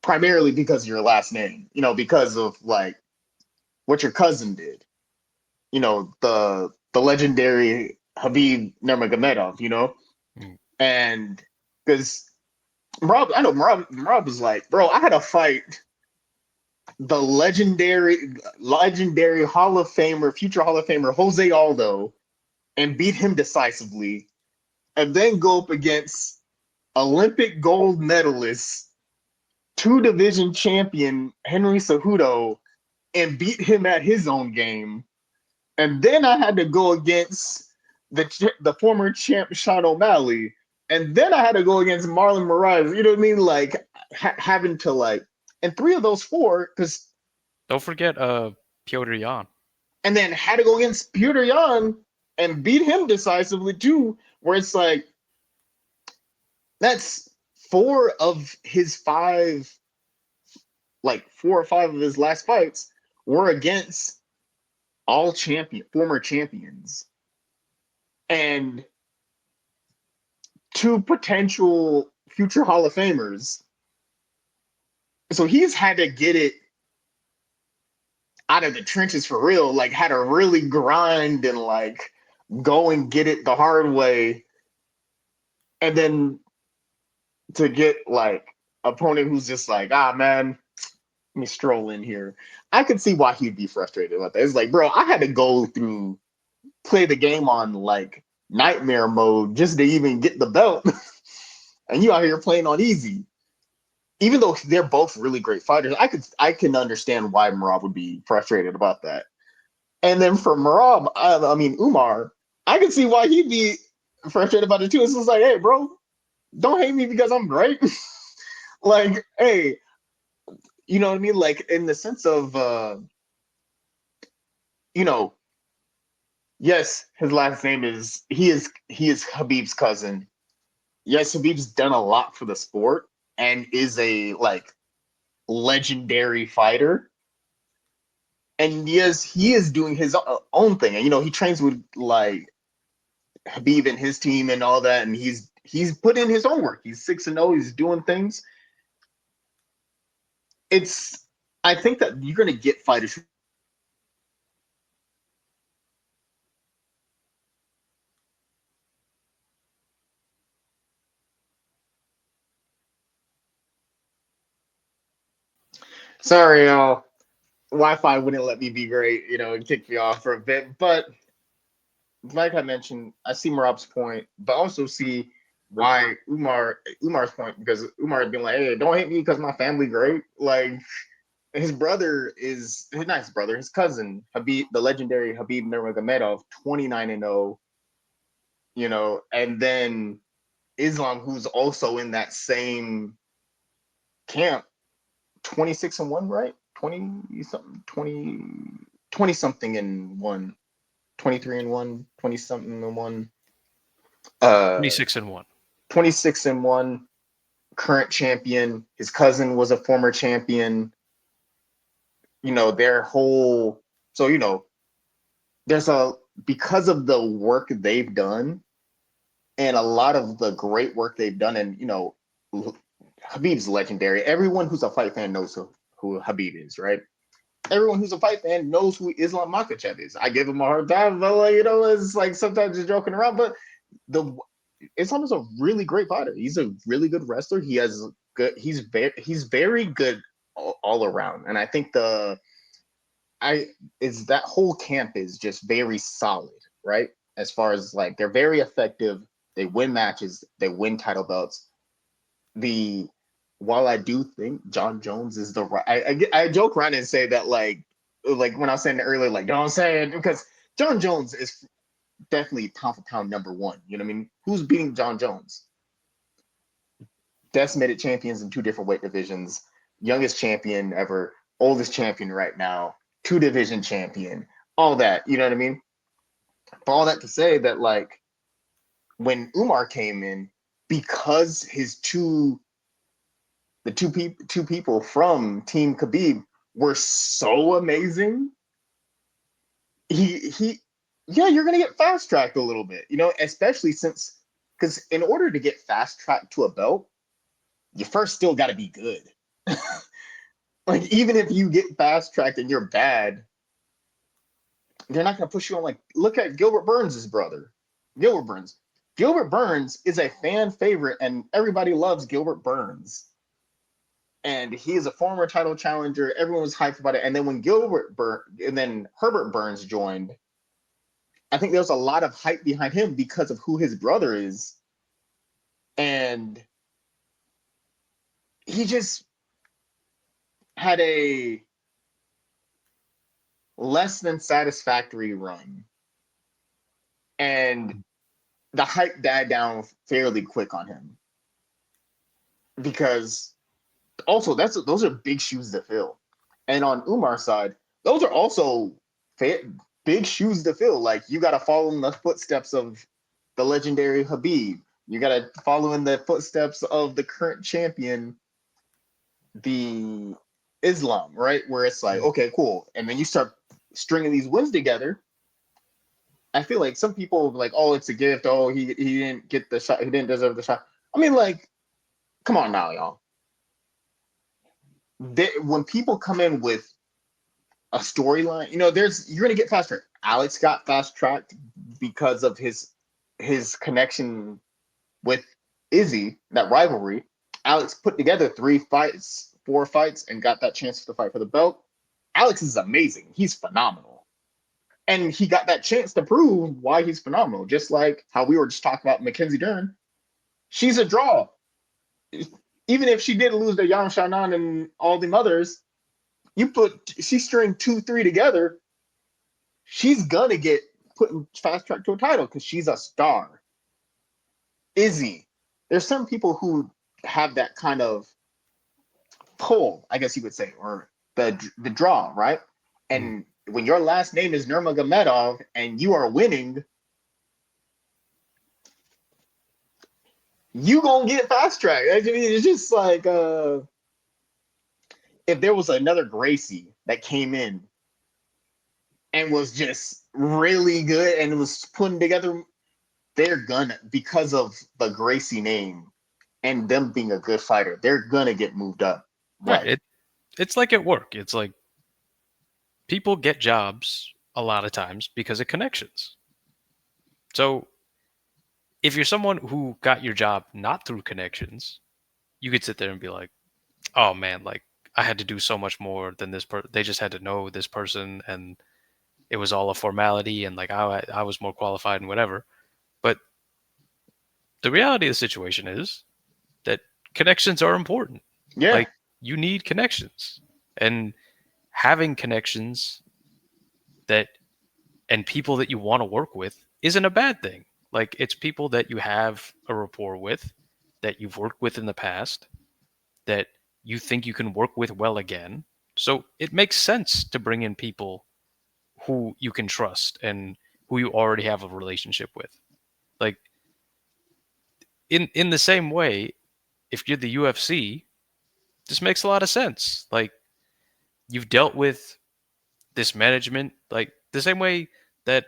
primarily because of your last name. Because of like what your cousin did. The legendary Habib Nurmagomedov. Mm. And because I know Marab was like, bro, I had to fight the legendary Hall of Famer, future Hall of Famer Jose Aldo, and beat him decisively, and then go up against Olympic gold medalist, two division champion Henry Cejudo, and beat him at his own game. And then I had to go against the former champ Sean O'Malley, and then I had to go against Marlon Moraes. You know what I mean? Like having to like, and three of those four, because Don't forget Piotr Jan. and then had to go against Peter Yan and beat him decisively too. Where it's like that's four of his five, like 4 or 5 of his last fights were against former champions, and two potential future Hall of Famers. So he's had to get it out of the trenches for real, like had to really grind and like go and get it the hard way. And then to get like opponent who's just like, man, let me stroll in here. I could see why he'd be frustrated about that. It's like, bro, I had to go through play the game on like nightmare mode just to even get the belt. And you out here playing on easy. Even though they're both really great fighters, I can understand why Marab would be frustrated about that. And then for Marab, I mean Umar, I can see why he'd be frustrated about it too. It's just like, hey, bro, don't hate me because I'm great. Like, hey, you know what I mean? Like in the sense of, you know, yes, his last name is he is Habib's cousin. Yes, Habib's done a lot for the sport and is a like legendary fighter. And yes, he is doing his own thing. And he trains with like Habib and his team and all that, and he's put in his own work. He's 6-0. He's doing things. It's I think that you're gonna get fighters. Sorry, y'all. Wi-Fi wouldn't let me be great. It kicked me off for a bit. But like I mentioned, I see Marab's point, but also see why Umar's point, because Umar had been like, hey, don't hate me because my family great. Like his brother is his nice brother, his cousin Habib, the legendary Habib Nurmagomedov, 29-0. And then Islam, who's also in that same camp, 26-1, right? 20 something, 20 something in one, 23-1, 20 something in one. 26-1. 26-1, current champion. His cousin was a former champion. Their whole so there's a because of the work they've done and a lot of the great work they've done, and Habib's legendary. Everyone who's a fight fan knows who Habib is, right? Everyone who's a fight fan knows who Islam Makhachev is. I give him a hard time, but it's like sometimes just joking around. But the Islam is a really great fighter. He's a really good wrestler. He has good. He's very good all around. And I think that whole camp is just very solid, right? As far as like they're very effective. They win matches. They win title belts. The While I do think John Jones is the right, I joke around and say that like when I was saying it earlier, like don't say it because John Jones is definitely pound for pound number one. You know what I mean? Who's beating John Jones? Decimated champions in two different weight divisions, youngest champion ever, oldest champion right now, two division champion, all that. You know what I mean? But all that to say that like when Umar came in, because two people from Team Khabib were so amazing. He yeah, you're gonna get fast tracked a little bit, especially since because in order to get fast tracked to a belt, you first still got to be good. Like even if you get fast tracked and you're bad, they're not gonna push you on. Like look at Gilbert Burns' brother, Gilbert Burns. Gilbert Burns is a fan favorite, and everybody loves Gilbert Burns. And he is a former title challenger. Everyone was hyped about it. And then when and then Herbert Burns joined, I think there was a lot of hype behind him because of who his brother is. And he just had a less than satisfactory run. And the hype died down fairly quick on him. Because also those are big shoes to fill. And on Umar's side, those are also big shoes to fill. Like you got to follow in the footsteps of the legendary Habib. You got to follow in the footsteps of the current champion, the Islam, right? Where it's like, okay, cool. And then you start stringing these wins together. I feel like some people like, oh, it's a gift. Oh, he didn't get the shot. He didn't deserve the shot. I mean, like, come on now, y'all. When people come in with a storyline, you're gonna get fast tracked. Alex got fast tracked because of his connection with Izzy, that rivalry. Alex put together 3 fights, 4 fights, and got that chance to fight for the belt. Alex is amazing. He's phenomenal. And he got that chance to prove why he's phenomenal. Just like how we were just talking about Mackenzie Dern. She's a draw. Even if she did lose to Yang Shannon and all the others, she string 2-3 together, she's gonna get put in fast track to a title because she's a star. Izzy, there's some people who have that kind of pull, I guess you would say, or the draw, right? And when your last name is Nurmagomedov and you are winning, you gonna get fast track. I mean, it's just like if there was another Gracie that came in and was just really good and was putting together, they're gonna, because of the Gracie name and them being a good fighter, they're gonna get moved up. Right. Right. It's like at work. It's like people get jobs a lot of times because of connections. So if you're someone who got your job not through connections, you could sit there and be like, "Oh man, like I had to do so much more than this person. They just had to know this person, and it was all a formality, and like I was more qualified and whatever." But the reality of the situation is that connections are important. Yeah. Like you need connections, and having connections that and people that you want to work with isn't a bad thing. Like it's people that you have a rapport with, that you've worked with in the past, that you think you can work with well again. So it makes sense to bring in people who you can trust and who you already have a relationship with. Like in the same way, if you're the UFC, this makes a lot of sense. Like you've dealt with this management, like the same way that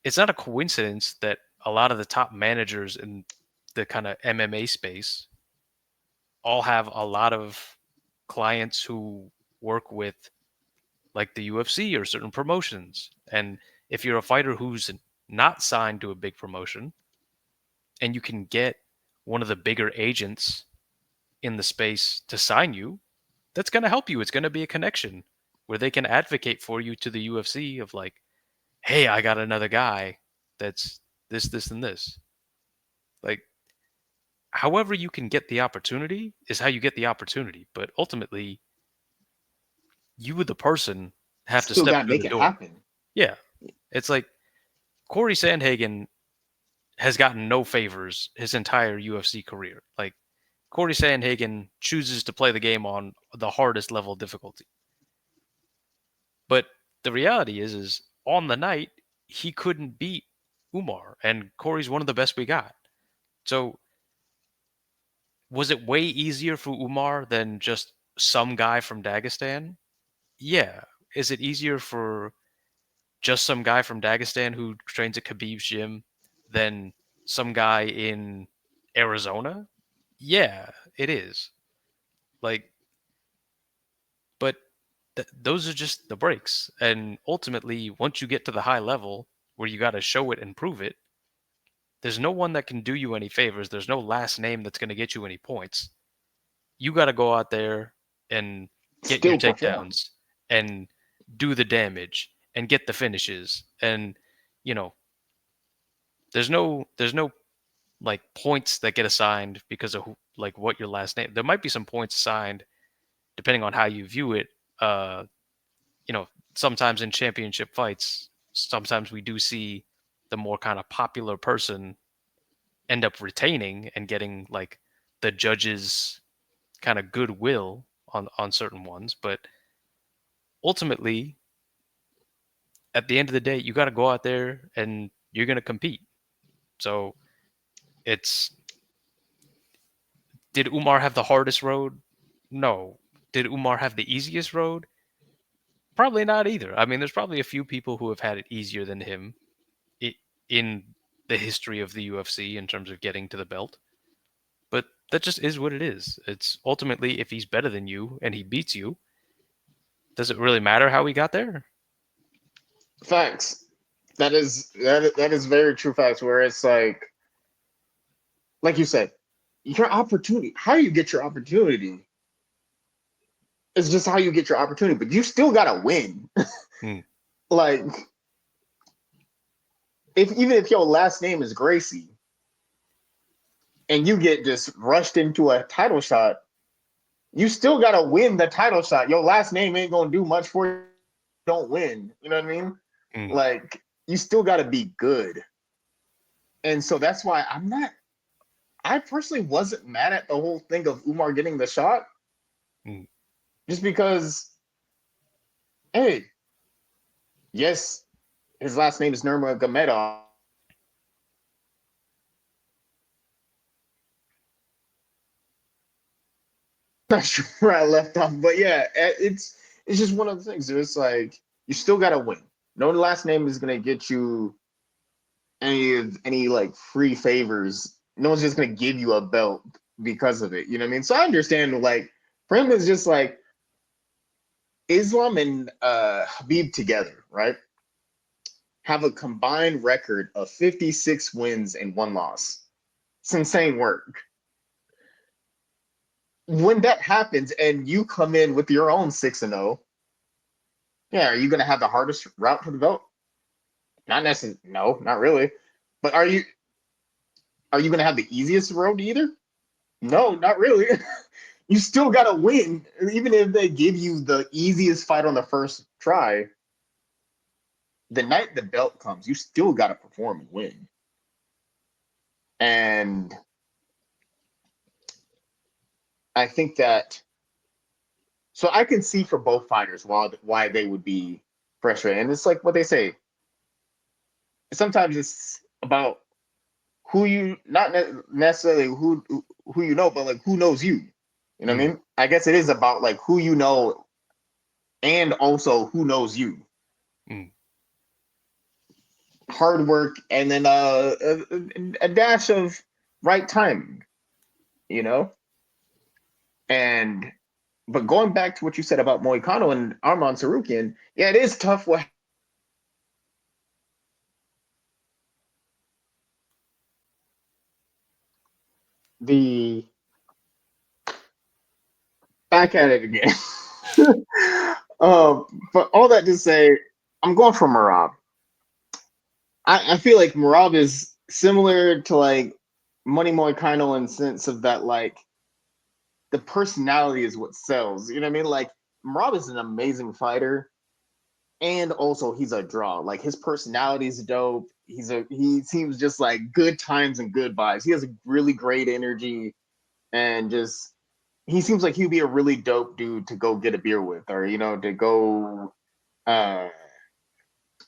it's not a coincidence that a lot of the top managers in the kind of MMA space all have a lot of clients who work with like the UFC or certain promotions. And if you're a fighter who's not signed to a big promotion and you can get one of the bigger agents in the space to sign you, that's going to help you. It's going to be a connection where they can advocate for you to the UFC of like, hey, I got another guy that's this, and this. Like, however you can get the opportunity is how you get the opportunity. But ultimately, you, the person, have to Still step gotta through make the it door. happen. Yeah. It's like Corey Sandhagen has gotten no favors his entire UFC career. Like, Corey Sandhagen chooses to play the game on the hardest level of difficulty. But the reality is on the night, he couldn't beat Umar, and Corey's one of the best we got. So was it way easier for Umar than just some guy from Dagestan? Yeah. Is it easier for just some guy from Dagestan who trains at Khabib's gym than some guy in Arizona? Yeah, it is. Like, but those are just the breaks. And ultimately, once you get to the high level where you got to show it and prove it, there's no one that can do you any favors. There's no last name that's going to get you any points. You got to go out there and get your Still perform. takedowns and do the damage and get the finishes. And, you know, there's no like points that get assigned because of like what your last name. There might be some points assigned depending on how you view it. Uh, Sometimes in championship fights, sometimes we do see the more kind of popular person end up retaining and getting like the judges kind of goodwill on certain ones. But ultimately, at the end of the day, you got to go out there and you're going to compete. So it's did Umar have the hardest road? No. Did Umar have the easiest road? Probably not either. I mean, there's probably a few people who have had it easier than him in the history of the UFC in terms of getting to the belt. But that just is what it is. It's ultimately if he's better than you and he beats you, does it really matter how he got there? Facts. That is very true facts. Where it's like you said, your opportunity. How you get your opportunity is just how you get your opportunity. But you still gotta win. Hmm. Like if even if your last name is Gracie and you get just rushed into a title shot, you still gotta win the title shot. Your last name ain't gonna do much for you. Don't win. You know what I mean? Hmm. Like you still gotta be good. And so that's why I'm not. I personally wasn't mad at the whole thing of Umar getting the shot, Hmm. just because, hey, yes, his last name is Nurmagomedov. Not sure where I left off, but yeah, it's just one of the things. It's like you still gotta win. No last name is gonna get you any like free favors. No one's just gonna give you a belt because of it. You know what I mean? So I understand. Like for him, it's just like Islam and Habib together, right? Have a combined record of 56 wins and one loss. It's insane work. When that happens and you come in with your own 6-0, yeah, are you going to have the hardest route to the belt? Not necessarily. No, not really. But are you going to have the easiest road either? No, not really. You still got to win. Even if they give you the easiest fight on the first try, the night the belt comes, you still got to perform and win. And I think that so I can see for both fighters why they would be frustrated. And it's like what they say. Sometimes it's about who you not necessarily who you know, but like who knows you. You know what I Hmm. mean? I guess it is about like who you know and also who knows you. Hmm. Hard work and then a dash of right timing, you know? And but going back to what you said about Moicano and Arman Sarukian, yeah, it is tough what the back at it again. But all that to say, I'm going for Marab. I feel like Marab is similar to like Money Moicano in the sense of that like the personality is what sells. You know what I mean? Like Marab is an amazing fighter, and also he's a draw. Like his personality is dope. He seems just like good times and good vibes. He has a really great energy and just he seems like he'd be a really dope dude to go get a beer with or to go uh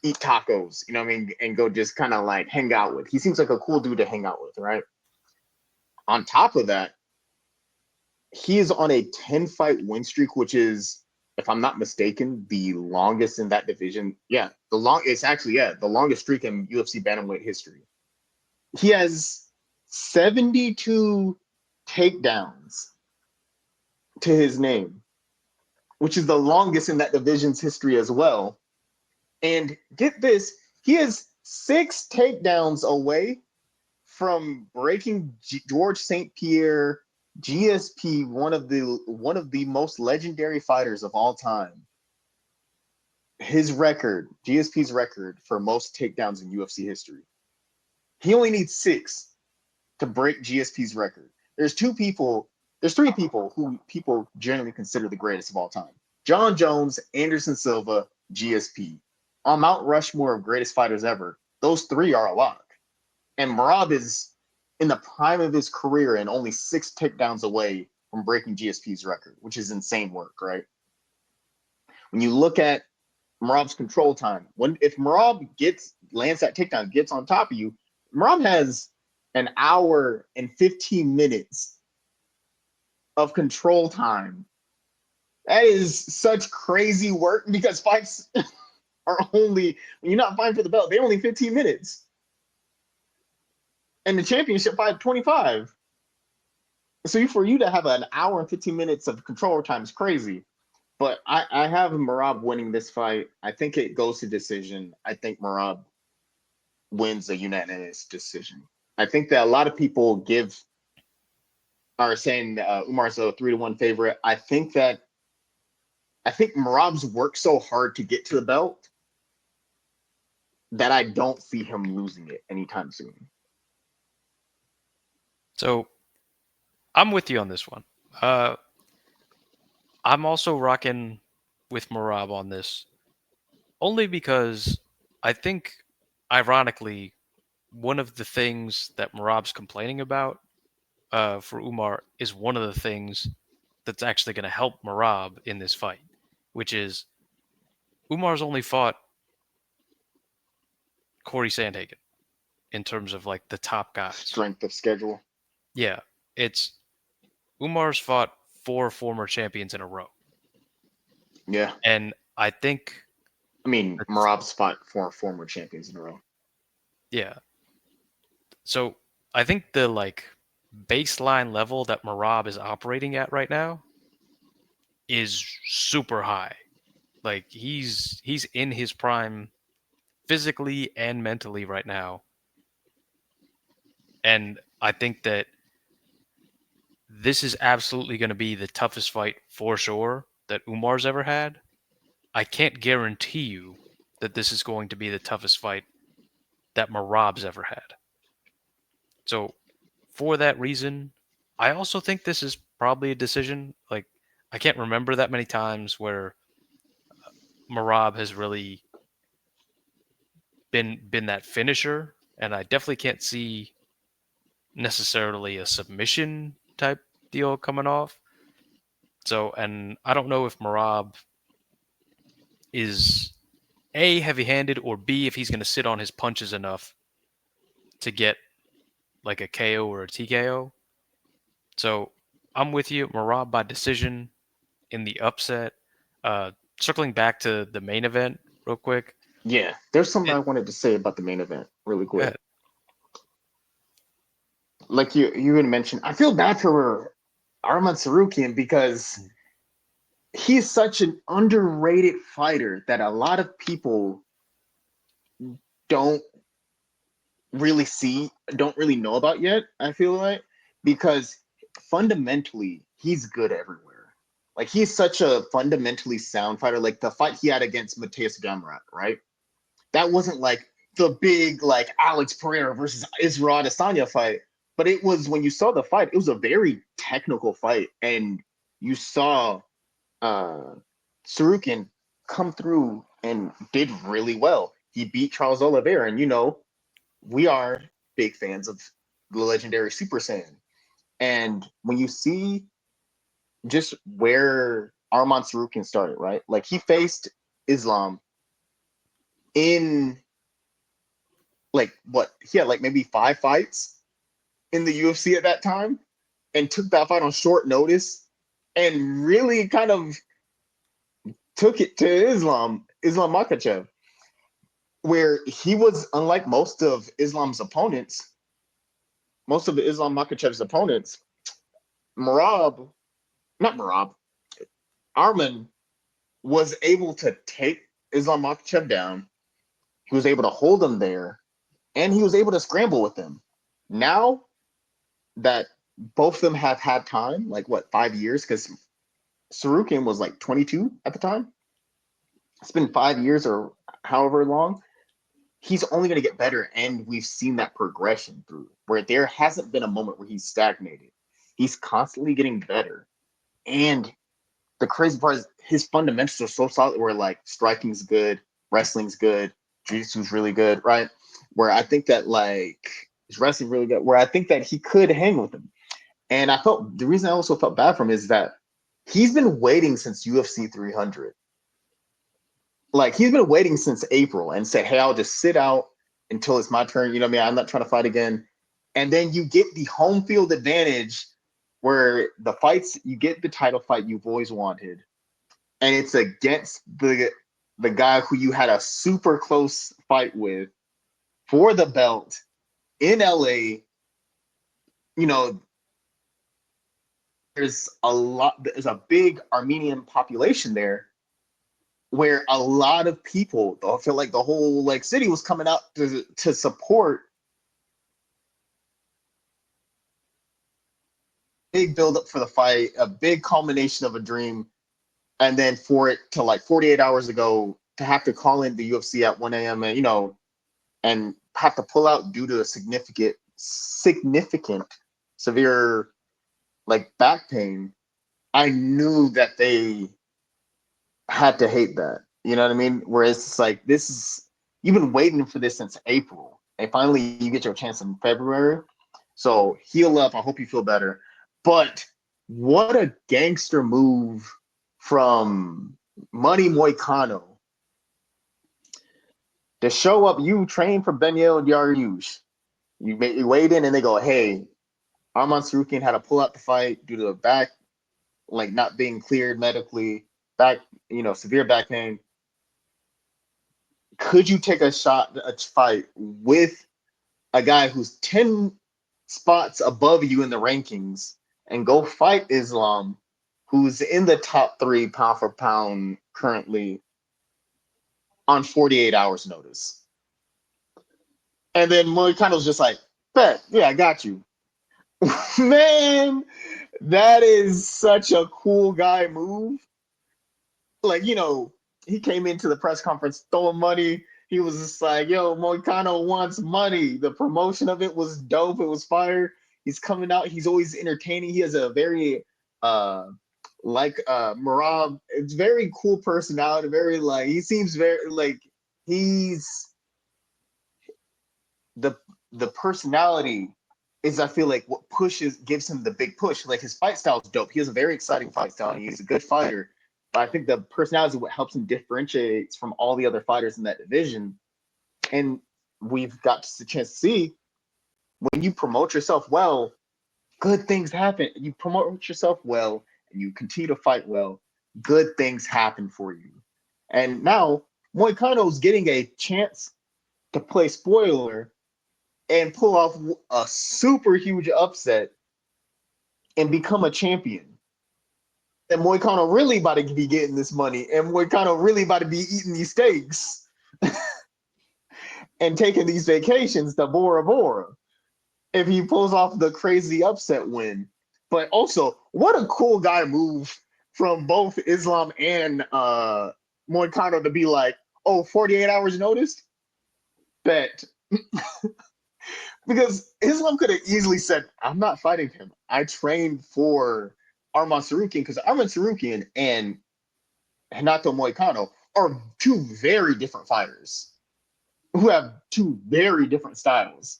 eat tacos, you know what I mean, and go just kind of like hang out with. He seems like a cool dude to hang out with, right? On top of that, he is on a 10 fight win streak, which is if I'm not mistaken, the longest in that division. Yeah, it's actually the longest streak in UFC bantamweight history. He has 72 takedowns to his name, which is the longest in that division's history as well. And get this, he is 6 takedowns away from breaking George St. Pierre, GSP, one of the most legendary fighters of all time. His record, GSP's record for most takedowns in UFC history. He only needs 6 to break GSP's record. There's three people who people generally consider the greatest of all time. John Jones, Anderson Silva, GSP. On Mount Rushmore of greatest fighters ever, those 3 are a lock. And Merab is in the prime of his career and only 6 takedowns away from breaking GSP's record, which is insane work, right? When you look at Merab's control time, if Merab lands that takedown, gets on top of you, Merab has an hour and 15 minutes of control time. That is such crazy work because fights are only, when you're not fighting for the belt, they're only 15 minutes. And the championship fight 25. So for you to have an hour and 15 minutes of control time is crazy. But I have Merab winning this fight. I think it goes to decision. I think Merab wins a unanimous decision. I think that a lot of people are saying Umar's a 3-1 favorite. I think Merab's worked so hard to get to the belt that I don't see him losing it anytime soon. So I'm with you on this one. I'm also rocking with Merab on this, only because I think, ironically, one of the things that Merab's complaining about for Umar is one of the things that's actually going to help Merab in this fight, which is Umar's only fought Corey Sandhagen in terms of like the top guys. Strength of schedule. Yeah, it's Umar's fought 4 former champions in a row. Yeah. And I think... Merab's fought 4 former champions in a row. Yeah. So I think the baseline level that Merab is operating at right now is super high. Like he's in his prime physically and mentally right now. And I think that this is absolutely going to be the toughest fight for sure that Umar's ever had. I can't guarantee you that this is going to be the toughest fight that Merab's ever had. So for that reason, I also think this is probably a decision. Like, I can't remember that many times where Merab has really been that finisher, and I definitely can't see necessarily a submission type deal coming off. So, and I don't know if Merab is A, heavy-handed, or B, if he's going to sit on his punches enough to get like a KO or a TKO. So I'm with you, Merab by decision in the upset. Circling back to the main event real quick. Yeah, there's something I wanted to say about the main event really quick. Like you had mentioned, I feel bad for Arman Tsarukyan because he's such an underrated fighter that a lot of people don't really know about yet, I feel like, because fundamentally he's good everywhere. Like he's such a fundamentally sound fighter. Like the fight he had against Mateus Gamrat, right? That wasn't like the big like Alex Pereira versus Israel Adesanya fight, but it was, when you saw the fight, it was a very technical fight, and you saw Tsarukyan come through and did really well. He beat Charles Oliveira, and we are big fans of the legendary Super Saiyan. And when you see just where Arman Tsarukyan started, right? Like he faced Islam in he had maybe 5 fights in the UFC at that time, and took that fight on short notice and really kind of took it to Islam Makhachev, where he was unlike most of Islam Makhachev's opponents. Marab, not Marab, Arman was able to take Islam Makhachev down. He was able to hold him there, and he was able to scramble with him. Now that both of them have had time, like what, 5 years? Because Sarukian was like 22 at the time. It's been 5 years or however long. He's only going to get better, and we've seen that progression through where there hasn't been a moment where he's stagnated. He's constantly getting better, and the crazy part is his fundamentals are so solid. Where like striking's good, wrestling's good, jiu-jitsu's really good, right? Where I think that like his wrestling really good. Where I think that he could hang with him, and I felt the reason I also felt bad for him is that he's been waiting since UFC 300. Like he's been waiting since April and said, "Hey, I'll just sit out until it's my turn." You know what I mean? I'm not trying to fight again. And then you get the home field advantage, where you get the title fight you've always wanted, and it's against the guy who you had a super close fight with for the belt in LA. You know, there's a big Armenian population there, where a lot of people, I feel like the whole like city was coming out to support. Big build up for the fight, a big culmination of a dream, and then for it to like 48 hours ago to have to call in the UFC at 1 a.m. and and have to pull out due to a significant severe like back pain. I knew that they had to hate that. You know what I mean? Whereas it's like you've been waiting for this since April, and finally you get your chance in February. So heal up. I hope you feel better. But what a gangster move from Money Moicano to show up. You train for Benyel Dariush. You weighed in, and they go, "Hey, Arman Sarukian had to pull out the fight due to the back, like not being cleared medically, back, severe back pain. Could you take a fight with a guy who's 10 spots above you in the rankings and go fight Islam, who's in the top 3 pound for pound currently, on 48 hours notice?" And then Moicano's just like, "Bet, yeah, I got you." Man, that is such a cool guy move. Like, he came into the press conference throwing money. He was just like, "Yo, Moicano wants money." The promotion of it was dope. It was fire. He's coming out. He's always entertaining. He has a very Marab, it's very cool personality. Very like he seems very like he's the the personality is, I feel like, what gives him the big push. Like his fight style is dope. He has a very exciting fight style, and he's a good fighter. But I think the personality is what helps him differentiate from all the other fighters in that division. And we've got a chance to see, when you promote yourself well, good things happen. You promote yourself well and you continue to fight well, good things happen for you. And now Moicano's getting a chance to play spoiler and pull off a super huge upset and become a champion. And Moicano really about to be getting this money, and Moicano really about to be eating these steaks and taking these vacations to Bora Bora if he pulls off the crazy upset win. But also, what a cool guy move from both Islam and Moicano to be like, "Oh, 48 hours notice? Bet." Because Islam could have easily said, "I'm not fighting him. I trained for Arman Sarukian," because Arman Sarukian and Hanato Moicano are two very different fighters who have two very different styles.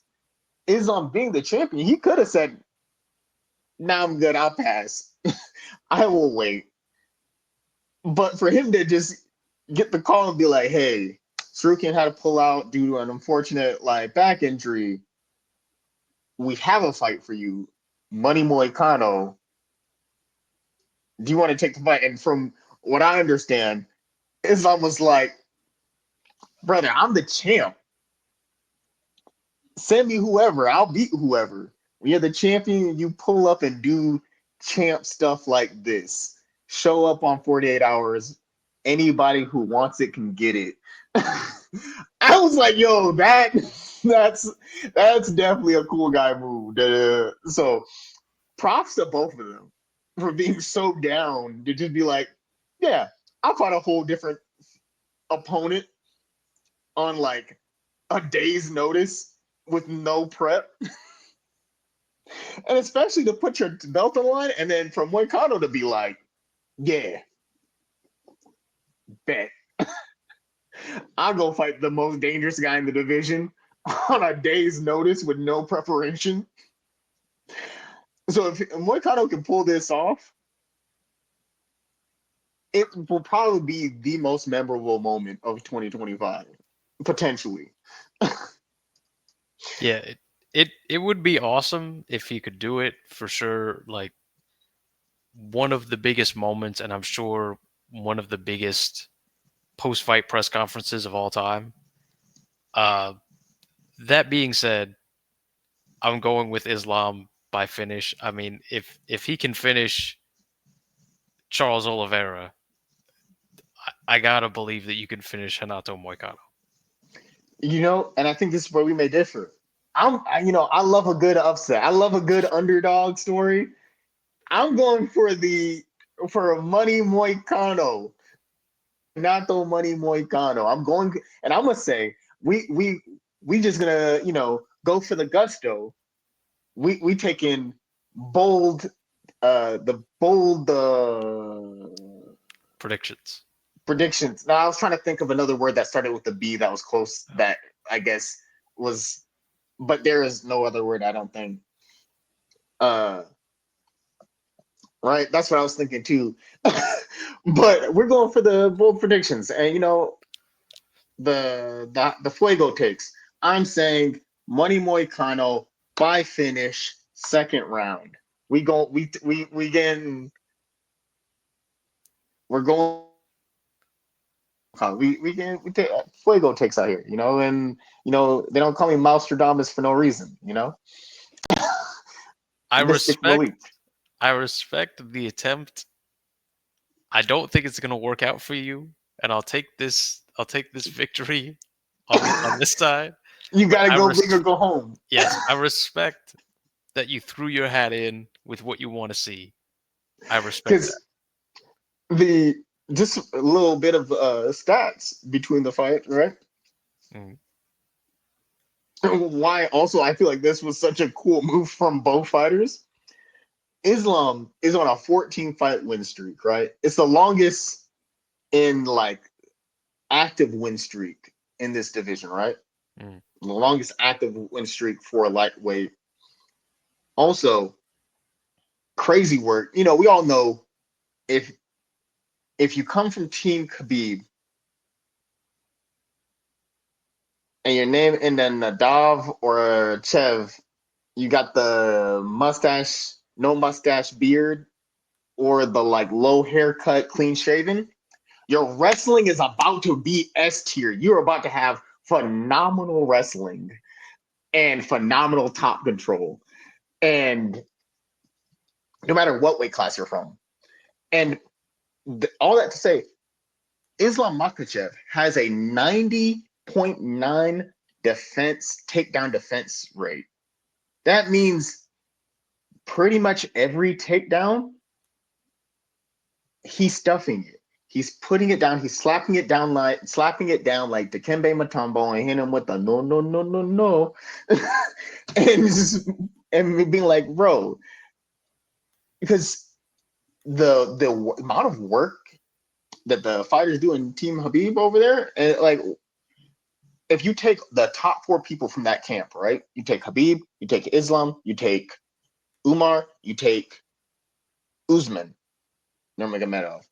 Islam being the champion, he could have said, "Nah, I'm good. I'll pass. I will wait." But for him to just get the call and be like, "Hey, Sarukian had to pull out due to an unfortunate back injury. We have a fight for you, Money Moicano. Do you want to take the fight?" And from what I understand, Islam was like, brother, I'm the champ. Send me whoever. I'll beat whoever. When you're the champion, you pull up and do champ stuff like this. Show up on 48 hours. Anybody who wants it can get it. I was like, yo, that's that's definitely a cool guy move. So props to both of them for being so down to just be like, yeah, I'll find a whole different opponent on like a day's notice with no prep. And especially to put your belt on the line and then from Moicano to be like, yeah, bet. I'll go fight the most dangerous guy in the division on a day's notice with no preparation. So if Moicano can pull this off, it will probably be the most memorable moment of 2025, potentially. Yeah, it would be awesome if he could do it for sure. Like one of the biggest moments, and I'm sure one of the biggest post-fight press conferences of all time. Uh, that being said, I'm going with Islam by finish. I mean, if he can finish Charles Oliveira, I gotta believe that you can finish Hanato Moicano. And I think this is where we may differ. I love a good upset. I love a good underdog story. I'm going for Money Moicano, not the Money Moicano. I'm going, and I'm gonna say we just gonna go for the gusto. We taking bold, the bold Predictions. predictions. Now I was trying to think of another word that started with a B that was close. That I guess was, but there is no other word. I don't think. Uh, right? That's what I was thinking too. But we're going for the bold predictions, and the Fuego takes. I'm saying Money Moicano by finish, second round. We go. We getting. We're going. We take Fuego takes out here, and they don't call me Maustradamus for no reason, I Mystic respect. Malik. I respect the attempt. I don't think it's gonna work out for you, and I'll take this. I'll take this victory on this side. You But gotta go big or go home. yes, I respect that you threw your hat in with what you want to see. I respect that. Because the just a little bit of stats between the fight, right? Mm. Why also I feel like this was such a cool move from both fighters. Islam is on a 14 fight win streak, right? It's the longest in like active win streak in this division, right? Mm. The longest active win streak for a lightweight. Also, crazy work. We all know if you come from Team Khabib and your name and then Nadav or Chev, you got the mustache, no mustache beard, or the like low haircut, clean shaven. Your wrestling is about to be S tier. You're about to have phenomenal wrestling and phenomenal top control. And no matter what weight class you're from. And all that to say, Islam Makhachev has a 90.9 takedown defense rate. That means pretty much every takedown, he's stuffing it. He's putting it down. He's slapping it down like Dikembe Mutombo and hitting him with the no, no, no, no, no. and being like, bro, because the amount of work that the fighters do in Team Habib over there, and like if you take the top four people from that camp, right? You take Habib, you take Islam, you take Umar, you take Usman, Nurmagomedov.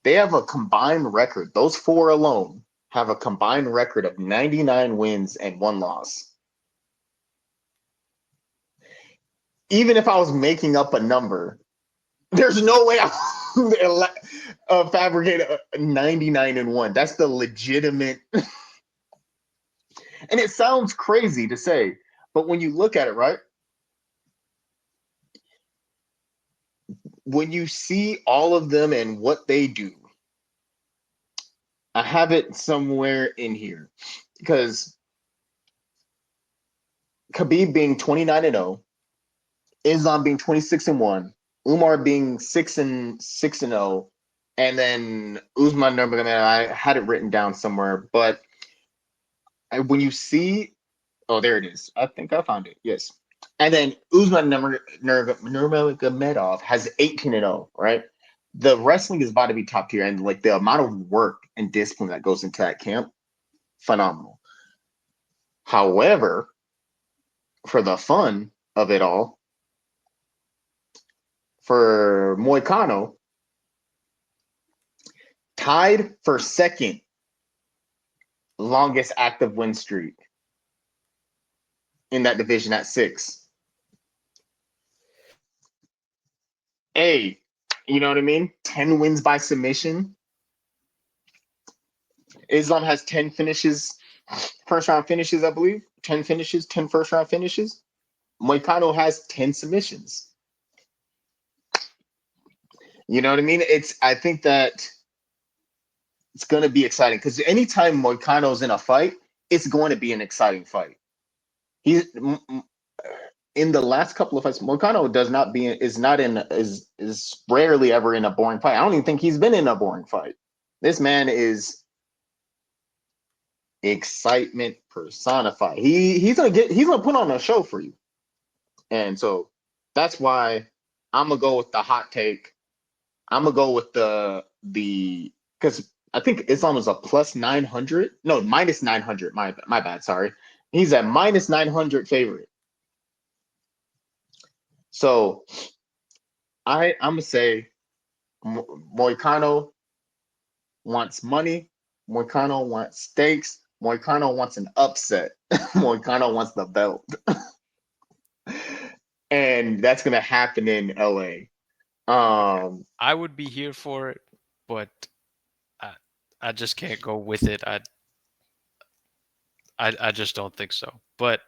They have a combined record. Those four alone have a combined record of 99 wins and 1 loss. Even if I was making up a number, There's no way I'm fabricate a 99-1. That's the legitimate. And it sounds crazy to say, but when you look at it, right? When you see all of them and what they do, I have it somewhere in here because Khabib being 29-0, Islam being 26-1, Umar being 6-0, and then Usman Nurmagomedov. I had it written down somewhere, but when you see, oh, there it is. I think I found it. Yes, and then Usman Nurmagomedov has 18-0, right? The wrestling is about to be top tier, and like the amount of work and discipline that goes into that camp, phenomenal. However, for the fun of it all, for Moicano, tied for second longest active win streak in that division at 6. Hey, you know what I mean? 10 wins by submission. Islam has 10 finishes, first round finishes, I believe. 10 finishes, 10 first round finishes. Moicano has 10 submissions. You know what I mean? I think that it's going to be exciting because anytime Moicano's in a fight, it's going to be an exciting fight. He's in the last couple of fights, Moicano is rarely ever in a boring fight. I don't even think he's been in a boring fight. This man is excitement personified. He's gonna put on a show for you. And so that's why I'm gonna go with the hot take. I'm gonna go with the because I think Islam is a plus 900. No, minus 900. My bad. Sorry. He's a minus 900 favorite. So I'm gonna say Moicano wants money. Moicano wants stakes. Moicano wants an upset. Moicano wants the belt. And that's gonna happen in LA. I would be here for it, but I just can't go with it. I just don't think so. But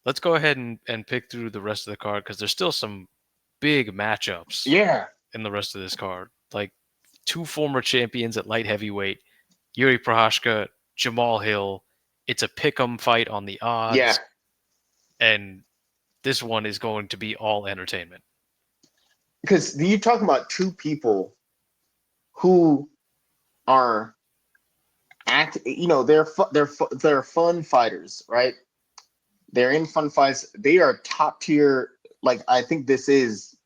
let's go ahead and pick through the rest of the card because there's still some big matchups Yeah. in the rest of this card. Like 2 former champions at light heavyweight, Yuri Prohashka, Jamal Hill. It's a pick'em fight on the odds. Yeah. And this one is going to be all entertainment. Because you're talking about 2 people who are they're fun fighters, right? They're in fun fights. They are top tier. Like I think this is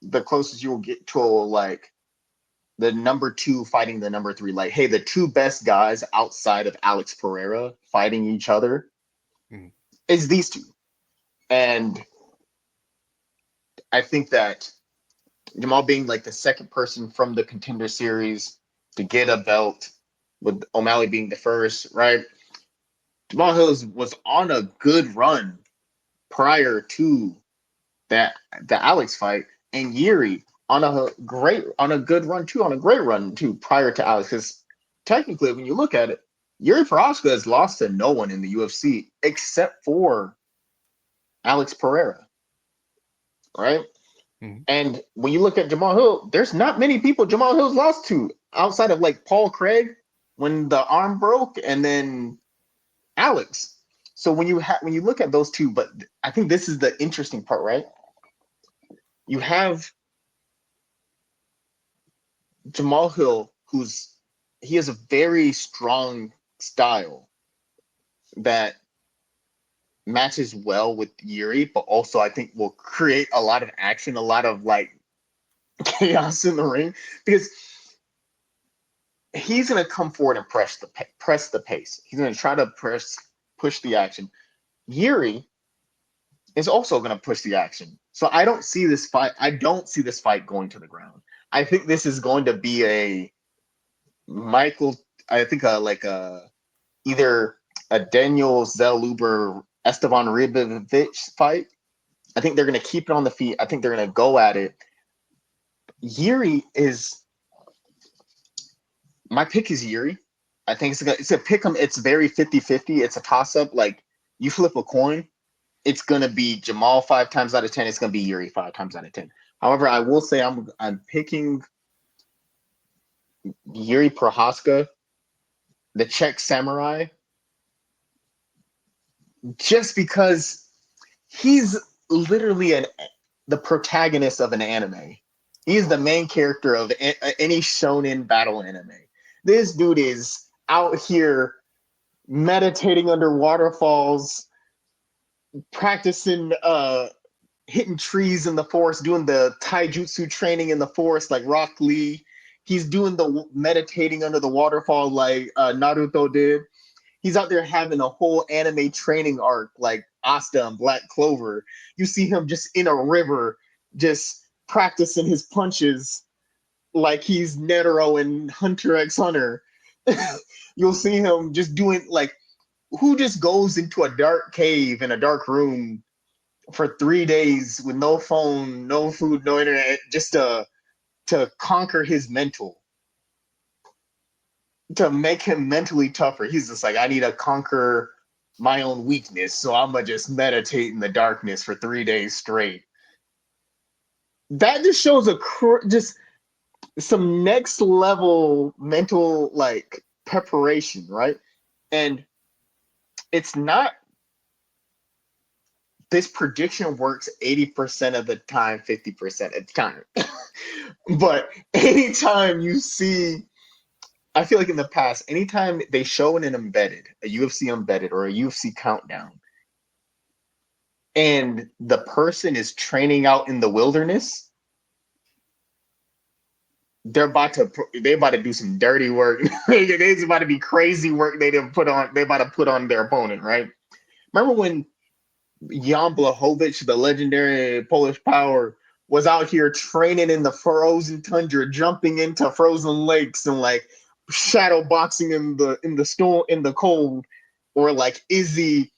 the closest you will get to like the number 2 fighting the number 3. Like, hey, the 2 best guys outside of Alex Pereira fighting each other is these 2. And I think that Jamal being like the second person from the Contender Series to get a belt, with O'Malley being the first, right? Jamal Hill was on a good run prior to the Alex fight, and Yuri on a good run too prior to Alex. Because technically, when you look at it, Yuri Prochazka has lost to no one in the UFC except for Alex Pereira, right? Mm-hmm. And when you look at Jamal Hill, there's not many people Jamal Hill's lost to outside of like Paul Craig when the arm broke, and then Alex. So when you look at those 2, but I think this is the interesting part, right? You have Jamal Hill, he has a very strong style that matches well with Yuri, but also I think will create a lot of action, a lot of like chaos in the ring, because he's going to come forward and press the pace. He's going to try to push the action. Yuri is also going to push the action. So I don't see this fight going to the ground. I think this is going to be either a Daniel Zellhuber Esteban Ribas fight. I think they're going to keep it on the feet. I think they're going to go at it. Yuri is my pick is Yuri. I think it's a pick 'em. It's very 50-50. It's a toss up. Like you flip a coin, it's gonna be Jamal 5 times out of 10. It's gonna be Yuri 5 times out of 10. However, I will say I'm picking Yuri Prohaska, the Czech samurai, just because he's literally the protagonist of an anime. He's the main character of any shonen battle anime. This dude is out here meditating under waterfalls, practicing hitting trees in the forest, doing the taijutsu training in the forest like Rock Lee. He's doing the meditating under the waterfall like Naruto did. He's out there having a whole anime training arc like Asta and Black Clover. You see him just in a river, just practicing his punches like he's Netero and Hunter x Hunter. You'll see him just doing like who just goes into a dark cave in a dark room for 3 days with no phone, no food, no internet, just to conquer his mental, to make him mentally tougher. He's just like, I need to conquer my own weakness, so I'm gonna just meditate in the darkness for 3 days straight. That just shows just some next level mental like preparation, right? And it's not this prediction works 80% of the time, 50% of the time. But anytime you see, I feel like in the past, anytime they show in an embedded, a UFC embedded or a UFC countdown, and the person is training out in the wilderness, they're about to do some dirty work. It's about to be crazy work they didn't put on. They about to put on their opponent, right? Remember when Jan Blachowicz, the legendary Polish power, was out here training in the frozen tundra, jumping into frozen lakes and like shadow boxing in the storm in the cold, or like Izzy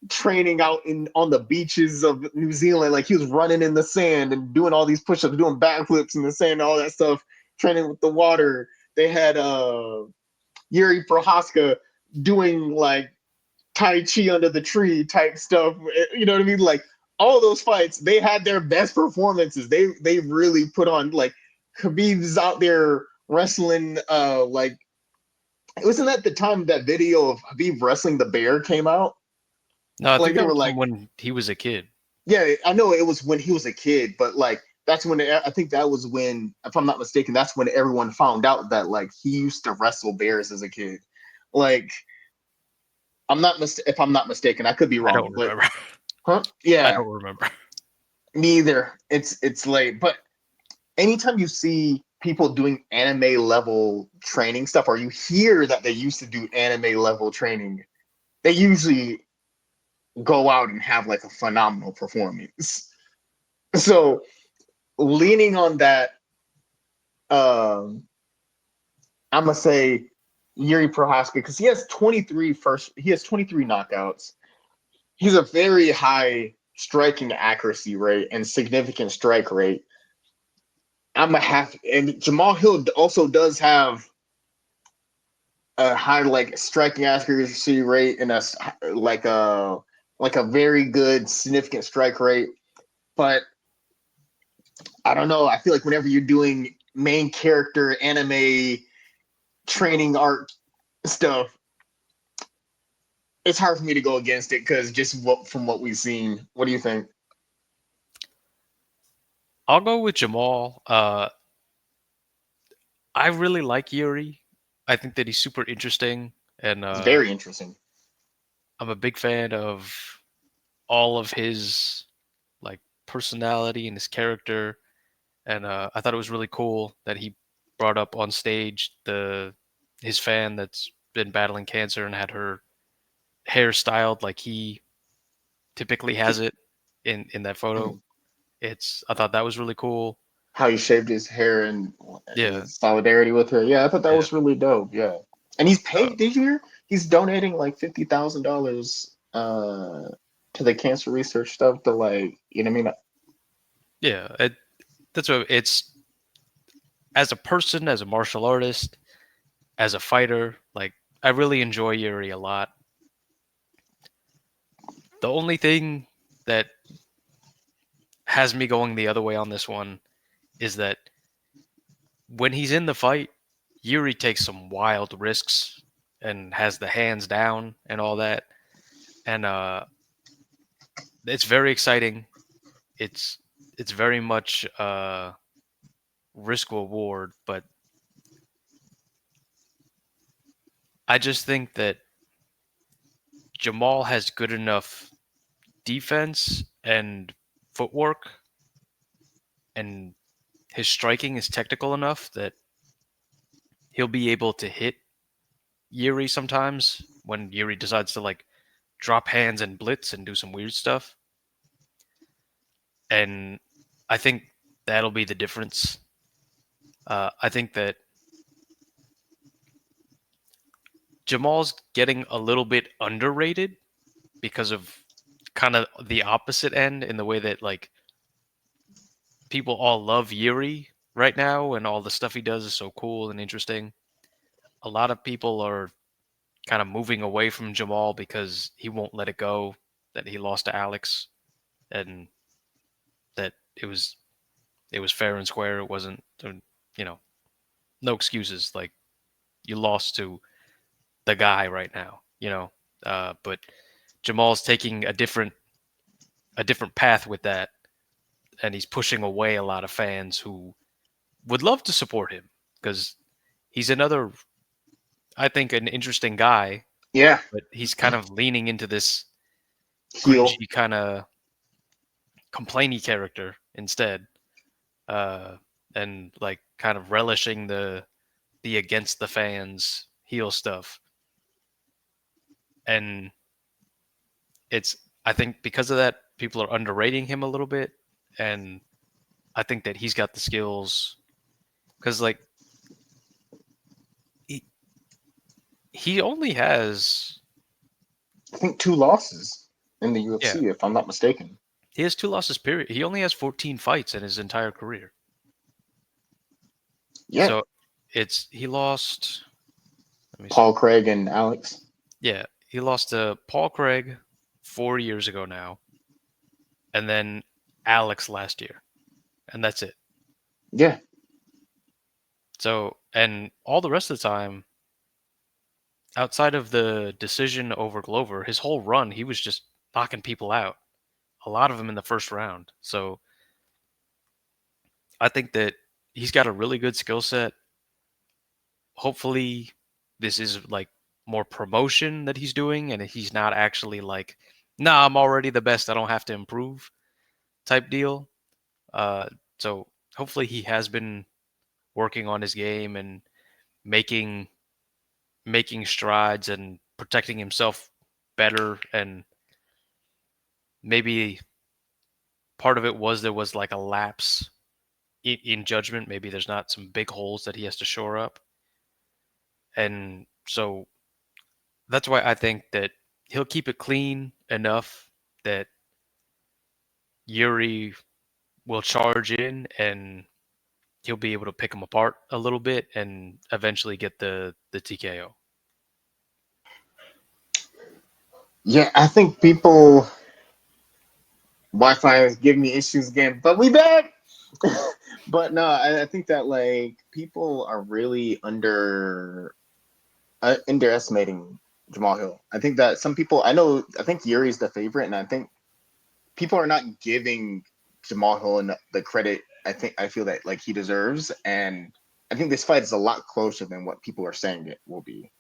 training out in on the beaches of New Zealand, like he was running in the sand and doing all these push-ups, doing backflips in the sand, all that stuff, training with the water. They had Yuri Prohaska doing like Tai Chi under the tree type stuff. You know what I mean? Like all those fights, they had their best performances. They really put on like Khabib's out there wrestling. Like wasn't that the time that video of Khabib wrestling the bear came out? No, I Like think they that were was like, from when he was a kid. yeah, I know it was when he was a kid, but like that's when I think that was when, if I'm not mistaken, that's when everyone found out that like he used to wrestle bears as a kid. Like if I'm not mistaken, I could be I don't wrong, but remember. huh? I Yeah, don't remember. neither. It's late, but anytime you see people doing anime level training stuff, or you hear that they used to do anime level training, they usually go out and have like a phenomenal performance. So leaning on that, um, I'm gonna say Yuri Prohaska because he has 23 knockouts. He's a very high striking accuracy rate and significant strike rate. I'm a half, and Jamal Hill also does have a high like striking accuracy rate and like a like a very good significant strike rate. But I don't know. I feel like whenever you're doing main character anime training art stuff, it's hard for me to go against it because just from what we've seen. What do you think? I'll go with Jamal. I really like Yuri. I think that he's super interesting, and It's very interesting. I'm a big fan of all of his like personality and his character. And I thought it was really cool that he brought up on stage the his fan that's been battling cancer and had her hair styled like he typically has it in that photo. It's I thought that was really cool. How he shaved his hair and Yeah, his solidarity with her. Yeah, I thought that yeah. was really dope. Yeah, and he's Uh, paid. Did you hear? He's donating like $50,000 to the cancer research stuff. To like, you know what I mean? yeah, that's what it's. as a person, as a martial artist, as a fighter, like I really enjoy Yuri a lot. The only thing that has me going the other way on this one is that when he's in the fight, Yuri takes some wild risks and has the hands down and all that. And it's very exciting. It's it's very much risk reward, but I just think that Jamal has good enough defense and footwork, and his striking is technical enough that he'll be able to hit Yuri sometimes when Yuri decides to like drop hands and blitz and do some weird stuff. And I think that'll be the difference. I think that Jamal's getting a little bit underrated because of kind of the opposite end in the way that like people all love Yuri right now and all the stuff he does is so cool and interesting. A lot of people are kind of moving away from Jamal because he won't let it go that he lost to Alex and that it was fair and square. It wasn't you know no excuses. Like you lost to the guy right now, but Jamal's taking a different path with that, and he's pushing away a lot of fans who would love to support him because he's another, I think, an interesting guy, Yeah, but he's kind of leaning into this heel. cringy kind of complainy character instead, uh, and like kind of relishing the against the fans heel stuff, and it's I think because of that people are underrating him a little bit, and I think that he's got the skills because like he, he only has I think 2 losses in the yeah UFC, if I'm not mistaken. he has 2 losses period. He only has 14 fights in his entire career. Yeah, So it's he lost. Let me see. Paul Craig and Alex. Yeah, he lost to Paul Craig 4 years ago now, and then Alex last year, and that's it. Yeah, So and all the rest of the time, outside of the decision over Glover, his whole run he was just knocking people out. A lot of them in the first round. So I think that he's got a really good skill set. Hopefully, this is like more promotion that he's doing, and he's not actually like, "Nah, I'm already the best. I don't have to improve." Type deal. Uh, so hopefully, he has been working on his game and making making strides and protecting himself better. And maybe part of it was there was like a lapse in judgment. Maybe there's not some big holes that he has to shore up, and so that's why I think that he'll keep it clean enough that Yuri will charge in and he'll be able to pick him apart a little bit and eventually get the TKO. yeah. I think people Wi-Fi is giving me issues again, but we back. But no, I think that like people are really underestimating Jamal Hill. I think that some people I think Yuri's the favorite, and I think people are not giving Jamal Hill the credit I feel that like he deserves, and I think this fight is a lot closer than what people are saying it will be.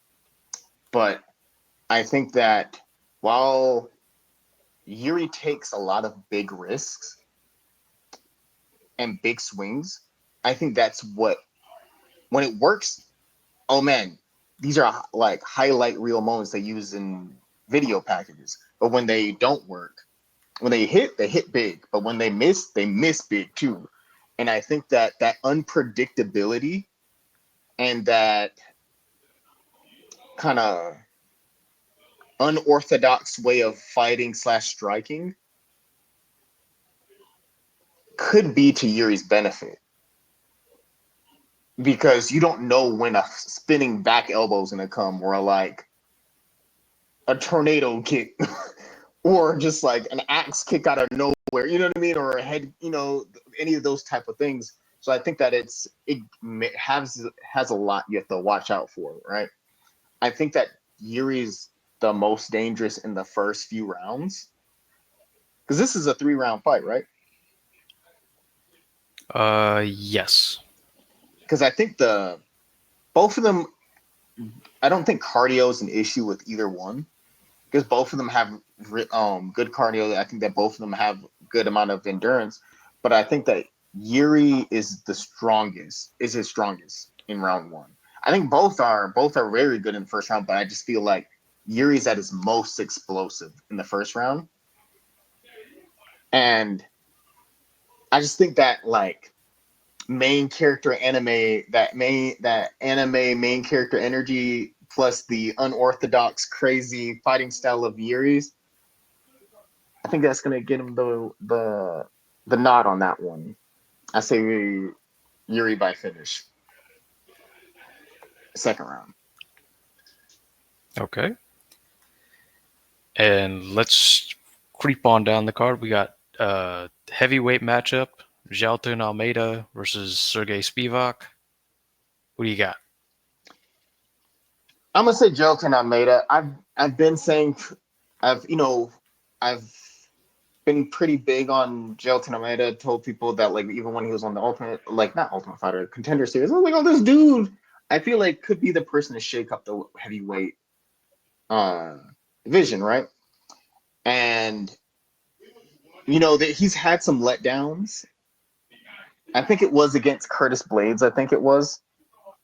But I think that while Yuri takes a lot of big risks and big swings, I think that's what when it works. Oh man, these are like highlight reel moments they use in video packages. But when they don't work, when they hit big. But when they miss big too. And I think that that unpredictability and that kind of unorthodox way of fighting slash striking could be to Yuri's benefit. because you don't know when a spinning back elbow is gonna come, or like a tornado kick, or just like an axe kick out of nowhere. You know what I mean? Or a head. Any of those type of things. So I think that it has a lot you have to watch out for, right? I think that Yuri's the most dangerous in the first few rounds because this is a 3 round fight, right? Yes. Because I think the both of them, I don't think cardio is an issue with either one because both of them have good cardio. I think that both of them have good amount of endurance, but I think that Yuri is his strongest in round one. I think both are very good in the first round, but I just feel like Yuri's at his most explosive in the first round, and I just think that like main character anime that anime main character energy plus the unorthodox crazy fighting style of Yuri's, I think that's gonna get him the nod on that one. I say Yuri by finish, second round. Okay. And let's creep on down the card. We got heavyweight matchup: Jalton Almeida versus Sergey Spivak. What do you got? I'm gonna say Joe Almeida. I've been saying I've I've been pretty big on Gelton Almeida. Told people that like even when he was on the Ultimate, like not Ultimate Fighter, Contender Series, I was like, oh, this dude, I feel like could be the person to shake up the heavyweight uh, division, right? And that he's had some letdowns. I think it was against Curtis Blades. I think it was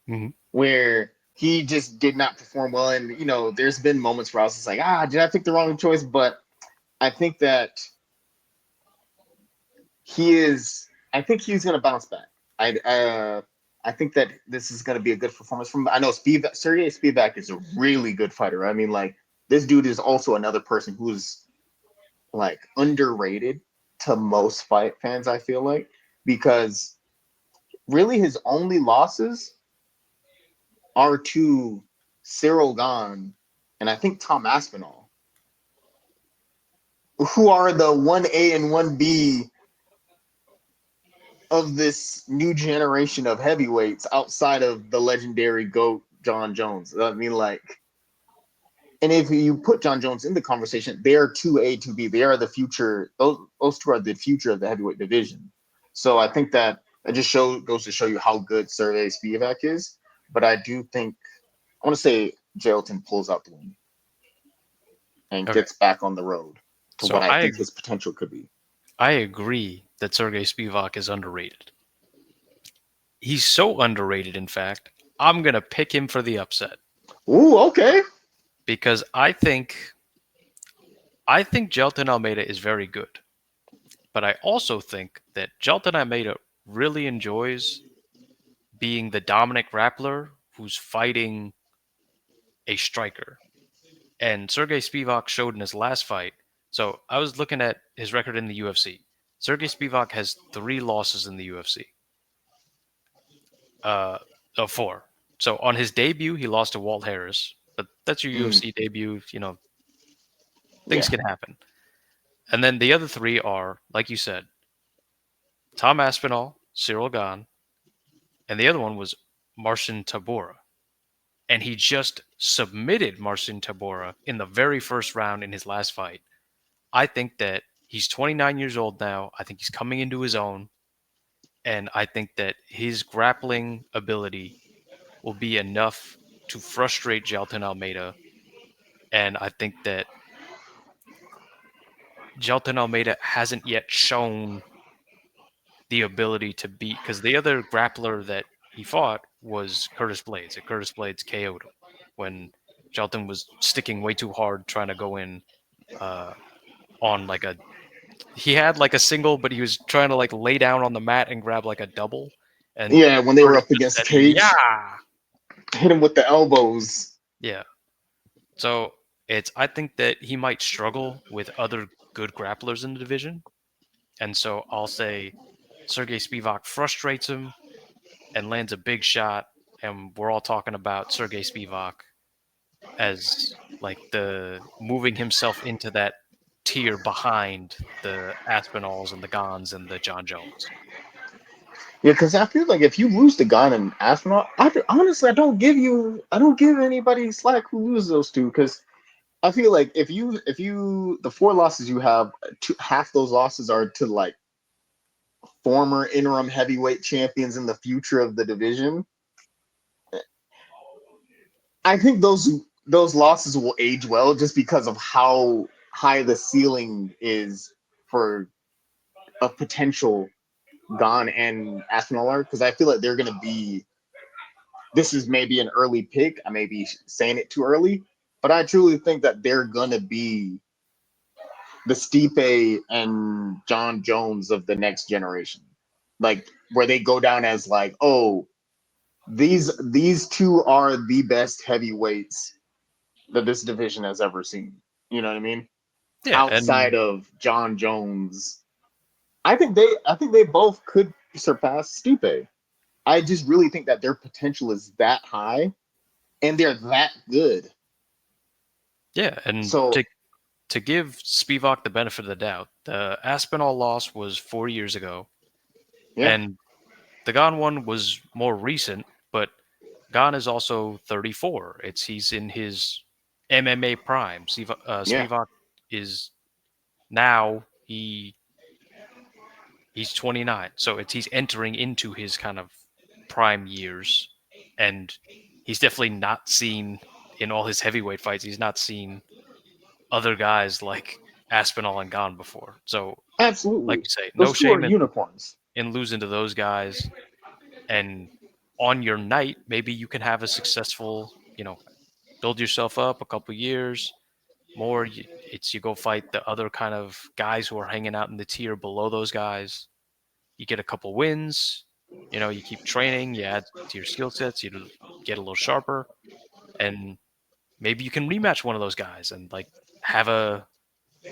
Hmm. where he just did not perform well, and there's been moments where I was just like, did I pick the wrong choice? But I think that he is. I think he's going to bounce back. I think that this is going to be a good performance from. I know Sergey Spivak is a really good fighter. I mean, like this dude is also another person who's like underrated to most fight fans. I feel like because really his only losses are to Cyril Gahn and I think Tom Aspinall, who are the 1A and 1B of this new generation of heavyweights outside of the legendary GOAT John Jones. I mean, like, and if you put John Jones in the conversation, they are 2A, 2B. They are the future. Those two are the future of the heavyweight division. So I think that it just goes to show you how good Sergey Spivak is. But I do think I want to say Jailton pulls out the win and Okay. gets back on the road to So what I think his potential could be. I agree that Sergey Spivak is underrated. He's so underrated, in fact, I'm gonna pick him for the upset Ooh, okay. because I think Jelton Almeida is very good, but I also think that Jelton Almeida really enjoys being the dominant grappler who's fighting a striker. And Sergey Spivak showed in his last fight. So I was looking at his record in the UFC. Sergey Spivak has 3 losses in the UFC. Uh, four. So on his debut, he lost to Walt Harris, but that's your Mm, UFC debut. Things yeah. can happen. And then the other 3 are, like you said, Tom Aspinall, Cyril Gahn, and the other one was Marcin Tabora. And he just submitted Marcin Tabora in the very first round in his last fight. I think that he's 29 years old now. I think he's coming into his own. And I think that his grappling ability will be enough to frustrate Jelton Almeida. And I think that Jelton Almeida hasn't yet shown the ability to beat, because the other grappler that he fought was Curtis Blades, and Curtis Blades KO'd him when Jelton was sticking way too hard trying to go in uh, on like a. He had like a single, but he was trying to like lay down on the mat and grab like a double, and Yeah, when they were Curtis up just against said, Cage, "Yeah, hit him with the elbows. yeah." So I think that he might struggle with other good grapplers in the division, and so I'll say Sergey Spivak frustrates him, and lands a big shot, and we're all talking about Sergey Spivak as like the moving himself into that tier behind the Aspinalls and the Gons and the John Jones. Yeah, because I feel like if you lose to Ghana and astronaut, honestly, I don't give anybody slack who loses those two because I feel like if you the four losses you have, half those losses are to like former interim heavyweight champions in the future of the division. I think those losses will age well just because of how high the ceiling is for a potential Gon and Aspinall because I feel like they're going to be. This is maybe an early pick. I may be saying it too early, but I truly think that they're going to be the Stipe and John Jones of the next generation, like where they go down as like, oh, these two are the best heavyweights that this division has ever seen. You know what I mean? Yeah, Outside and of John Jones, I think they both could surpass Stipe. I just really think that their potential is that high and they're that good. yeah, and So to give Spivak the benefit of the doubt, the Aspinall loss was 4 years ago, yeah, and the Gon one was more recent, but Gon is also 34. He's in his MMA prime. yeah, Spivak is now he's 29, so he's entering into his kind of prime years, and he's definitely not seen in all his heavyweight fights. He's not seen other guys like Aspinall and Gon before. So, like absolutely. you say, no Those two are shame unicorns. in losing to those guys. And on your night, maybe you can have a successful, build yourself up a couple years more. You go fight the other kind of guys who are hanging out in the tier below those guys. You get a couple wins. You keep training. You add to your skill sets. You get a little sharper, and maybe you can rematch one of those guys and like have a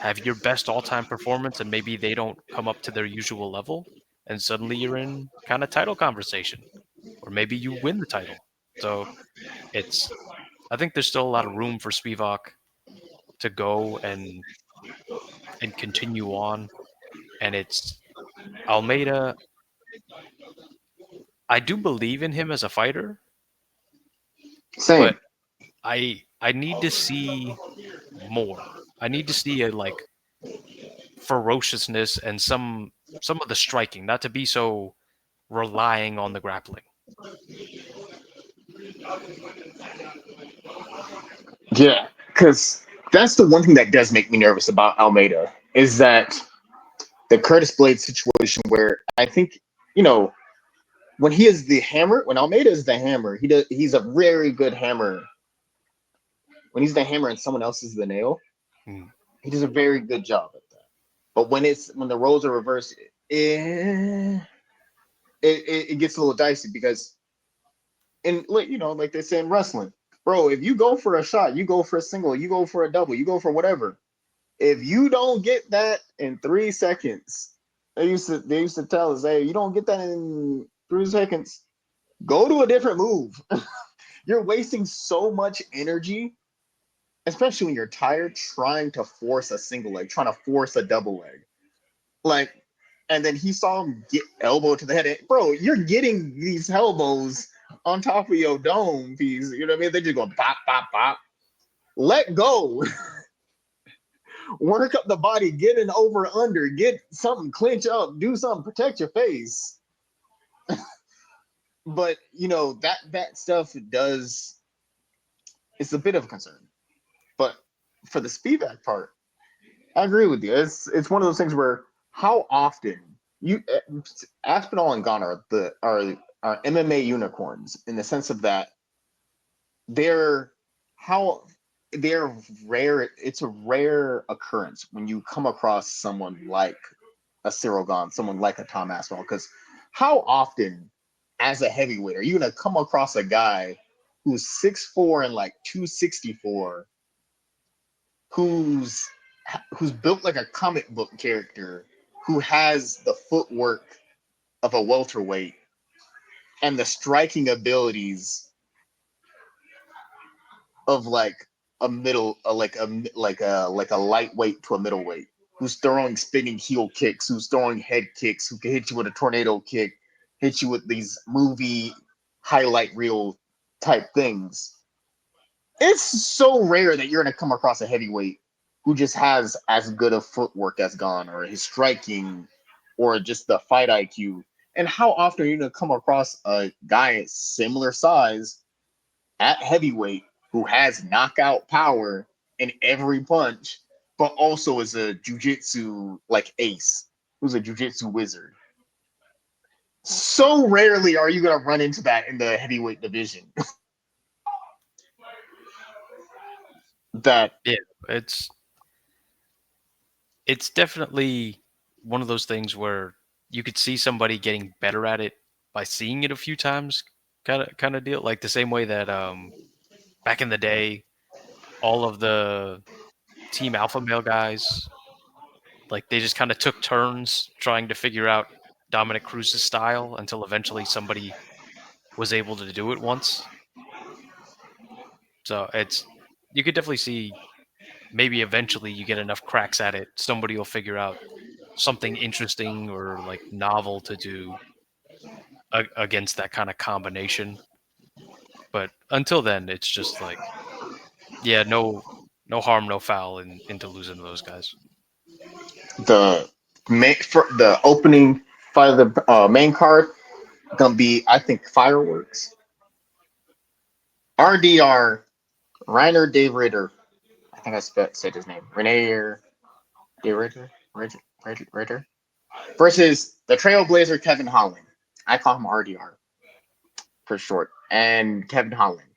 have your best all-time performance, and maybe they don't come up to their usual level, and suddenly you're in kind of title conversation, or maybe you win the title. So it's I think there's still a lot of room for Spivak to go and continue on, and it's Almeida. I do believe in him as a fighter, but Same. I need to see more. I need to see a like ferociousness and some of the striking, not to be so relying on the grappling. Yeah, because that's the one thing that does make me nervous about Almeida is that the Curtis Blade situation where I think, you know, when he is the hammer, when Almeida is the hammer, he's a very good hammer. When he's the hammer and someone else is the nail, Mm. he does a very good job at that. But when the roles are reversed, it gets a little dicey because and like like they say in wrestling, bro, if you go for a shot, you go for a single, you go for a double, you go for whatever. If you don't get that in 3 seconds, they used to tell us, hey, you don't get that in 3 seconds, go to a different move. You're wasting so much energy, especially when you're tired, trying to force a single leg, trying to force a double leg. Like, and then he saw him get elbow to the head. Bro, you're getting these elbows on top of your dome piece. You know what I mean? They're just going bop, bop, bop. Let go. Work up the body, get an over under, get something, clinch up, do something, protect your face. But that stuff does it's a bit of a concern. But for the Spivak part, I agree with you. It's one of those things where how often you Aspinall and Ghana are MMA unicorns in the sense of that they're how they're rare. It's a rare occurrence when you come across someone like a Cyril Gahn, someone like a Tom Aspinall, because how often as a heavyweight are you gonna come across a guy who's 6'4" and like 264 who's who's built like a comic book character, who has the footwork of a welterweight, and the striking abilities of like a middle, like a lightweight to a middleweight, who's throwing spinning heel kicks, who's throwing head kicks, who can hit you with a tornado kick, hit you with these movie highlight reel type things. It's so rare that you're going to come across a heavyweight who just has as good of footwork as Gone, or his striking, or just the fight IQ. And how often are you going to come across a guy similar size at heavyweight who has knockout power in every punch, but also is a jujitsu like ace, who's a jujitsu wizard? So rarely are you going to run into that in the heavyweight division. that Yeah, it's it's definitely one of those things where you could see somebody getting better at it by seeing it a few times, kind of deal. Like the same way that back in the day, all of the Team Alpha Male guys, like they just kind of took turns trying to figure out Dominic Cruz's style until eventually somebody was able to do it once. So it's you could definitely see maybe eventually you get enough cracks at it, somebody will figure out something interesting or like novel to do against that kind of combination. But until then, it's just like, yeah, no harm, no foul into losing to those guys. the for the opening fight of the main card gonna be, I think, fireworks. RDR, Reiner De Ritter. I think I said his name. René De Ritter. Ritter versus the Trailblazer Kevin Holland. I call him RDR for short. And Kevin Holland.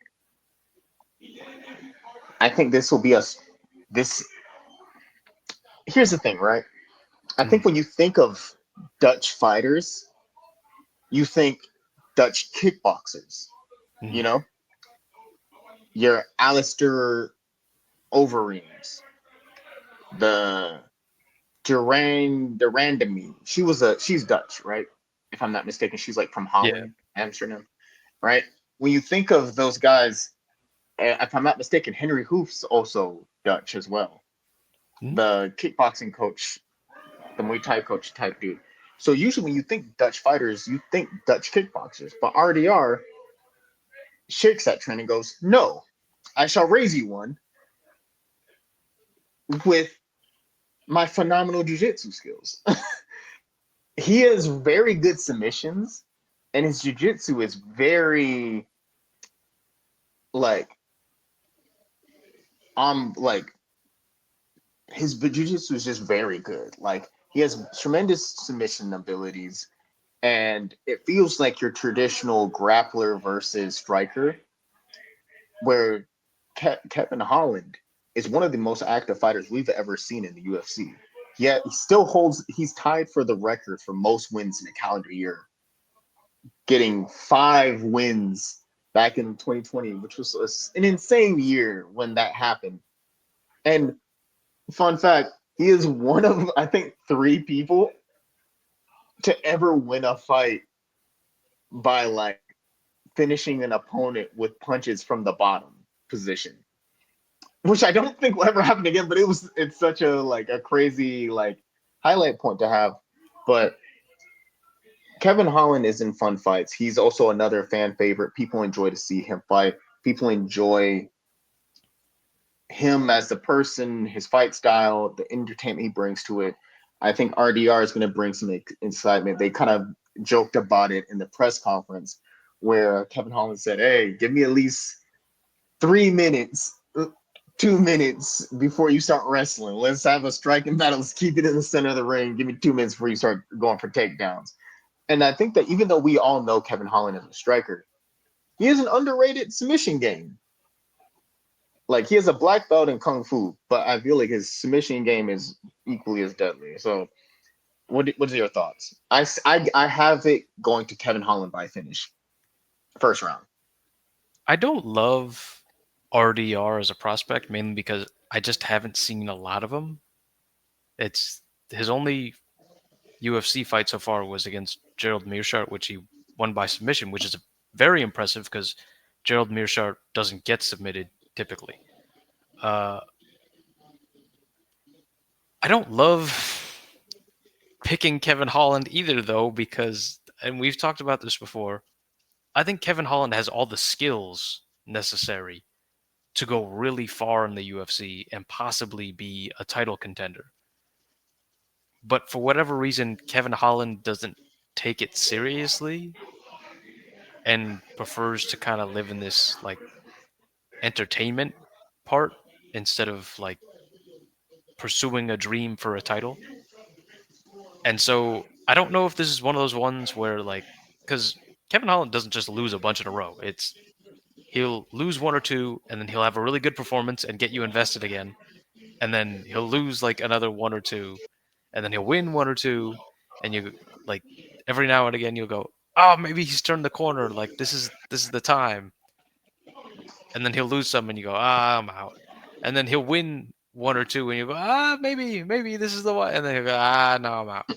I think this will be a this. Here's the thing, right? I Mm, think when you think of Dutch fighters, you think Dutch kickboxers. You mm, know, your Alistair Overeems, the Durandamy. She's Dutch, right? If I'm not mistaken, she's like from yeah. Holland, Amsterdam, right? When you think of those guys, if I'm not mistaken, Henry Hoof's also Dutch as well. Mm, The kickboxing coach, the Muay Thai coach type dude. So usually when you think Dutch fighters, you think Dutch kickboxers. But RDR shakes that trend and goes, "No, I shall raise you one with my phenomenal jiu-jitsu skills." He has very good submissions, and his jiu-jitsu is very like like his jiu-jitsu is just very good. Like he has tremendous submission abilities, and it feels like your traditional grappler versus striker, where Kevin Holland is one of the most active fighters we've ever seen in the UFC. Yet he still holds, he's tied for the record for most wins in a calendar year, getting 5 wins back in 2020, which was an insane year when that happened. And fun fact, he is one of, I think, 3 people to ever win a fight by like finishing an opponent with punches from the bottom position, which I don't think will ever happen again. But it's such a like a crazy like highlight point to have. But Kevin Holland is in fun fights. He's also another fan favorite. People enjoy to see him fight. People enjoy him as the person, his fight style, the entertainment he brings to it. I think RDR is going to bring some excitement. They kind of joked about it in the press conference where Kevin Holland said, "Hey, give me at least 3 minutes, 2 minutes before you start wrestling. Let's have a striking battle. Let's keep it in the center of the ring. Give me 2 minutes before you start going for takedowns." And I think that even though we all know Kevin Holland is a striker, he has an underrated submission game. Like he has a black belt in kung fu, but I feel like his submission game is equally as deadly. So, what's your thoughts? I have it going to Kevin Holland by finish, first round. I don't love RDR as a prospect mainly because I just haven't seen a lot of him. It's his only UFC fight so far was against Gerald Meerschaert, which he won by submission, which is very impressive because Gerald Meerschaert doesn't get submitted typically. Uh, I don't love picking Kevin Holland either, though, because, and we've talked about this before, I think Kevin Holland has all the skills necessary to go really far in the UFC and possibly be a title contender. But for whatever reason, Kevin Holland doesn't take it seriously and prefers to kind of live in this like entertainment part instead of like pursuing a dream for a title. And so I don't know if this is one of those ones where like because Kevin Holland doesn't just lose a bunch in a row. It's he'll lose one or two and then he'll have a really good performance and get you invested again. And then he'll lose like another one or two and then he'll win one or two and you like every now and again you'll go, "Oh, maybe he's turned the corner. Like this is the time." And then he'll lose some and you go, "Ah, I'm out." And then he'll win one or two and you go, "Ah, maybe this is the one." And then he'll go, "Ah, no, I'm out."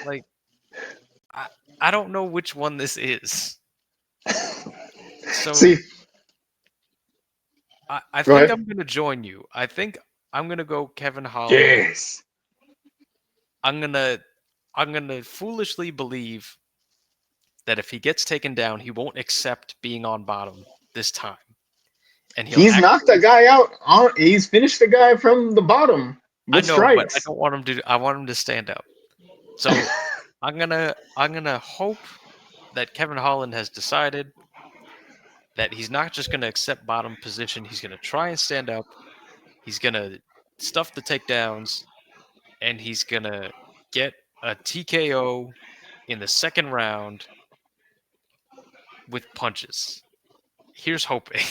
Like I I don't know which one this is. See, So I go think ahead. I'm gonna join you. I think I'm gonna go Kevin Holland. Yes. I'm gonna I'm gonna foolishly believe that if he gets taken down, he won't accept being on bottom this time, and he'll He's knocked a actually. guy out. He's finished the guy from the bottom I with know, but I strikes. don't want him to. I want him to stand up. So I'm gonna hope that Kevin Holland has decided that he's not just gonna accept bottom position. He's gonna try and stand up. He's gonna stuff the takedowns, and he's gonna get a TKO in the second round with punches. Here's hoping.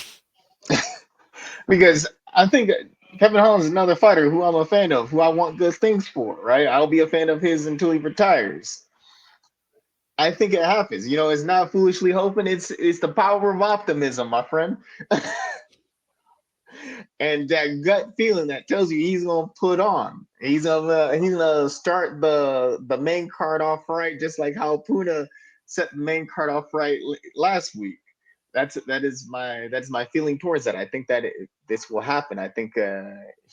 Because I think Kevin Holland's another fighter who I'm a fan of, who I want good things for, right? I'll be a fan of his until he retires. I think it happens. It's not foolishly hoping. It's the power of optimism, my friend. And that gut feeling that tells you he's gonna put on. He's gonna start the main card off right, just like how Puna set the main card off right last week. That's my feeling towards that. I think that this will happen. I think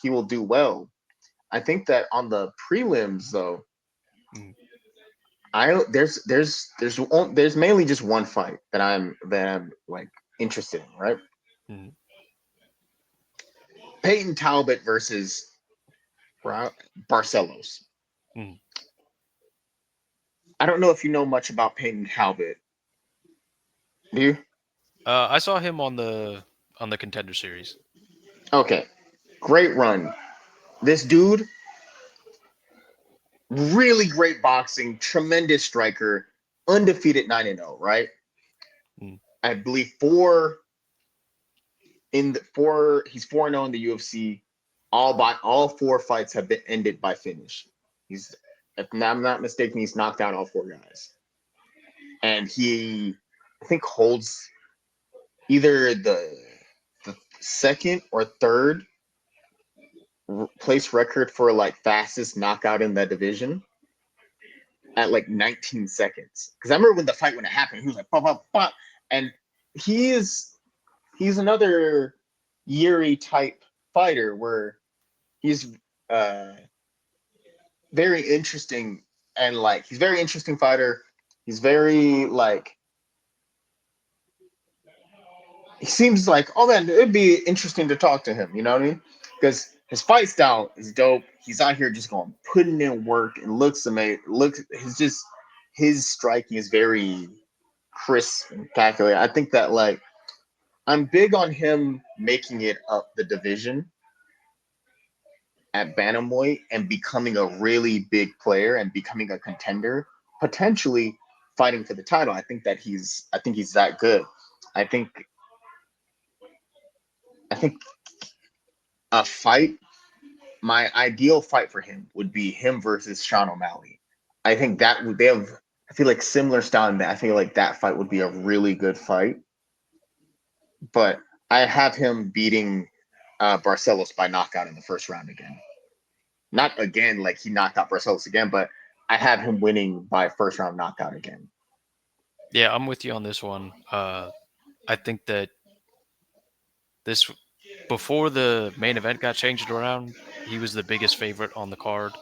he will do well. I think that on the prelims though, Mm, I there's mainly just one fight that I'm like interested in, right? mm, Peyton Talbot versus Barcelos. mm. I don't know if you know much about Peyton Talbot. Do you? I saw him on the contender series. Okay. Great run. This dude, really great boxing, tremendous striker, undefeated 9-0, right? Mm, I believe he's 4-0 in the UFC. All four fights have been ended by finish. He's if I'm not mistaken, he's knocked out all four guys. And he I think holds either the second or third place record for like fastest knockout in that division at like 19 seconds. Because I remember when it happened, he was like pop pop pop, and he is he's another Yuri type fighter where he's uh very interesting and like he's very interesting fighter. He's very like he seems like, oh man, it'd be interesting to talk to him. You know what I mean? Because his fight style is dope. He's out here just going putting in work and looks amazing. His striking is very crisp and calculated. I think that like I'm big on him making it up the division at bantamweight and becoming a really big player and becoming a contender, potentially fighting for the title. I think he's that good. I think I think a fight my ideal fight for him would be him versus Sean O'Malley. I think that would they have. I feel like similar style in that. I feel like that fight would be a really good fight. But I have him beating Barcelos by knockout in the first round again. Not again, like he knocked out Barcelos again, but I have him winning by first round knockout again. Yeah, I'm with you on this one. I think that this before the main event got changed around, he was the biggest favorite on the card.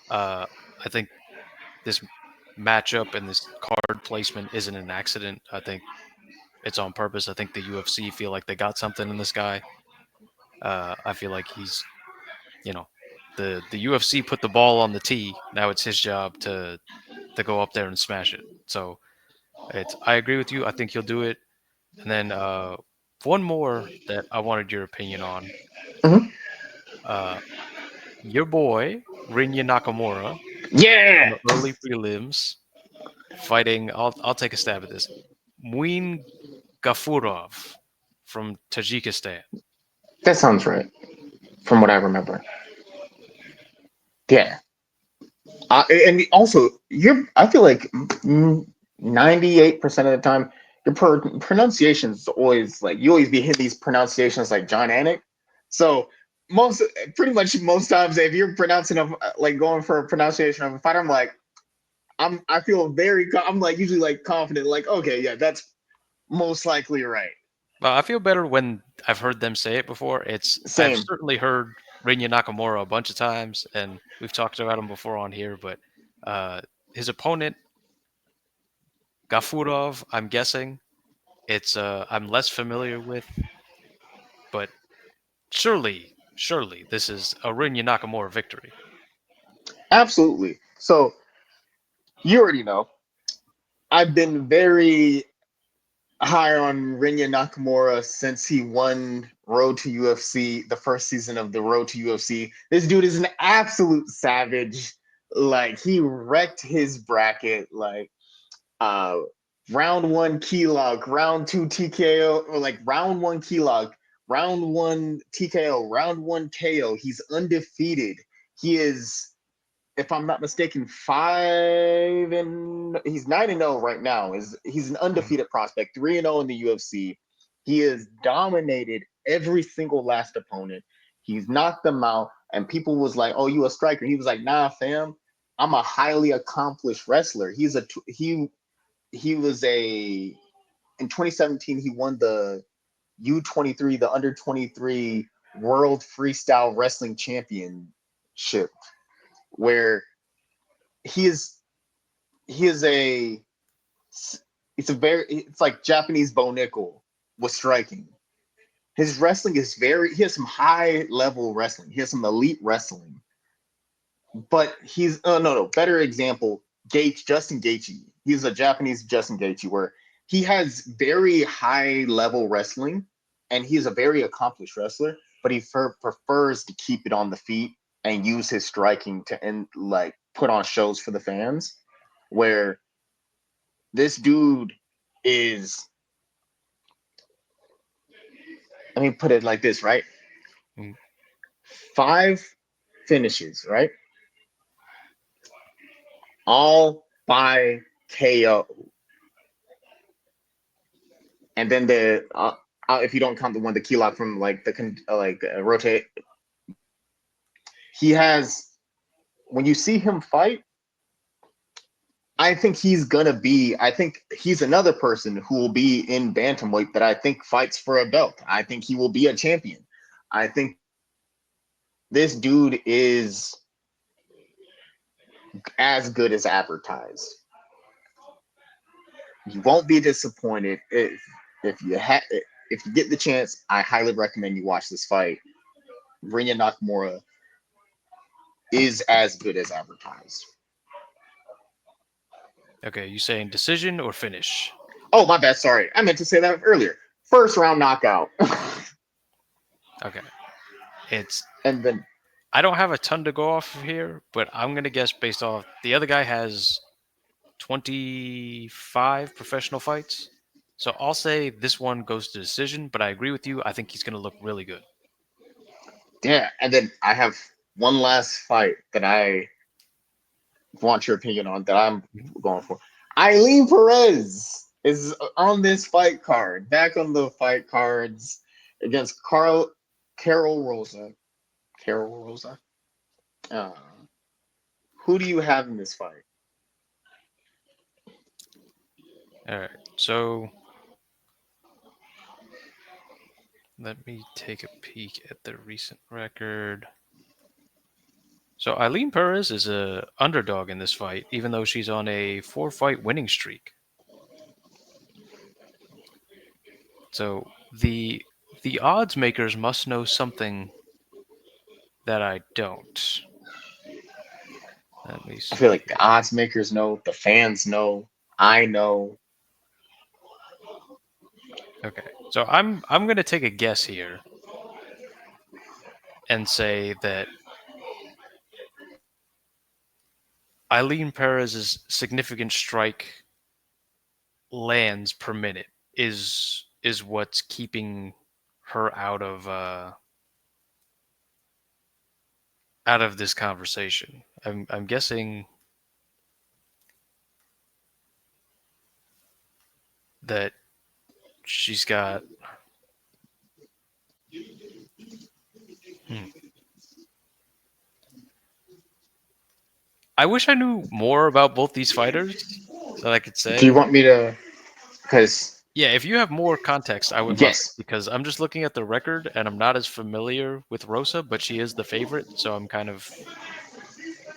Uh, I think this matchup and this card placement isn't an accident. I think it's on purpose. I think the UFC feel like they got something in this guy. I feel like he's, you know, the UFC put the ball on the tee. Now it's his job to go up there and smash it. So it's I agree with you. I think he'll do it. And then one more that I wanted your opinion on. Mhm. Uh, your boy Rinya Nakamura in Yeah, the early prelims fighting. I'll take a stab at this. Muin Gafurov from Tajikistan. that sounds right from what I remember. Yeah, and also you're. I feel like 98% of the time your pronunciation is always like you always be hitting these pronunciations like John Anik. So most pretty much most times if you're pronouncing a like going for a pronunciation of a fighter, I'm like I feel I'm like usually like confident like okay yeah that's most likely right. Well, I feel better when I've heard them say it before. I've Same. certainly heard Rinya Nakamura a bunch of times, and we've talked about him before on here. But uh, his opponent Gafurov, I'm guessing it's I'm less familiar with, but surely this is a Rinya Nakamura victory. Absolutely. So you already know I've been very high on Rinya Nakamura since he won Road to UFC, the first season of the Road to UFC. This dude is an absolute savage. Like he wrecked his bracket. Like uh round one key lock, round two TKO, or like round one key lock, round one TKO, round one KO. He's undefeated. He is, if I'm not mistaken, he's 9-0 right now. He's an Mhm. undefeated prospect, 3-0 in the UFC. He has dominated every single last opponent. He's knocked them out, and people was like, "Oh, you a striker?" He was like, "Nah, fam, I'm a highly accomplished wrestler." He was a in 2017 he won the U23, the under 23 World Freestyle Wrestling Championship, where he is he is a it's like Japanese Bo Nickel with striking. His wrestling is he has some high level wrestling. He has some elite wrestling. But he's no better example, Justin Gaethje. He's a Japanese Justin Gaethje where he has very high level wrestling and he's a very accomplished wrestler, but he prefers to keep it on the feet and use his striking to end like put on shows for the fans. Where this dude is, let me put it like this, right? Mm. 5 finishes, right? All by KO. And then if you don't count the one, the key lock from like rotate, he has, when you see him fight, I think he's another person who will be in bantamweight that I think fights for a belt. I think he will be a champion. I think this dude is as good as advertised. You won't be disappointed if you get the chance. I highly recommend you watch this fight. Rinya Nakamura is as good as advertised. Okay, you saying decision or finish? Oh, my bad. Sorry, I meant to say that earlier. First round knockout, Okay, it's and then I don't have a ton to go off of here, but I'm gonna guess based off the other guy has 25 professional fights. So I'll say this one goes to decision, but I agree with you. I think he's going to look really good. yeah, and then I have one last fight that I want your opinion on that I'm Mhm. going for. Eileen Perez is on this fight card, back on the fight cards against Carol Rosa. Carol Rosa. Uh, who do you have in this fight? All right. So let me take a peek at the recent record. So Eileen Perez is a underdog in this fight, even though she's on a 4-fight winning streak. So the odds makers must know something that I don't. Let me I feel see like the here. odds makers know, the fans know, I know. Okay. So I'm gonna take a guess here and say that Eileen Perez's significant strike lands per minute is what's keeping her out of this conversation. I'm guessing that she's got. Hmm. I wish I knew more about both these fighters so that I could Do you say. want me to? Because Yeah, if you have more context, I would love it yes, because I'm just looking at the record and I'm not as familiar with Rosa, but she is the favorite, so I'm kind of,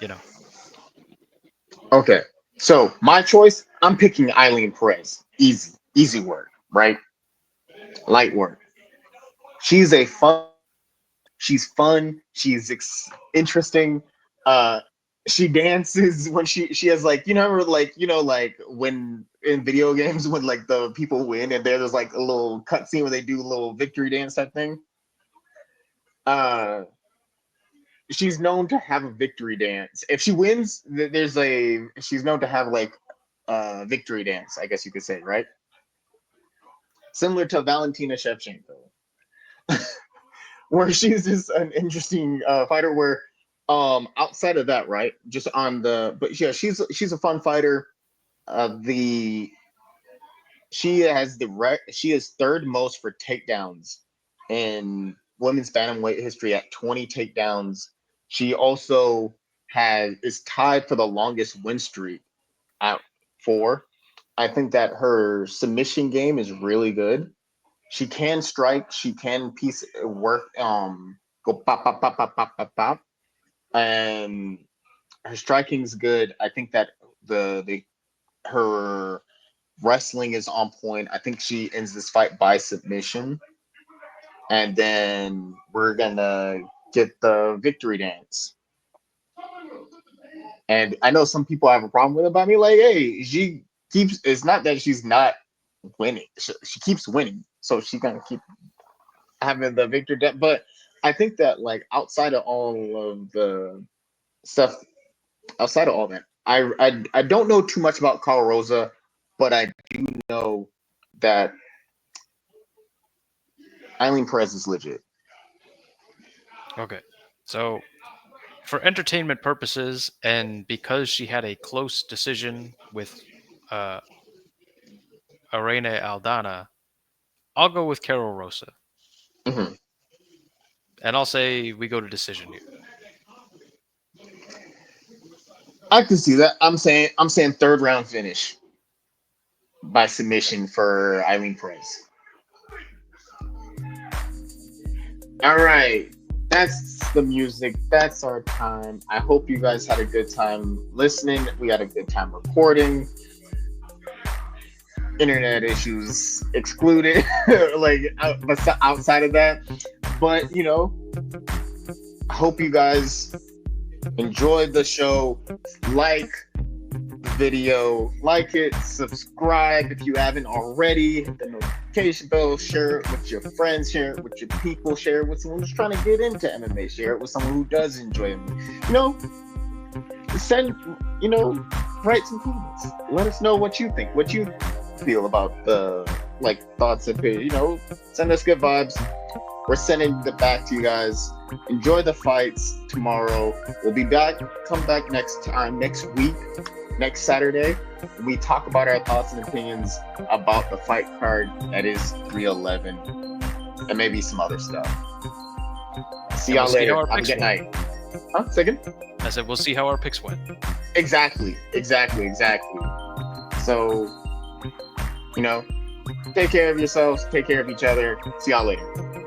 you know. okay. So my choice, I'm picking Eileen Perez. Easy, easy work, right? Light work. She's a fun. She's fun. Interesting. Uh, she dances when she has like like when in video games when like the people win and there's like a little cutscene where they do a little victory dance type thing. Uh, she's known to have a victory dance. If she wins, there's a she's known to have like a victory dance. I guess you could say, right? Similar to Valentina Shevchenko, where she's just an interesting fighter. Where outside of that, right? Just on the but yeah, she's a fun fighter. The she is third most for takedowns in women's bantamweight history at 20 takedowns. She also has is tied for the longest win streak at 4. I think that her submission game is really good. She can strike, she can piece work go pop pop pop pop pop pop pop, and her striking's good. I think that the her wrestling is on point. I think she ends this fight by submission, and then we're gonna get the victory dance. And I know some people have a problem with it, but I mean, like, hey, she keeps. It's not that she's not winning; she keeps winning, so she's gonna keep having the victory dance. But I think that, like, outside of all of the stuff, outside of all that, I don't know too much about Carl Rosa, but I do know that Eileen Perez is legit. Okay. So, for entertainment purposes and because she had a close decision with uh, Arena Aldana, I'll go with Carol Rosa. Mhm. And I'll say we go to decision here. I can see that. I'm saying third round finish by submission for Eileen Perez. All right. That's the music. That's our time. I hope you guys had a good time listening. We had a good time recording. Internet issues excluded, like outside of that. But I hope you guys enjoyed the show. Like the video, like it, subscribe if you haven't already, hit the notification bell, share it with your friends, share it with your people, share it with someone who's trying to get into MMA, share it with someone who does enjoy it. Send, write some comments. Let us know what you think, what you feel about the thoughts of it. Send us good vibes. We're sending it back to you guys. Enjoy the fights tomorrow. We'll be back. Come back next week, next Saturday. We talk about our thoughts and opinions about the fight card that is 311 and maybe some other stuff. See And y'all we'll see how later. our Have a picks good went. night. Huh? Second? I said we'll see how our picks went. Exactly. So You know, take care of yourselves, take care of each other. See y'all later.